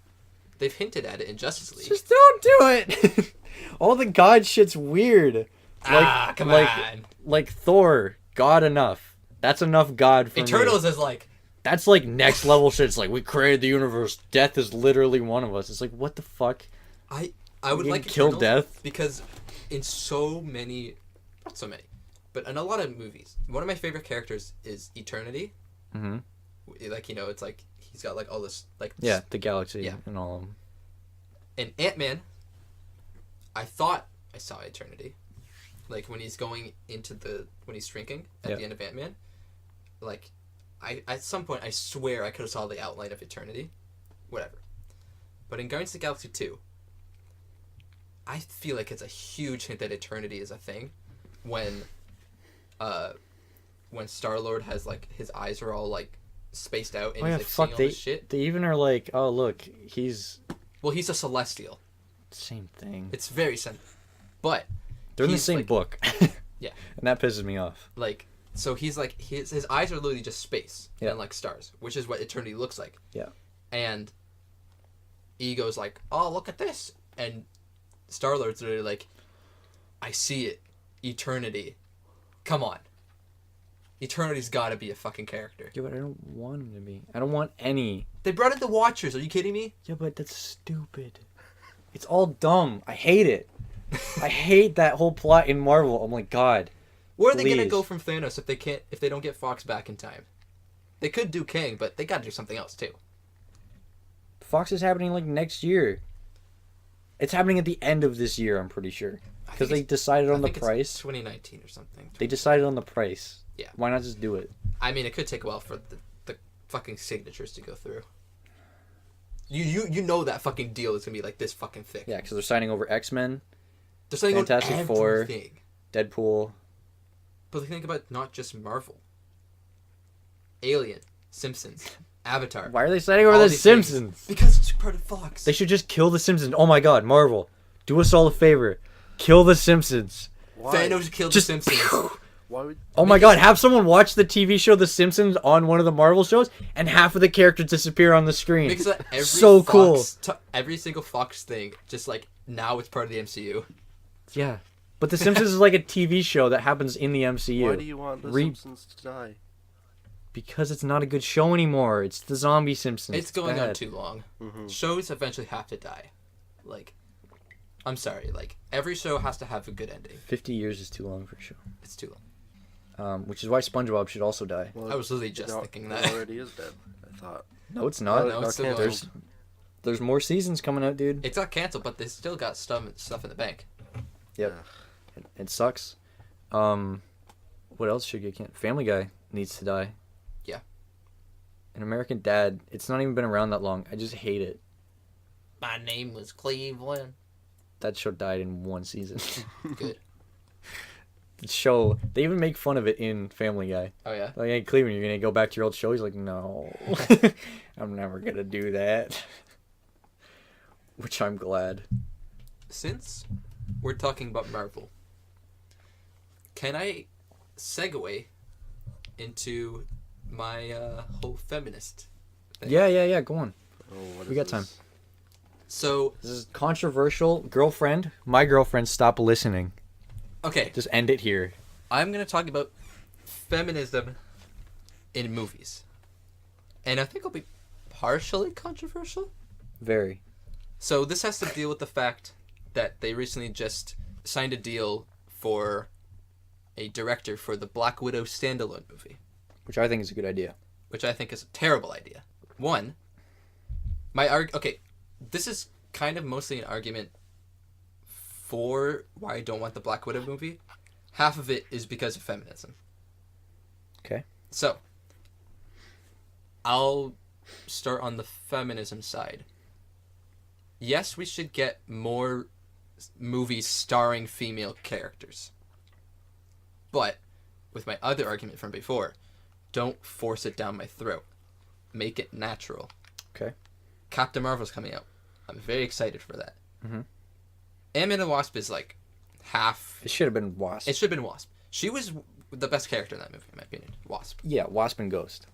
C: They've hinted at it in Justice League.
A: Just don't do it. All the god shit's weird.
C: Come on.
A: Like Thor, god enough. That's enough god for
C: Eternals
A: me.
C: is like...
A: That's like next level shit. It's like, we created the universe. Death is literally one of us. It's like, what the fuck?
C: I would like
A: kill
C: Eternals
A: death
C: because in so many, not so many, but in a lot of movies, one of my favorite characters is Eternity.
A: Mm-hmm.
C: Like, you know, it's like he's got like all this like
A: Yeah, the galaxy
C: Yeah.
A: and all of them.
C: And Ant-Man, I thought I saw Eternity, like when he's going into when he's shrinking at the end of Ant-Man, like I at some point I swear I could have saw the outline of Eternity, whatever. But in Guardians of the Galaxy 2, I feel like it's a huge hint that Eternity is a thing, when Star-Lord has like his eyes are all like spaced out and he's like seeing all this shit.
A: They even are like, oh look, he's
C: He's a Celestial.
A: same thing.
C: It's very simple, but
A: They're in the
C: he's,
A: same
C: like,
A: book.
C: Yeah.
A: And that pisses me off.
C: Like, so he's like his eyes are literally just space
A: Yeah.
C: and like stars, which is what Eternity looks like.
A: Yeah.
C: And Ego's like, oh, look at this, and Star-Lord's literally like, I see it, Eternity. Come on. Eternity's got to be a fucking character.
A: Yeah, but I don't want him to be. I don't want any.
C: They brought in the Watchers. Are you kidding me?
A: Yeah, but that's stupid. It's all dumb. I hate it. I hate that whole plot in Marvel. Oh my god.
C: Where are they gonna
A: Please.
C: go from Thanos if they don't get Fox back in time? They could do Kang, but they gotta do something else too.
A: Fox is happening like next year. It's happening at the end of this year, I'm pretty sure. Because they decided on the price.
C: It's 2019 or something.
A: They decided on the price.
C: Yeah.
A: Why not just do it?
C: I mean, it could take a while for the fucking signatures to go through. You know that fucking deal is gonna be like this fucking thick.
A: Yeah, because they're signing over X-Men,
C: They're signing
A: Fantastic
C: on
A: Four.
C: everything.
A: Deadpool.
C: But think about not just Marvel. Alien, Simpsons, Avatar.
A: Why are they signing over
C: all
A: The
C: these things.
A: Simpsons?
C: Because it's part of Fox.
A: They should just kill The Simpsons. Oh my god, Marvel. Do us all a favor. Kill The Simpsons.
B: Why?
C: Thanos killed
A: Just-
C: the Simpsons.
B: Why would?
A: Oh my god, have someone watch the TV show The Simpsons on one of the Marvel shows and half of the characters disappear on the screen.
C: Because every
A: So cool.
C: Every single Fox thing, just like now it's part of the MCU.
A: Yeah. But The Simpsons is like a TV show that happens in the MCU.
B: Why do you want the Simpsons to die?
A: Because it's not a good show anymore. It's the zombie Simpsons.
C: It's going on
A: bad.
C: too long.
B: Mm-hmm.
C: Shows eventually have to die. Like, I'm sorry. Like, every show has to have a good ending.
A: 50 years is too long for a show.
C: It's too long.
A: Which is why SpongeBob should also die.
C: I was literally just thinking that.
B: It already is dead. I thought.
A: No, it's not.
C: No, it's still going.
A: There's more seasons coming out, dude.
C: It's not canceled, but they still got stuff in the bank.
A: Yep. It sucks. What else should get canceled? Family Guy needs to die.
C: Yeah.
A: An American Dad. It's not even been around that long. I just hate it.
C: My name was Cleveland.
A: That show died in one season.
C: Good.
A: The show, they even make fun of it in Family Guy.
C: Oh, yeah?
A: Like, hey, Cleveland, you're going to go back to your old show? He's like, no. I'm never going to do that. Which I'm glad.
C: Since we're talking about Marvel, can I segue into my whole feminist thing?
A: Yeah, go on.
B: Oh, what
A: We
B: is
A: got time.
B: this?
C: So,
A: This is controversial. Girlfriend, my girlfriend, stop listening.
C: okay,
A: Just end it here.
C: I'm going to talk about feminism in movies. And I think it'll be partially controversial.
A: Very.
C: So this has to deal with the fact that they recently just signed a deal for a director for the Black Widow standalone movie,
A: Which I think is a good idea.
C: which I think is a terrible idea. One, Okay, this is kind of mostly an argument for why I don't want the Black Widow movie. Half of it is because of feminism.
A: Okay.
C: So, I'll start on the feminism side. Yes, we should get more movies starring female characters. But, with my other argument from before, don't force it down my throat. Make it natural.
A: Okay.
C: Captain Marvel's coming out. I'm very excited for that.
A: Mm-hmm.
C: Ant-Man and Wasp is like half...
A: It should have been Wasp.
C: It should have been Wasp. She was the best character in that movie, in my opinion. Wasp.
A: Yeah, Wasp and Ghost.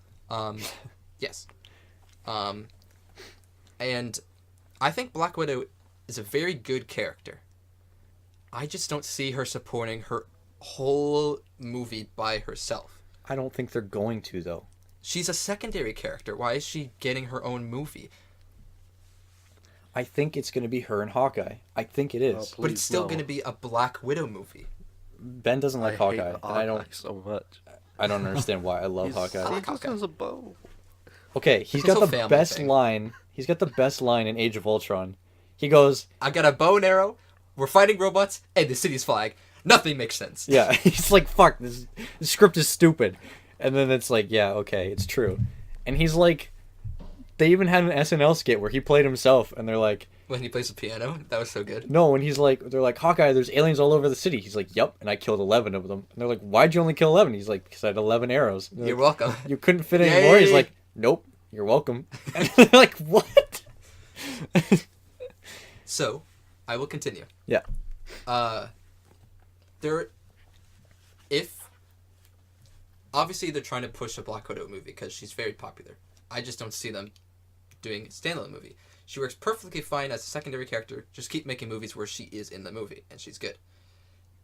C: Yes. And I think Black Widow is a very good character. I just don't see her supporting her whole movie by herself.
A: I don't think they're going to, though.
C: She's a secondary character. Why is she getting her own movie?
A: I think it's going to be her and Hawkeye. I think it is.
C: But it's still going to be a Black Widow movie.
A: Ben doesn't like Hawkeye, and I don't
B: so much.
A: I don't understand why. I love Hawkeye.
B: He just has a bow.
A: Okay, he's got the best line. He's got the best line in Age of Ultron. He goes,
C: I got a bow and arrow, we're fighting robots, and the city's flag. Nothing makes sense.
A: yeah, he's like, fuck, this script is stupid. And then it's like, yeah, okay, it's true. And he's like, they even had an SNL skit where he played himself, and they're like...
C: When he plays the piano? That was so good.
A: No, when he's like, they're like, Hawkeye, there's aliens all over the city. He's like, yep, and I killed 11 of them. And they're like, why'd you only kill 11? He's like, because I had 11 arrows.
C: You're
A: like,
C: welcome.
A: You couldn't fit any more? He's like, nope, you're welcome. And they're like, what?
C: So, I will continue.
A: Yeah.
C: Obviously they're trying to push a Black Widow movie because she's very popular. I just don't see them doing a standalone movie. She works perfectly fine as a secondary character. Just keep making movies where she is in the movie and she's good.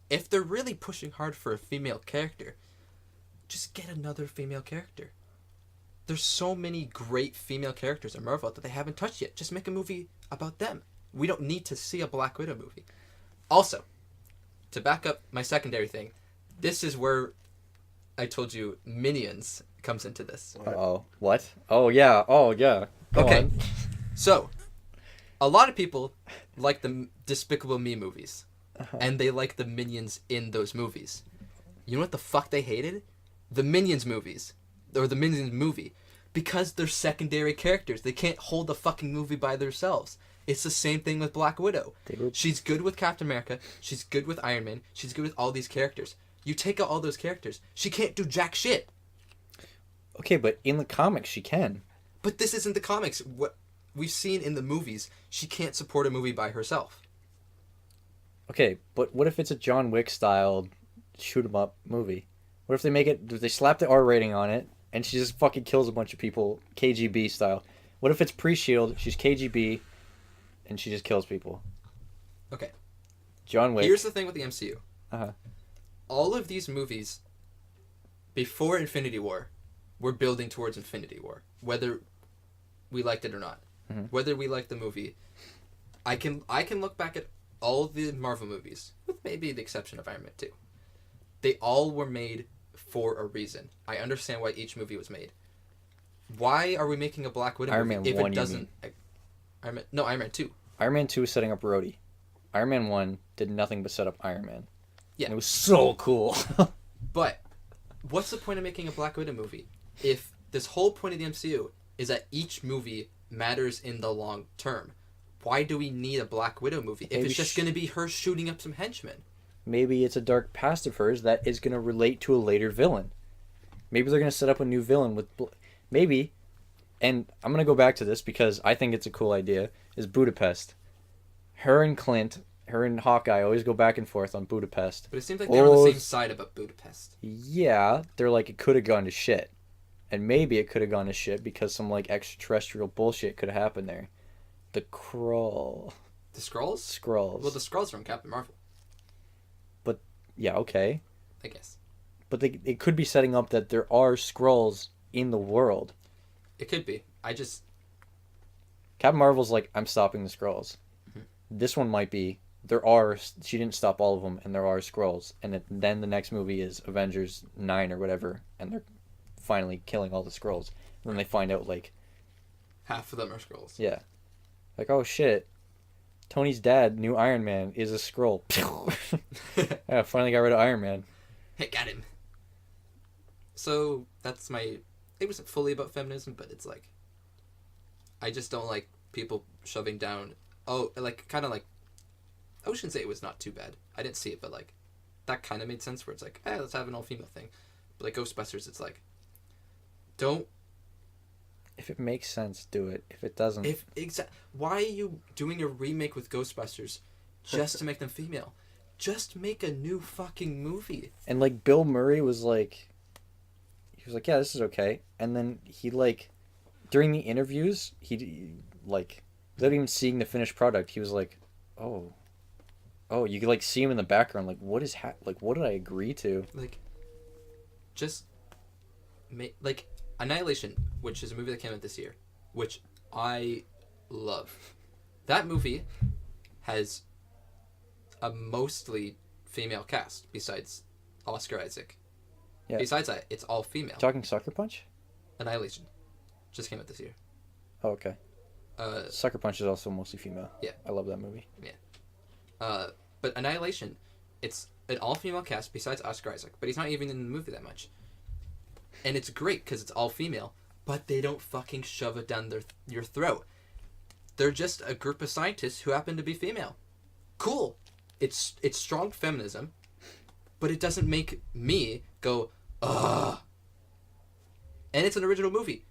C: If they're really pushing hard for a female character, just get another female character. There's so many great female characters in Marvel that they haven't touched yet. Just make a movie about them. We don't need to see a Black Widow movie. Also, to back up my secondary thing, this is where I told you Minions comes into this.
A: Uh-oh. What? Oh, yeah. Go on.
C: So, a lot of people like the Despicable Me movies. And they like the Minions in those movies. You know what the fuck they hated? The Minions movies. Or the Minions movie. Because they're secondary characters. They can't hold the fucking movie by themselves. It's the same thing with Black Widow. She's good with Captain America. She's good with Iron Man. She's good with all these characters. You take out all those characters. She can't do jack shit.
A: Okay, but in the comics she can.
C: But this isn't the comics. What we've seen in the movies, she can't support a movie by herself.
A: Okay, but what if it's a John Wick style shoot 'em up movie? What if they slap the R rating on it and she just fucking kills a bunch of people KGB style? What if it's pre-Shield, she's KGB and she just kills people?
C: Okay.
A: John Wick.
C: Here's the thing with the MCU.
A: Uh-huh.
C: All of these movies before Infinity War were building towards Infinity War, whether we liked it or not.
A: Mm-hmm.
C: Whether we liked the movie, I can look back at all the Marvel movies, with maybe the exception of Iron Man 2. They all were made for a reason. I understand why each movie was made. Why are we making a Black Widow movie if it doesn't... Iron Man 2.
A: Iron Man 2 is setting up Rhodey. Iron Man 1 did nothing but set up Iron Man.
C: Yeah.
A: And it was so cool.
C: But what's the point of making a Black Widow movie if this whole point of the MCU is that each movie matters in the long term? Why do we need a Black Widow movie if it's just going to be her shooting up some henchmen?
A: Maybe it's a dark past of hers that is going to relate to a later villain. Maybe they're going to set up a new villain with... Maybe, and I'm going to go back to this because I think it's a cool idea, is Budapest. Her and Hawkeye always go back and forth on Budapest.
C: But it seems like they're on the same side about Budapest.
A: Yeah, they're like, it could have gone to shit. And maybe it could have gone to shit because some like extraterrestrial bullshit could have happened there. The Skrull.
C: The Skrulls?
A: Skrulls.
C: Well, the Skrulls are in Captain Marvel.
A: But, yeah, okay.
C: I guess.
A: But it could be setting up that there are Skrulls in the world.
C: It could be.
A: Captain Marvel's like, I'm stopping the Skrulls. Mm-hmm. This one might be, she didn't stop all of them, and there are Skrulls. And then the next movie is Avengers 9 or whatever, and they're finally killing all the Skrulls. And then they find out, like,
C: half of them are scrolls.
A: Yeah. Like, oh shit, Tony's dad, new Iron Man, is a scroll. Yeah, finally got rid of Iron Man.
C: Hey, got him. So that's my. It wasn't fully about feminism, but it's like. I just don't like people shoving down. Oh, like kind of like. I shouldn't say it was not too bad. I didn't see it, but like, that kind of made sense. Where it's like, let's have an all-female thing, but like Ghostbusters, it's like, don't.
A: If it makes sense, do it. If it doesn't,
C: Why are you doing a remake with Ghostbusters, just to make them female? Just make a new fucking movie.
A: and like Bill Murray was like, yeah, this is okay, and then he like, during the interviews, he like, without even seeing the finished product, he was like, oh, you could like see him in the background, like, what is like, what did I agree to?
C: Like, just make like Annihilation, which is a movie that came out this year, which I love. That movie has a mostly female cast besides Oscar Isaac.
A: Yeah.
C: Besides that, it's all female.
A: Talking Sucker Punch?
C: Annihilation just came out this year.
A: Oh, okay. Sucker Punch is also mostly female.
C: Yeah.
A: I love that movie.
C: But Annihilation, it's an all-female cast besides Oscar Isaac, but he's not even in the movie that much. And it's great because it's all female, but they don't fucking shove it down your throat. They're just a group of scientists who happen to be female. Cool. It's strong feminism, but it doesn't make me go, ugh. And it's an original movie.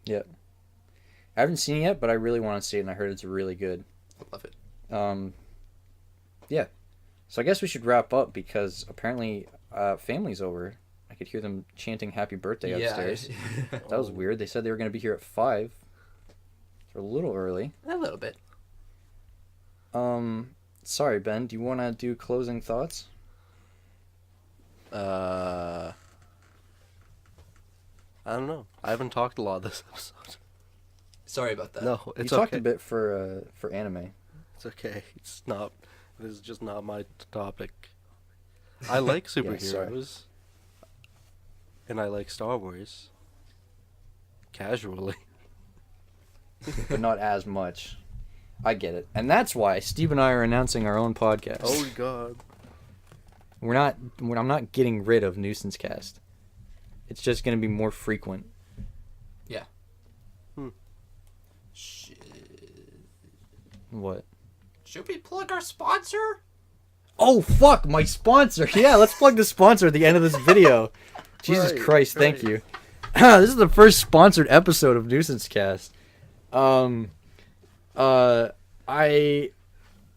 A: Yeah. I haven't seen it yet, but I really want to see it, and I heard it's really good.
C: I love it.
A: Yeah. So I guess we should wrap up because apparently family's over. I could hear them chanting happy birthday upstairs. That was weird. They said they were going to be here at 5. They're a little early.
C: A little bit.
A: Sorry, Ben. Do you want to do closing thoughts?
B: I don't know. I haven't talked a lot this episode.
C: Sorry about that.
B: No, it's
A: you talked
B: okay.
A: a bit for anime.
B: It's okay. It's not. This is just not my topic. I like
A: sorry.
B: superheroes. And I like Star Wars. Casually.
A: But not as much. I get it. And that's why Steve and I are announcing our own podcast.
B: Oh God.
A: I'm not getting rid of Nuisance Cast. It's just going to be more frequent.
C: Yeah.
A: What?
C: Should we plug our sponsor?
A: Oh, fuck, my sponsor. Yeah, let's plug the sponsor at the end of this video. Jesus
B: Right,
A: Christ, thank
B: right.
A: you. This is the first sponsored episode of Nuisance Cast. I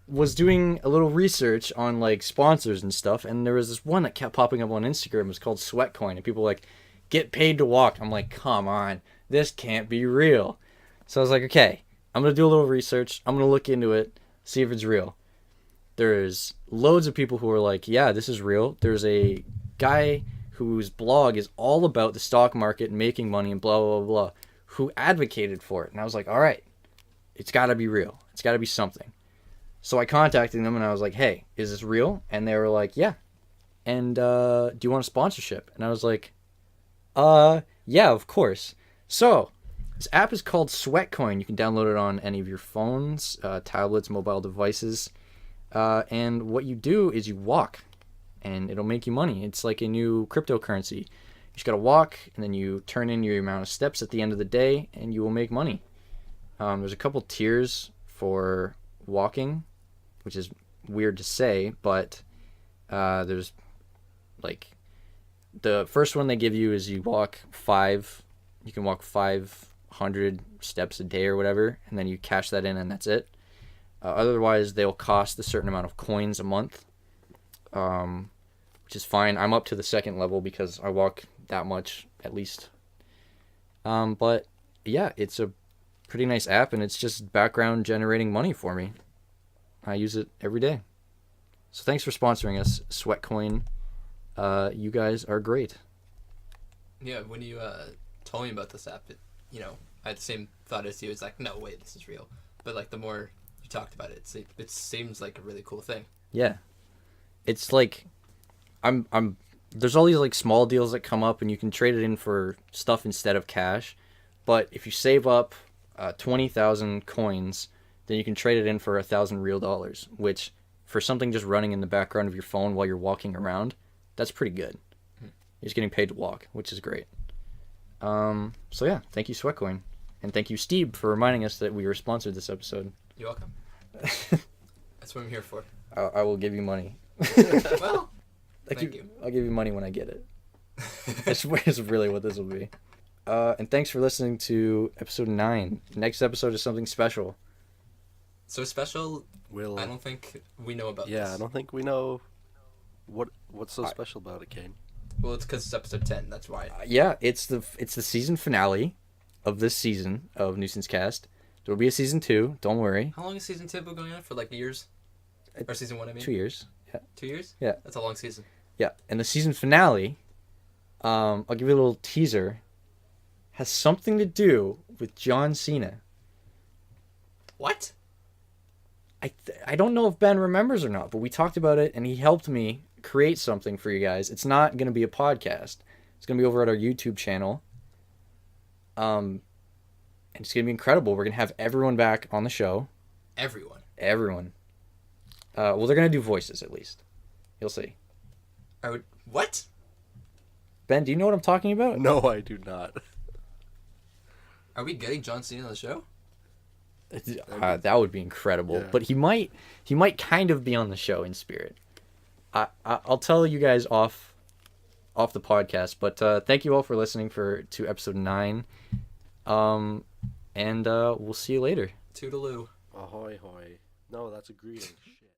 A: was doing a little research on like sponsors and stuff, and there was this one that kept popping up on Instagram. It was called Sweatcoin, and people were like, get paid to walk. I'm like, come on, this can't be real. So I was like, okay, I'm gonna do a little research. I'm gonna look into it, see if it's real. There's loads of people who are like, yeah, this is real. There's a guy whose blog is all about the stock market and making money and blah, blah, blah, blah, who advocated for it. And I was like, all right, it's got to be real. It's got to be something. So I contacted them and I was like, hey, is this real? And they were like, yeah. And do you want a sponsorship? And I was like, yeah, of course. So this app is called Sweatcoin. You can download it on any of your phones, tablets, mobile devices. And what you do is you walk, and it'll make you money. It's like a new cryptocurrency. You just gotta walk, and then you turn in your amount of steps at the end of the day, and you will make money. There's a couple tiers for walking, which is weird to say, but there's like the first one they give you is you can walk 500 steps a day or whatever, and then you cash that in, and that's it. Otherwise, they'll cost a certain amount of coins a month, which is fine. I'm up to the second level because I walk that much at least. But yeah, it's a pretty nice app, and it's just background generating money for me. I use it every day. So thanks for sponsoring us, Sweatcoin. You guys are great.
C: Yeah, when you told me about this app, I had the same thought as you. It's like, no, wait, this is real. But like the more you talked about it, it seems like a really cool thing.
A: Yeah, it's like there's all these like small deals that come up, and you can trade it in for stuff instead of cash. But if you save up 20,000 coins, then you can trade it in for 1,000 real dollars, which for something just running in the background of your phone while you're walking around, that's pretty good. You're just getting paid to walk, which is great. So yeah, thank you, Sweatcoin. And thank you, Steve, for reminding us that we were sponsored this episode.
C: You're welcome. That's what I'm here for.
A: I will give you money.
C: Well, thank you.
A: I'll give you money when I get it. That's really what this will be. And thanks for listening to episode 9. Next episode is something special.
C: So special,
B: Will
C: I don't think we know about this.
B: Yeah, I don't think we know what's so special about it, Kaine.
C: Well, it's because it's episode 10, that's why.
A: Yeah, it's the season finale of this season of Nuisance Cast. There will be a season 2, don't worry.
C: How long is season 2 been going on? For like years? Or season 1, I mean?
A: 2 years. Yeah.
C: 2 years?
A: Yeah.
C: That's a long season.
A: Yeah, and the season finale, I'll give you a little teaser, has something to do with John Cena.
C: What?
A: I don't know if Ben remembers or not, but we talked about it, and he helped me create something for you guys. It's not going to be a podcast. It's going to be over at our YouTube channel. And it's going to be incredible. We're going to have everyone back on the show. Everyone. Well, they're going to do voices, at least. You'll see.
C: What?
A: Ben, do you know what I'm talking about?
B: No, I do not.
C: Are we getting John Cena on the show?
A: That would be incredible.
B: Yeah.
A: But he might kind of be on the show in spirit. I'll tell you guys off the podcast. But thank you all for listening to episode 9. And we'll see you later.
C: Toodaloo.
B: Ahoy hoy. No, that's a greeting.